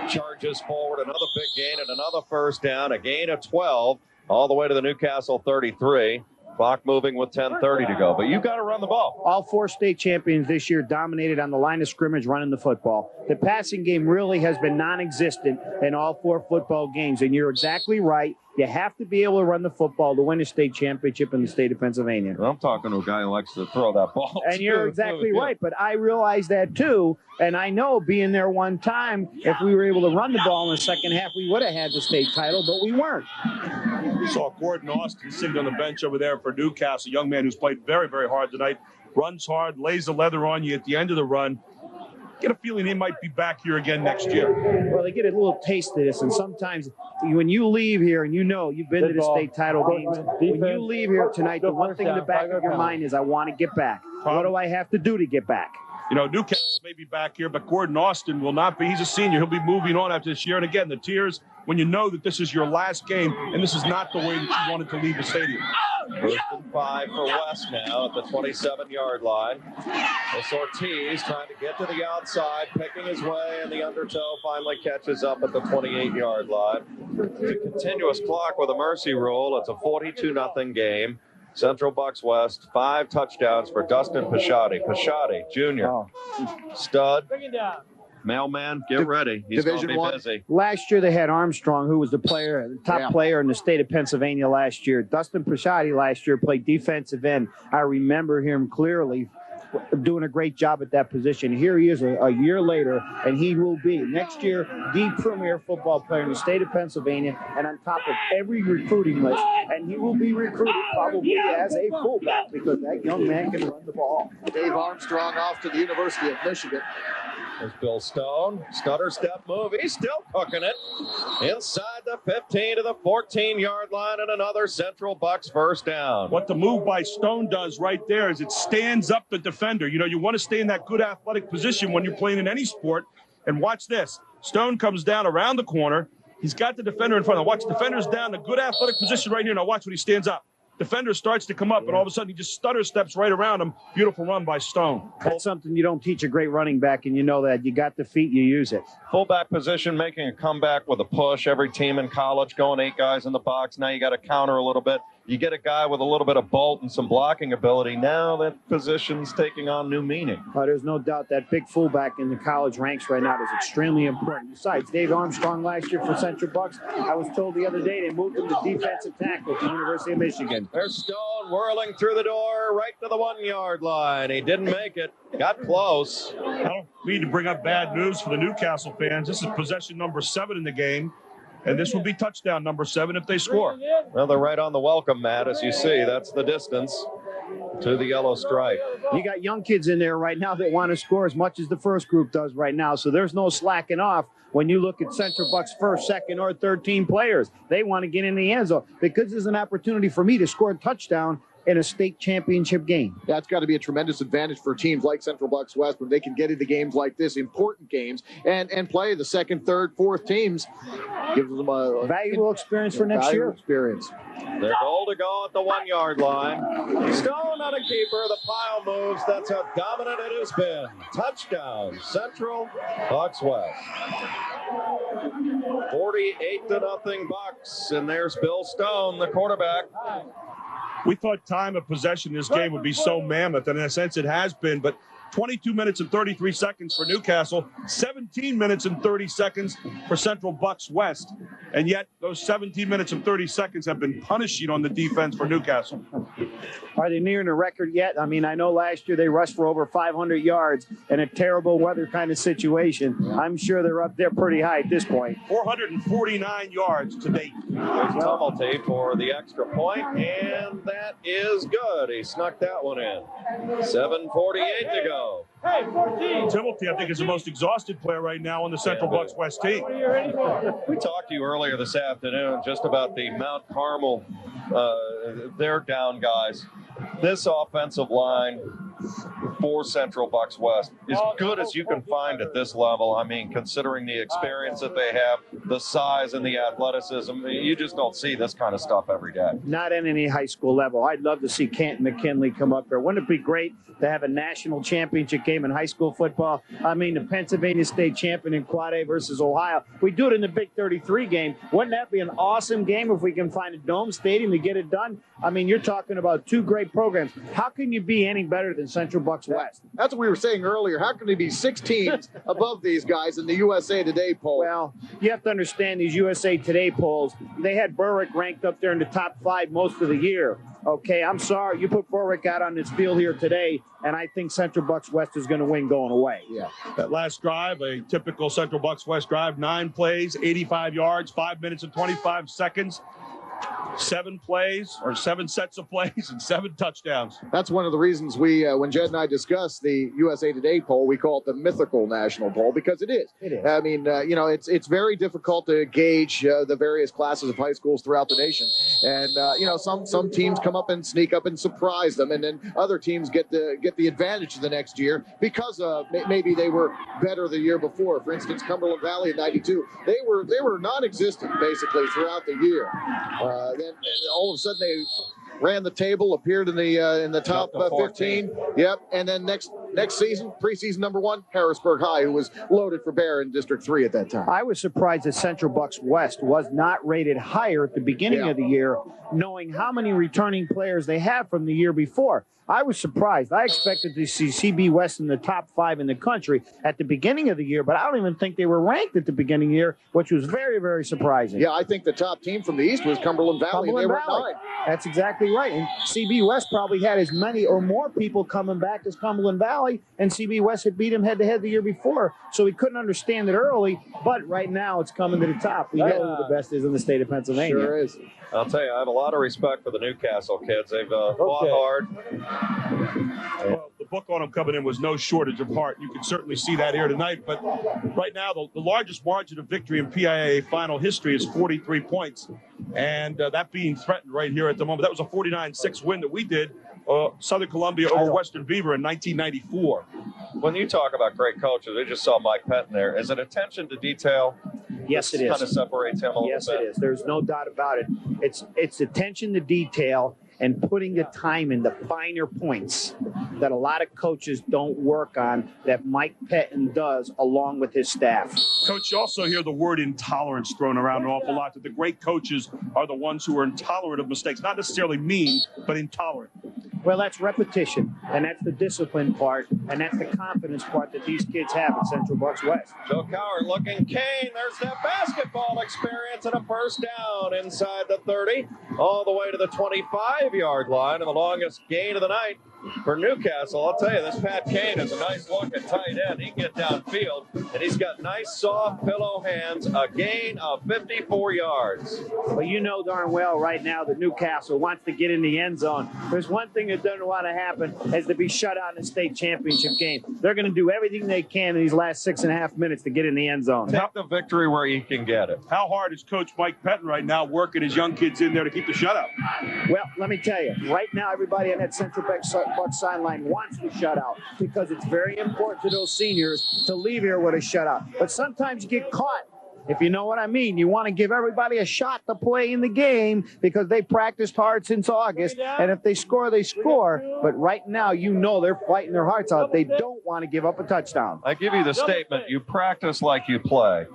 charges forward, another big gain and another first down, a gain of 12, all the way to the Newcastle 33. Clock moving with 10:30 to go, but you've got to run the ball. All 4 state champions this year dominated on the line of scrimmage running the football. The passing game really has been non-existent in all 4 football games, and you're exactly right. You have to be able to run the football to win a state championship in the state of Pennsylvania. I'm talking to a guy who likes to throw that ball. And you're exactly right, but I realize that too, and I know being there one time, if we were able to run the ball in the second half, we would have had the state title, but we weren't. We saw Gordon Austin sitting on the bench over there for Newcastle, a young man who's played very, very hard tonight, runs hard, lays the leather on you at the end of the run. Get a feeling he might be back here again next year. Well, they get a little taste of this, and sometimes when you leave here and you know you've been to the state title games, when you leave here tonight, the one thing in the back of your mind is, I want to get back. What do I have to do to get back? You know, Newcastle may be back here, but Gordon Austin will not be. He's a senior. He'll be moving on after this year. And again, the tears when you know that this is your last game, and this is not the way that you wanted to leave the stadium. 1st and 5 for West now at the 27-yard line. This Ortiz trying to get to the outside, picking his way, and the undertow finally catches up at the 28-yard line. It's a continuous clock with a mercy rule. It's a 42-0 game. Central Bucks West, 5 touchdowns for Dustin Pisciotti. Pisciotti, junior, stud. Mailman, get ready. He's going to be busy. Last year they had Armstrong, who was the top player in the state of Pennsylvania last year. Dustin Pisciotti last year played defensive end. I remember him clearly doing a great job at that position. Here he is a year later, and he will be next year the premier football player in the state of Pennsylvania, and on top of every recruiting list. And he will be recruited probably as a fullback because that young man can run the ball. Dave Armstrong off to the University of Michigan. There's Bill Stone. Stutter step move. He's still cooking it. Inside the 15 to the 14-yard line, and another Central Bucks first down. What the move by Stone does right there is it stands up the defender. You know, you want to stay in that good athletic position when you're playing in any sport. And watch this. Stone comes down around the corner. He's got the defender in front of him. Watch, defender's down, a good athletic position right here. Now watch when he stands up. Defender starts to come up, and all of a sudden he just stutter steps right around him. Beautiful run by Stone. That's something you don't teach a great running back, and you know that. You got the feet, you use it. Fullback position making a comeback with a push. Every team in college going 8 guys in the box. Now you got to counter a little bit. You get a guy with a little bit of bolt and some blocking ability. Now that position's taking on new meaning. There's no doubt that big fullback in the college ranks right now is extremely important. Besides, Dave Armstrong last year for Central Bucks, I was told the other day they moved him to defensive tackle at the University of Michigan. There's Stone whirling through the door right to the 1-yard line. He didn't make it. Got close. I don't mean to bring up bad news for the Newcastle fans. This is possession number 7 in the game. And this will be touchdown number 7 if they score. Well, they're right on the welcome mat, as you see. That's the distance to the yellow stripe. You got young kids in there right now that want to score as much as the first group does right now. So there's no slacking off when you look at Central Bucks' first, second, or third team players. They want to get in the end zone because there's an opportunity for me to score a touchdown in a state championship game. That's got to be a tremendous advantage for teams like Central Bucks West when they can get into games like this, important games, and play the second, third, fourth teams. Gives them a valuable experience for next year. Experience. They're goal to go at the 1-yard line. Stone not a keeper. The pile moves. That's how dominant it has been. Touchdown, Central Bucks West. 48-0 Bucks, and there's Bill Stone, the quarterback. We thought time of possession in this game would be so mammoth, and in a sense it has been, but 22 minutes and 33 seconds for Newcastle, 17 minutes and 30 seconds for Central Bucks West, and yet those 17 minutes and 30 seconds have been punishing on the defense for Newcastle. Are they nearing a record yet? I mean, I know last year they rushed for over 500 yards in a terrible weather kind of situation. I'm sure they're up there pretty high at this point. 449 yards to date. There's Tumulty for the extra point, and that is good. He snuck that one in. 7:48 to go. Hey, 14. Timothy, I think, is the most exhausted player right now on the Central Bucks West team. We talked to you earlier this afternoon just about the Mount Carmel, their down guys. This offensive line for Central Bucks West is good as you can find at this level. I mean, considering the experience that they have, the size and the athleticism, you just don't see this kind of stuff every day. Not at any high school level. I'd love to see Canton McKinley come up there. Wouldn't it be great to have a national championship game in high school football? I mean, the Pennsylvania State champion in Quad A versus Ohio. We do it in the Big 33 game. Wouldn't that be an awesome game if we can find a dome stadium to get it done? I mean, you're talking about 2 great programs. How can you be any better than Central Bucks West. That's what we were saying earlier. How can there be 6 teams above these guys in the USA Today poll? Well, you have to understand these USA Today polls. They had Berwick ranked up there in the top 5 most of the year. Okay, I'm sorry. You put Berwick out on this field here today, and I think Central Bucks West is going to win going away. Yeah. That last drive, a typical Central Bucks West drive, 9 plays, 85 yards, 5 minutes and 25 seconds. 7 plays or 7 sets of plays and 7 touchdowns. That's one of the reasons we, when Jed and I discussed the USA Today poll, we call it the mythical national poll, because it is. It is. I mean, it's very difficult to gauge the various classes of high schools throughout the nation. And, some teams come up and sneak up and surprise them, and then other teams get the advantage the next year because maybe they were better the year before. For instance, Cumberland Valley in '92, they were non-existent basically throughout the year. Then all of a sudden they ran the table, appeared in the top 15. Yep. And then next season, preseason number 1, Harrisburg High, who was loaded for bear in District 3 at that time. I was surprised that Central Bucks West was not rated higher at the beginning of the year, knowing how many returning players they have from the year before. I was surprised. I expected to see CB West in the top 5 in the country at the beginning of the year, but I don't even think they were ranked at the beginning of the year, which was very, very surprising. Yeah, I think the top team from the East was Cumberland Valley. They were 9. That's exactly right. And CB West probably had as many or more people coming back as Cumberland Valley, and CB West had beat him head-to-head the year before, so we couldn't understand it early, but right now it's coming to the top. We know who the best is in the state of Pennsylvania. Sure is. I'll tell you, I have a lot of respect for the Newcastle kids. They've fought hard. Well, the book on them coming in was no shortage of heart. You can certainly see that here tonight. But right now, the largest margin of victory in PIAA final history is 43 points. And that being threatened right here at the moment. That was a 49-6 win that we did, Southern Columbia over Western Beaver in 1994. When you talk about great coaches, we just saw Mike Pettin there. Is it attention to detail? Yes, it is. Kind of separates him a little bit. Yes, it is. There's no doubt about it. It's attention to detail and putting the time in the finer points that a lot of coaches don't work on that Mike Pettin does along with his staff. Coach, you also hear the word intolerance thrown around an awful lot, that the great coaches are the ones who are intolerant of mistakes. Not necessarily mean, but intolerant. Well, that's repetition, and that's the discipline part, and that's the confidence part that these kids have at Central Bucks West. Joe Coward looking Kane. There's that basketball experience and a first down inside the 30, all the way to the 25-yard line, and the longest gain of the night for Newcastle. I'll tell you, this Pat Kane is a nice look at tight end. He can get downfield, and he's got nice, soft pillow hands, a gain of 54 yards. Well, you know darn well right now that Newcastle wants to get in the end zone. There's one thing that doesn't want to happen is to be shut out in the state championship game. They're going to do everything they can in these last 6.5 minutes to get in the end zone. Take the victory where you can get it. How hard is Coach Mike Pettin right now working his young kids in there to keep the shutout? Well, let me tell you, right now everybody on that Central Bucks sideline wants the shutout because it's very important to those seniors to leave here with a shutout. But sometimes you get caught. If you know what I mean, you want to give everybody a shot to play in the game because they practiced hard since August, and if they score, they score. But right now, you know they're fighting their hearts out. They don't want to give up a touchdown. I give you the statement, you practice like you play.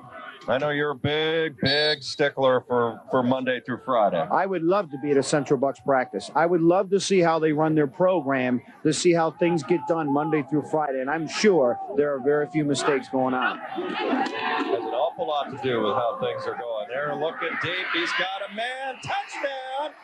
I know you're a big stickler for Monday through Friday. I would love to be at a Central Bucks practice. I would love to see how they run their program, to see how things get done Monday through Friday, and I'm sure there are very few mistakes going on. Has an awful lot to do with how things are going. They're looking deep. He's got a man. Touchdown.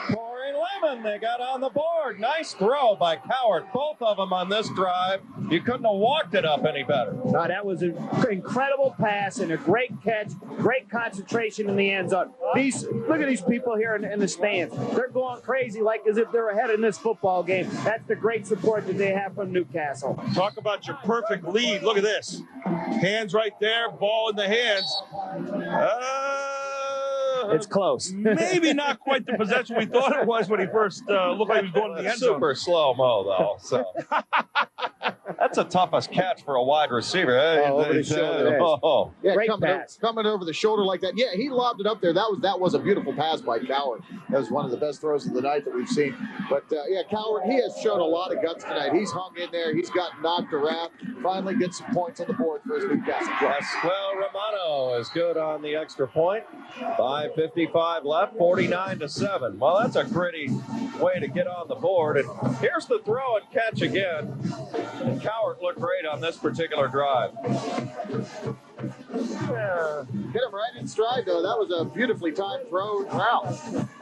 Corey Lemon, they got on the board. Nice throw by Coward. Both of them on this drive. You couldn't have walked it up any better. No, that was an incredible pass and a great catch, great concentration in the end zone. Look at these people here in the stands. They're going crazy like as if they're ahead in this football game. That's the great support that they have from Newcastle. Talk about your perfect lead. Look at this. Hands right there, ball in the hands. It's close. Maybe not quite the possession we thought it was when he first looked like he was going to the end zone. Super slow-mo, though. So. That's a toughest catch for a wide receiver. Over the shoulder. Yeah, Great coming over the shoulder like that. Yeah, he lobbed it up there. That was a beautiful pass by Coward. That was one of the best throws of the night that we've seen. But yeah, Coward, he has shown a lot of guts tonight. He's hung in there. He's got knocked around. Finally gets some points on the board for his Newcastle. Well, Romano is good on the extra point. 5:55 left, 49-7. Well, that's a gritty way to get on the board. And here's the throw and catch again. And Coward looked great on this particular drive. Yeah. Hit him right in stride, though. That was a beautifully timed throw route.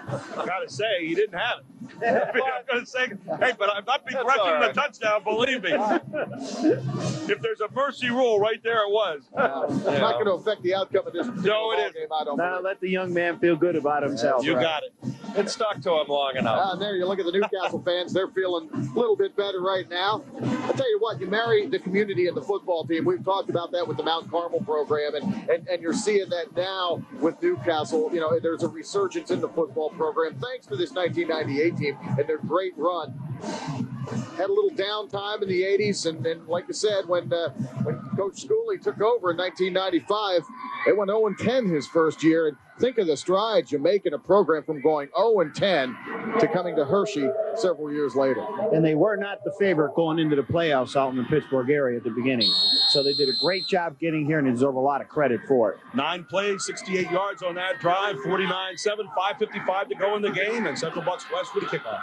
I gotta say, he didn't have it. I'm gonna say, hey, but I'm not begrudging the touchdown, believe me. If there's a mercy rule, right there it was. It's not going to affect the outcome of this game. I don't believe. Let the young man feel good about himself. You got it. It stuck to him long enough. And there you look at the Newcastle fans. They're feeling a little bit better right now. I'll tell you what, you marry the community and the football team. We've talked about that with the Mount Carmel program, and you're seeing that now with Newcastle. You know, there's a resurgence in the football program thanks to this 1998 team and their great run. Had a little downtime in the 80s, and then, like I said, when Coach Schooley took over in 1995, they went 0-10 his first year. And think of the strides you make in a program from going 0-10 to coming to Hershey several years later. And they were not the favorite going into the playoffs out in the Pittsburgh area at the beginning. So they did a great job getting here and they deserve a lot of credit for it. 9 plays, 68 yards on that drive, 49-7, 5:55 to go in the game, and Central Bucks West with a kickoff.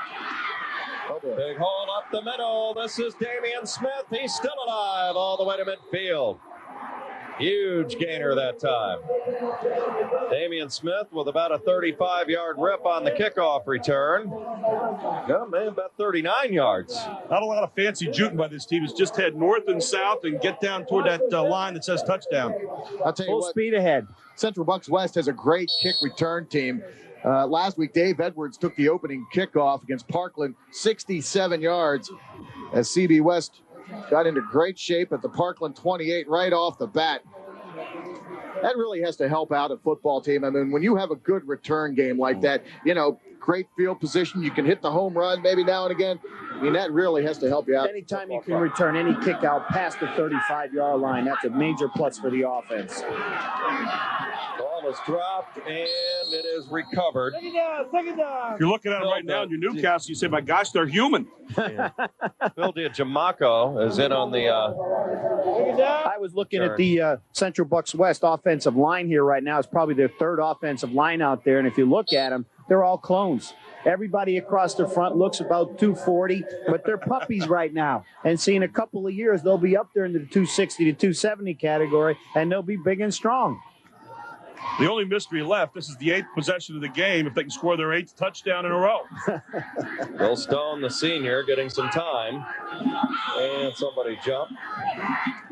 Big hole up the middle. This is Damian Smith. He's still alive all the way to midfield. Huge gainer that time. Damian Smith with about a 35-yard rip on the kickoff return. Oh, man, about 39 yards. Not a lot of fancy juking by this team. It's just head north and south and get down toward that line that says touchdown. I'll tell you Full speed ahead. Central Bucks West has a great kick return team. Last week, Dave Edwards took the opening kickoff against Parkland, 67 yards, as CB West got into great shape at the Parkland 28 right off the bat. That really has to help out a football team. I mean, when you have a good return game like that, you know, great field position, you can hit the home run maybe now and again. I mean, that really has to help you out. Anytime you can return any kick out past the 35-yard line, that's a major plus for the offense. Ball is dropped, and it is recovered. If you're looking at it right now in your Newcastle, you say, my gosh, they're human. Yeah. Phil Diajamaco is in on the... I was looking at the Central Bucks West offensive line here right now. It's probably their third offensive line out there, and if you look at them, they're all clones. Everybody across the front looks about 240, but they're puppies right now. And see, in a couple of years, they'll be up there into the 260 to 270 category, and they'll be big and strong. The only mystery left, this is the 8th possession of the game, if they can score their 8th touchdown in a row. Bill Stone, the senior, getting some time. And somebody jumped.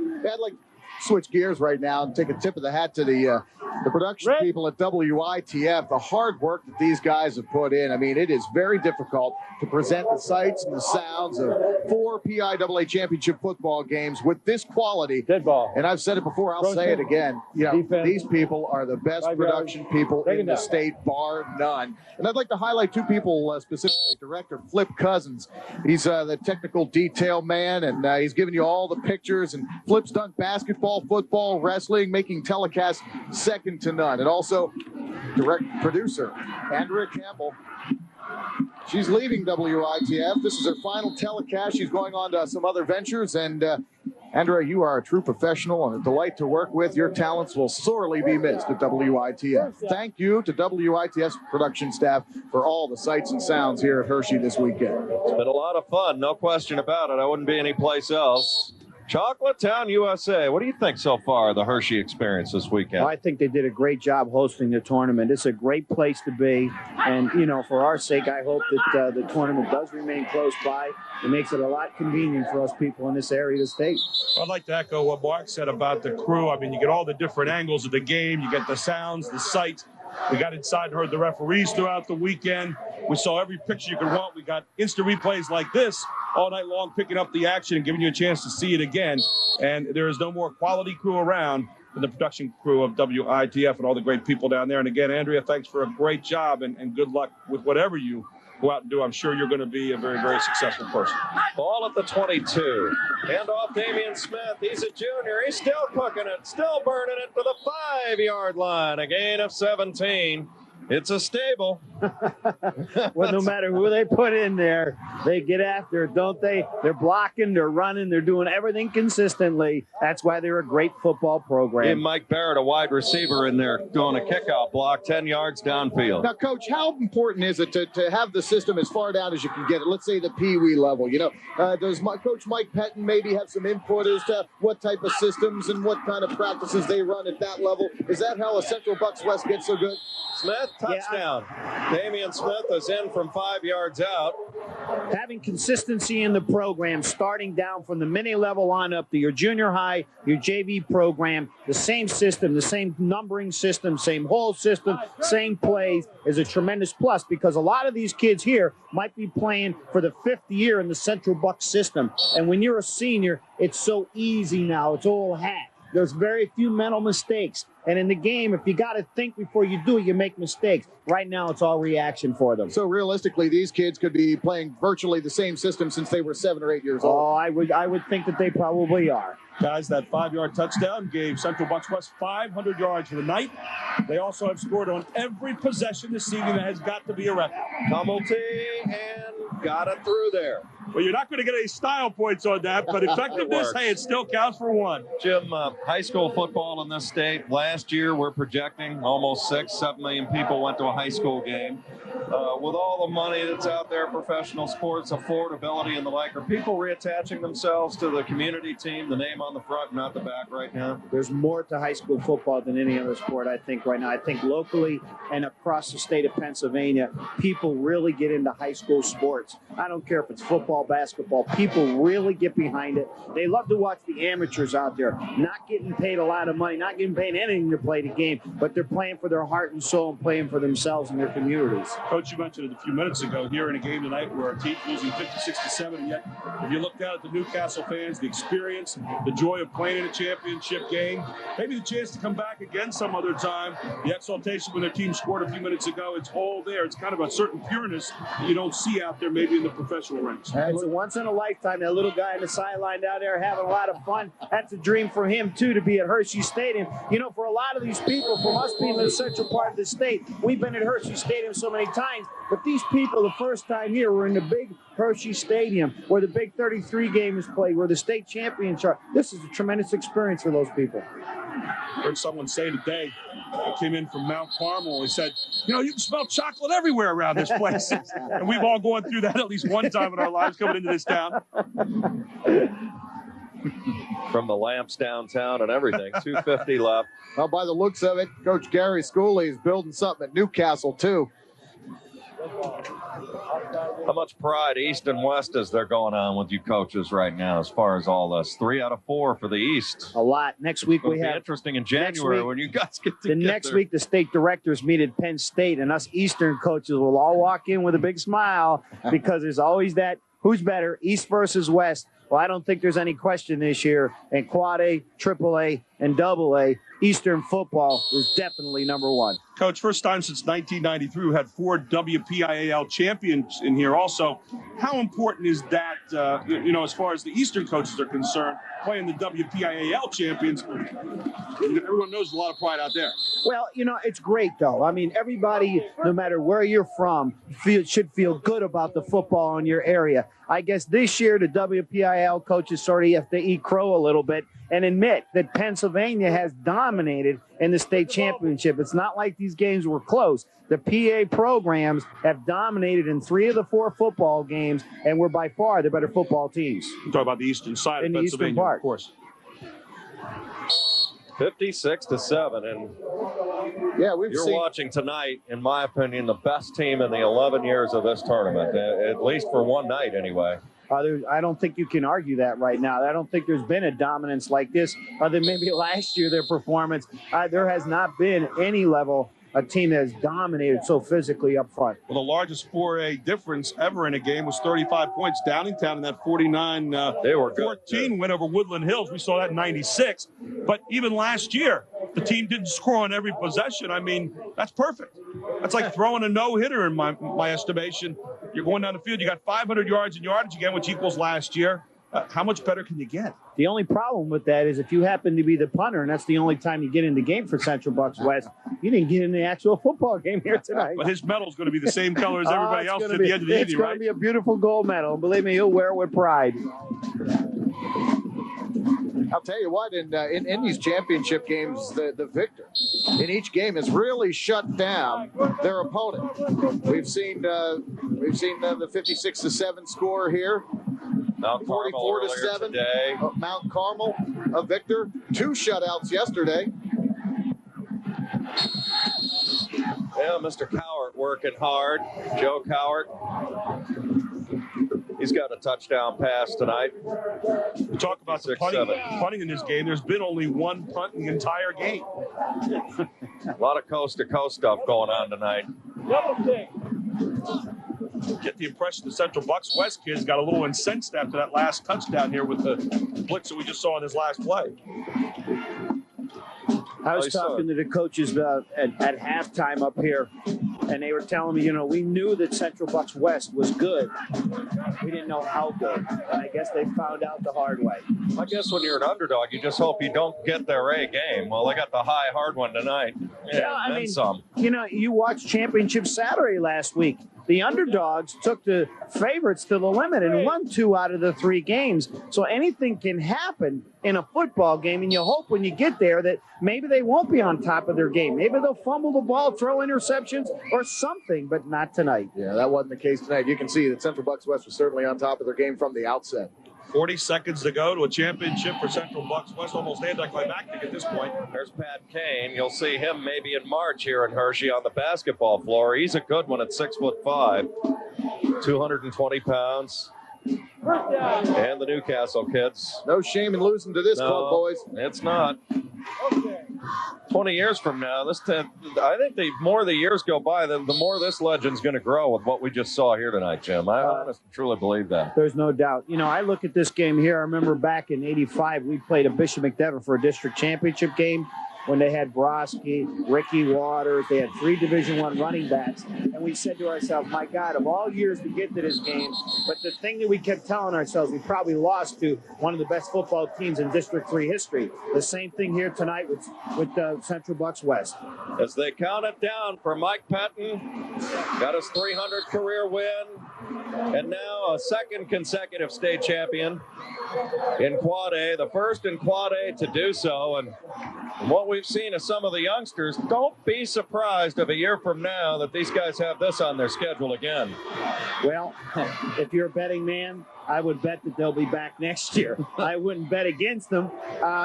I'd like to switch gears right now and take a tip of the hat to the production people at WITF, the hard work that these guys have put in. I mean, it is very difficult to present the sights and the sounds of 4 PIAA championship football games with this quality. Dead ball. And I've said it before, I'll say it again. You know, these people are the best production people in the state, bar none. And I'd like to highlight 2 people specifically. Director Flip Cousins. He's the technical detail man, and he's giving you all the pictures. And Flip's done basketball, football, wrestling, making telecasts second to none. And also direct producer Andrea Campbell. She's leaving WITF. This is her final telecast. She's going on to some other ventures. And Andrea, you are a true professional and a delight to work with. Your talents will sorely be missed at WITF. Thank you to WITF's production staff for all the sights and sounds here at Hershey this weekend. It's been a lot of fun, no question about it. I wouldn't be anyplace else. Chocolate Town, USA. What do you think so far of the Hershey experience this weekend? Well, I think they did a great job hosting the tournament. It's a great place to be. And, you know, for our sake, I hope that the tournament does remain close by. It makes it a lot convenient for us people in this area of the state. I'd like to echo what Mark said about the crew. I mean, you get all the different angles of the game. You get the sounds, the sights. We got inside and heard the referees throughout the weekend. We saw every picture you could want. We got instant replays like this all night long, picking up the action and giving you a chance to see it again. And there is no more quality crew around than the production crew of WITF and all the great people down there. And again, Andrea, thanks for a great job and good luck with whatever you go out and do, I'm sure you're going to be a very, very successful person. Ball at the 22. Hand off Damian Smith. He's a junior. He's still cooking it, still burning it to the 5-yard line. A gain of 17. It's a stable. Well, no matter who they put in there, they get after it, don't they? They're blocking, they're running, they're doing everything consistently. That's why they're a great football program. And Mike Barrett, a wide receiver in there, doing a kickout block 10 yards downfield. Now, Coach, how important is it to have the system as far down as you can get it? Let's say the Pee Wee level. You know, does Coach Mike Pettin maybe have some input as to what type of systems and what kind of practices they run at that level? Is that how a Central Bucks West gets so good? Smith, touchdown. Damian Smith is in from 5 yards out. Having consistency in the program, starting down from the mini level on up to your junior high, your JV program, the same system, the same numbering system, same whole system, same plays is a tremendous plus, because a lot of these kids here might be playing for the 5th year in the Central Bucks system. And when you're a senior, it's so easy now. It's all hat. There's very few mental mistakes. And in the game, if you got to think before you do it, you make mistakes. Right now, it's all reaction for them. So realistically, these kids could be playing virtually the same system since they were 7 or 8 years old. Oh, I would think that they probably are. Guys, that 5-yard touchdown gave Central Bucks West 500 yards for the night. They also have scored on every possession this evening. That has got to be a record. Tumulty and got it through there. Well, you're not going to get any style points on that, but effectiveness, hey, it still counts for one. Jim, high school football in this state, last year we're projecting almost 6-7 million people went to a high school game. With all the money that's out there, professional sports, affordability and the like, are people reattaching themselves to the community team, the name on the front, not the back right now? There's more to high school football than any other sport, I think, right now. I think locally and across the state of Pennsylvania, people really get into high school sports. I don't care if it's football, basketball. People really get behind it. They love to watch the amateurs out there, not getting paid a lot of money, not getting paid anything to play the game, but they're playing for their heart and soul and playing for themselves and their communities. Coach, you mentioned it a few minutes ago here in a game tonight where our team's losing 56-7, and yet if you looked out at the Newcastle fans, the experience, the joy of playing in a championship game, maybe the chance to come back again some other time, the exaltation when their team scored a few minutes ago, it's all there. It's kind of a certain pureness that you don't see out there maybe in the professional ranks. It's a once in a lifetime. That little guy on the sideline down there having a lot of fun. That's a dream for him, too, to be at Hershey Stadium. You know, for a lot of these people, from us being in the central part of the state, we've been at Hershey Stadium so many times, but these people, the first time here, were in the big Hershey Stadium, where the Big 33 game is played, where the state champions are. This is a tremendous experience for those people. I heard someone say today, I came in from Mount Carmel, he said, you know, you can smell chocolate everywhere around this place. And we've all gone through that at least one time in our lives coming into this town. From the lamps downtown and everything. 2:50 left. Well, by the looks of it, Coach Gary Schooley is building something at Newcastle, too. How much pride, East and West, is there going on with you coaches right now as far as all this? 3 out of 4 for the East. A lot. Next week we have. Interesting in January when you guys get together. The next week the state directors meet at Penn State, and us Eastern coaches will all walk in with a big smile, because there's always that who's better, East versus West. Well, I don't think there's any question this year. And Quad A, AAA, and AA, Eastern football is definitely number one. Coach, first time since 1993, we had 4 WPIAL champions in here also. How important is that, as far as the Eastern coaches are concerned, playing the WPIAL champions? Everyone knows a lot of pride out there. Well, it's great, though. I mean, everybody, no matter where you're from, should feel good about the football in your area. I guess this year the WPIAL coaches sort of have to eat crow a little bit and admit that Pennsylvania has dominated in the state championship. It's not like these games were close. The PA programs have dominated in 3 of the 4 football games, and we're by far the better football teams. You talk about the eastern side in of the Pennsylvania, eastern part. Of course. 56-7, and yeah, you're watching tonight, in my opinion, the best team in the 11 years of this tournament, at least for one night anyway. I don't think you can argue that right now. I don't think there's been a dominance like this, other than maybe last year their performance. There has not been any level a team that has dominated so physically up front. Well, the largest 4A difference ever in a game was 35 points. Downingtown in that 49-14 win over Woodland Hills. We saw that in 96. But even last year, the team didn't score on every possession. I mean, that's perfect. That's like throwing a no-hitter in my estimation. You're going down the field. You got 500 yards in yardage again, which equals last year. How much better can you get? The only problem with that is if you happen to be the punter, and that's the only time you get in the game for Central Bucks West, you didn't get in the actual football game here tonight. But his medal's going to be the same color as everybody else at the end of the evening, right? It's going to be a beautiful gold medal. Believe me, he'll wear it with pride. I'll tell you what, in these championship games, the victor in each game has really shut down their opponent. We've seen the 56-7 score here. Mount 44-7. Today. Mount Carmel, a victor. 2 shutouts yesterday. Yeah, Mr. Cowart working hard. Joe Cowart. He's got a touchdown pass tonight. We talk about the punting in this game. There's been only 1 punt in the entire game. A lot of coast-to-coast stuff going on tonight. Get the impression the Central Bucks West kids got a little incensed after that last touchdown here with the blitz that we just saw in his last play. I was talking to the coaches at halftime up here, and they were telling me, we knew that Central Bucks West was good. We didn't know how good. And I guess they found out the hard way. I guess when you're an underdog, you just hope you don't get their A game. Well, they got the high, hard one tonight. Yeah, I mean, you watched Championship Saturday last week. The underdogs took the favorites to the limit and won 2 out of the 3 games. So anything can happen in a football game, and you hope when you get there that maybe they won't be on top of their game. Maybe they'll fumble the ball, throw interceptions, or something, but not tonight. Yeah, that wasn't the case tonight. You can see that Central Bucks West was certainly on top of their game from the outset. 40 seconds to go to a championship for Central Bucks West. Almost anticlimactic at this point. There's Pat Kane. You'll see him maybe in March here in Hershey on the basketball floor. He's a good one at 6'5", 220 pounds. And the Newcastle kids. No shame in losing to this club, boys. It's not. 20 years from now, I think the more the years go by, the more this legend's going to grow with what we just saw here tonight, Jim. I honestly truly believe that. There's no doubt. I look at this game here. I remember back in '85, we played at Bishop McDevitt for a district championship game when they had Broski, Ricky Waters. They had 3 Division I running backs. And we said to ourselves, my God, of all years to get to this game, but the thing that we kept telling ourselves, we probably lost to one of the best football teams in District 3 history. The same thing here tonight with Central Bucks West. As they count it down for Mike Pettin, got his 300th career win, and now a 2nd consecutive state champion in Quad A, the first in Quad A to do so. And what we've seen of some of the youngsters, don't be surprised if a year from now that these guys have this on their schedule again. Well, if you're a betting man, I would bet that they'll be back next year. I wouldn't bet against them,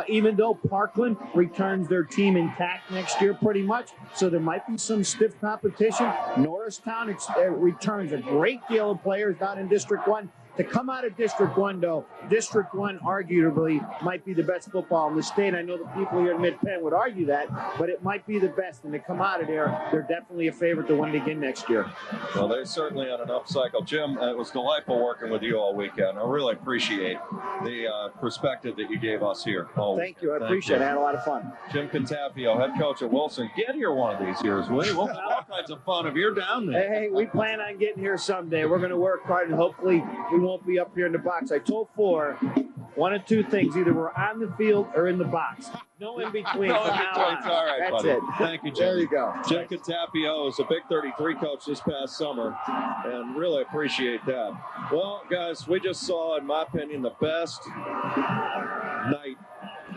even though Parkland returns their team intact next year pretty much. So there might be some stiff competition. Norristown returns a great deal of players down in District 1. To come out of District 1, though, District 1 arguably might be the best football in the state. I know the people here in Mid-Penn would argue that, but it might be the best. And to come out of there, they're definitely a favorite to win it again next year. Well, they're certainly on an up cycle. Jim, it was delightful working with you all weekend. I really appreciate the perspective that you gave us here. Thank you. I appreciate it. I had a lot of fun. Jim Contafio, head coach at Wilson. Get here one of these years, will you? We'll have all kinds of fun if you're down there. Hey, we plan on getting here someday. We're going to work hard, and hopefully we won't be up here in the box. I told 4, 1 of 2 things. Either we're on the field or in the box. No in between. No in between. All right, that's buddy. it. Thank you, Jim. There you go. Jim Contafio is a Big 33 coach this past summer, and really appreciate that. Well, guys, we just saw, in my opinion, the best night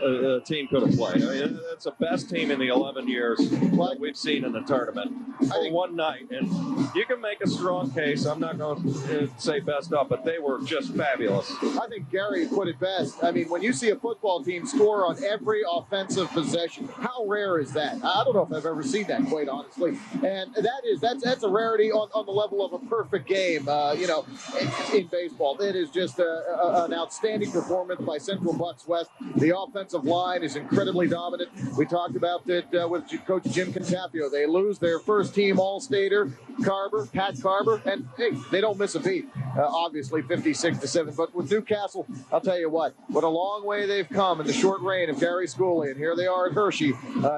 a team could have played. I mean, it's the best team in the 11 years that we've seen in the tournament for one night. And you can make a strong case. I'm not going to say best up, but they were just fabulous. I think Gary put it best. I mean, when you see a football team score on every offensive possession, how rare is that? I don't know if I've ever seen that, quite honestly. And that's a rarity on the level of a perfect game, in baseball. It is just an outstanding performance by Central Bucks West. The offensive line is incredibly dominant. We talked about it with Coach Jim Contafio. They lose their first team All-Stater, Pat Carver, and hey, they don't miss a beat. obviously 56-7. But with Newcastle, I'll tell you what a long way they've come in the short reign of Gary Schooley. And here they are at Hershey,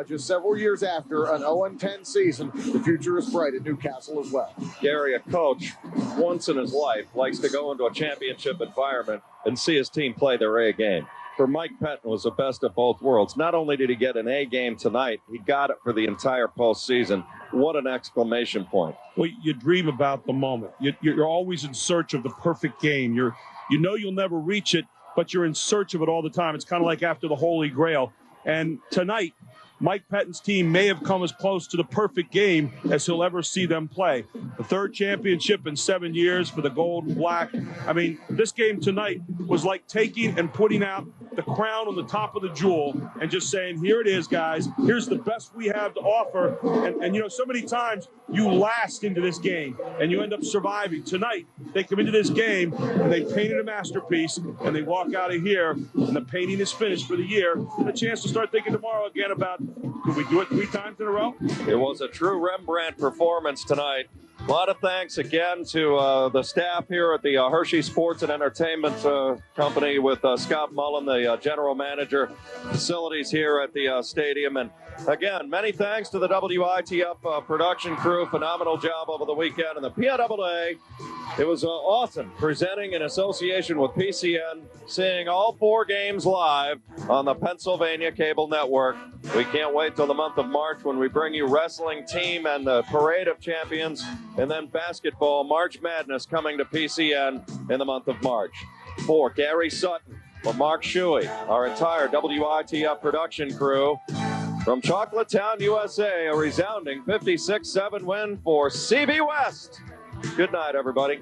just several years after an 0-10 season. The future is bright at Newcastle as well. Gary, a coach, once in his life, likes to go into a championship environment and see his team play their A game. For Mike Pettin, was the best of both worlds. Not only did he get an A game tonight, he got it for the entire postseason. What an exclamation point. Well, you dream about the moment. You're always in search of the perfect game. You know you'll never reach it, but you're in search of it all the time. It's kind of like after the Holy Grail. And tonight, Mike Pettin's team may have come as close to the perfect game as he'll ever see them play. The third championship in 7 years for the gold and black. I mean, this game tonight was like taking and putting out the crown on the top of the jewel and just saying, here it is, guys. Here's the best we have to offer. And you know, so many times you last into this game and you end up surviving. Tonight, they come into this game and they painted a masterpiece and they walk out of here and the painting is finished for the year. And a chance to start thinking tomorrow again about, could we do it 3 times in a row? It was a true Rembrandt performance tonight. A lot of thanks again to the staff here at the Hershey Sports and Entertainment Company with Scott Mullen, the general manager, facilities here at the stadium. And again, many thanks to the WITF production crew. Phenomenal job over the weekend. And the PIAA, it was awesome presenting in association with PCN, seeing all 4 games live on the Pennsylvania Cable Network. We can't wait till the month of March when we bring you wrestling team and the Parade of Champions, and then basketball, March Madness, coming to PCN in the month of March. For Gary Sutton, for Mark Shuey, our entire WITF production crew, from Chocolatetown, USA, a resounding 56-7 win for CB West. Good night, everybody.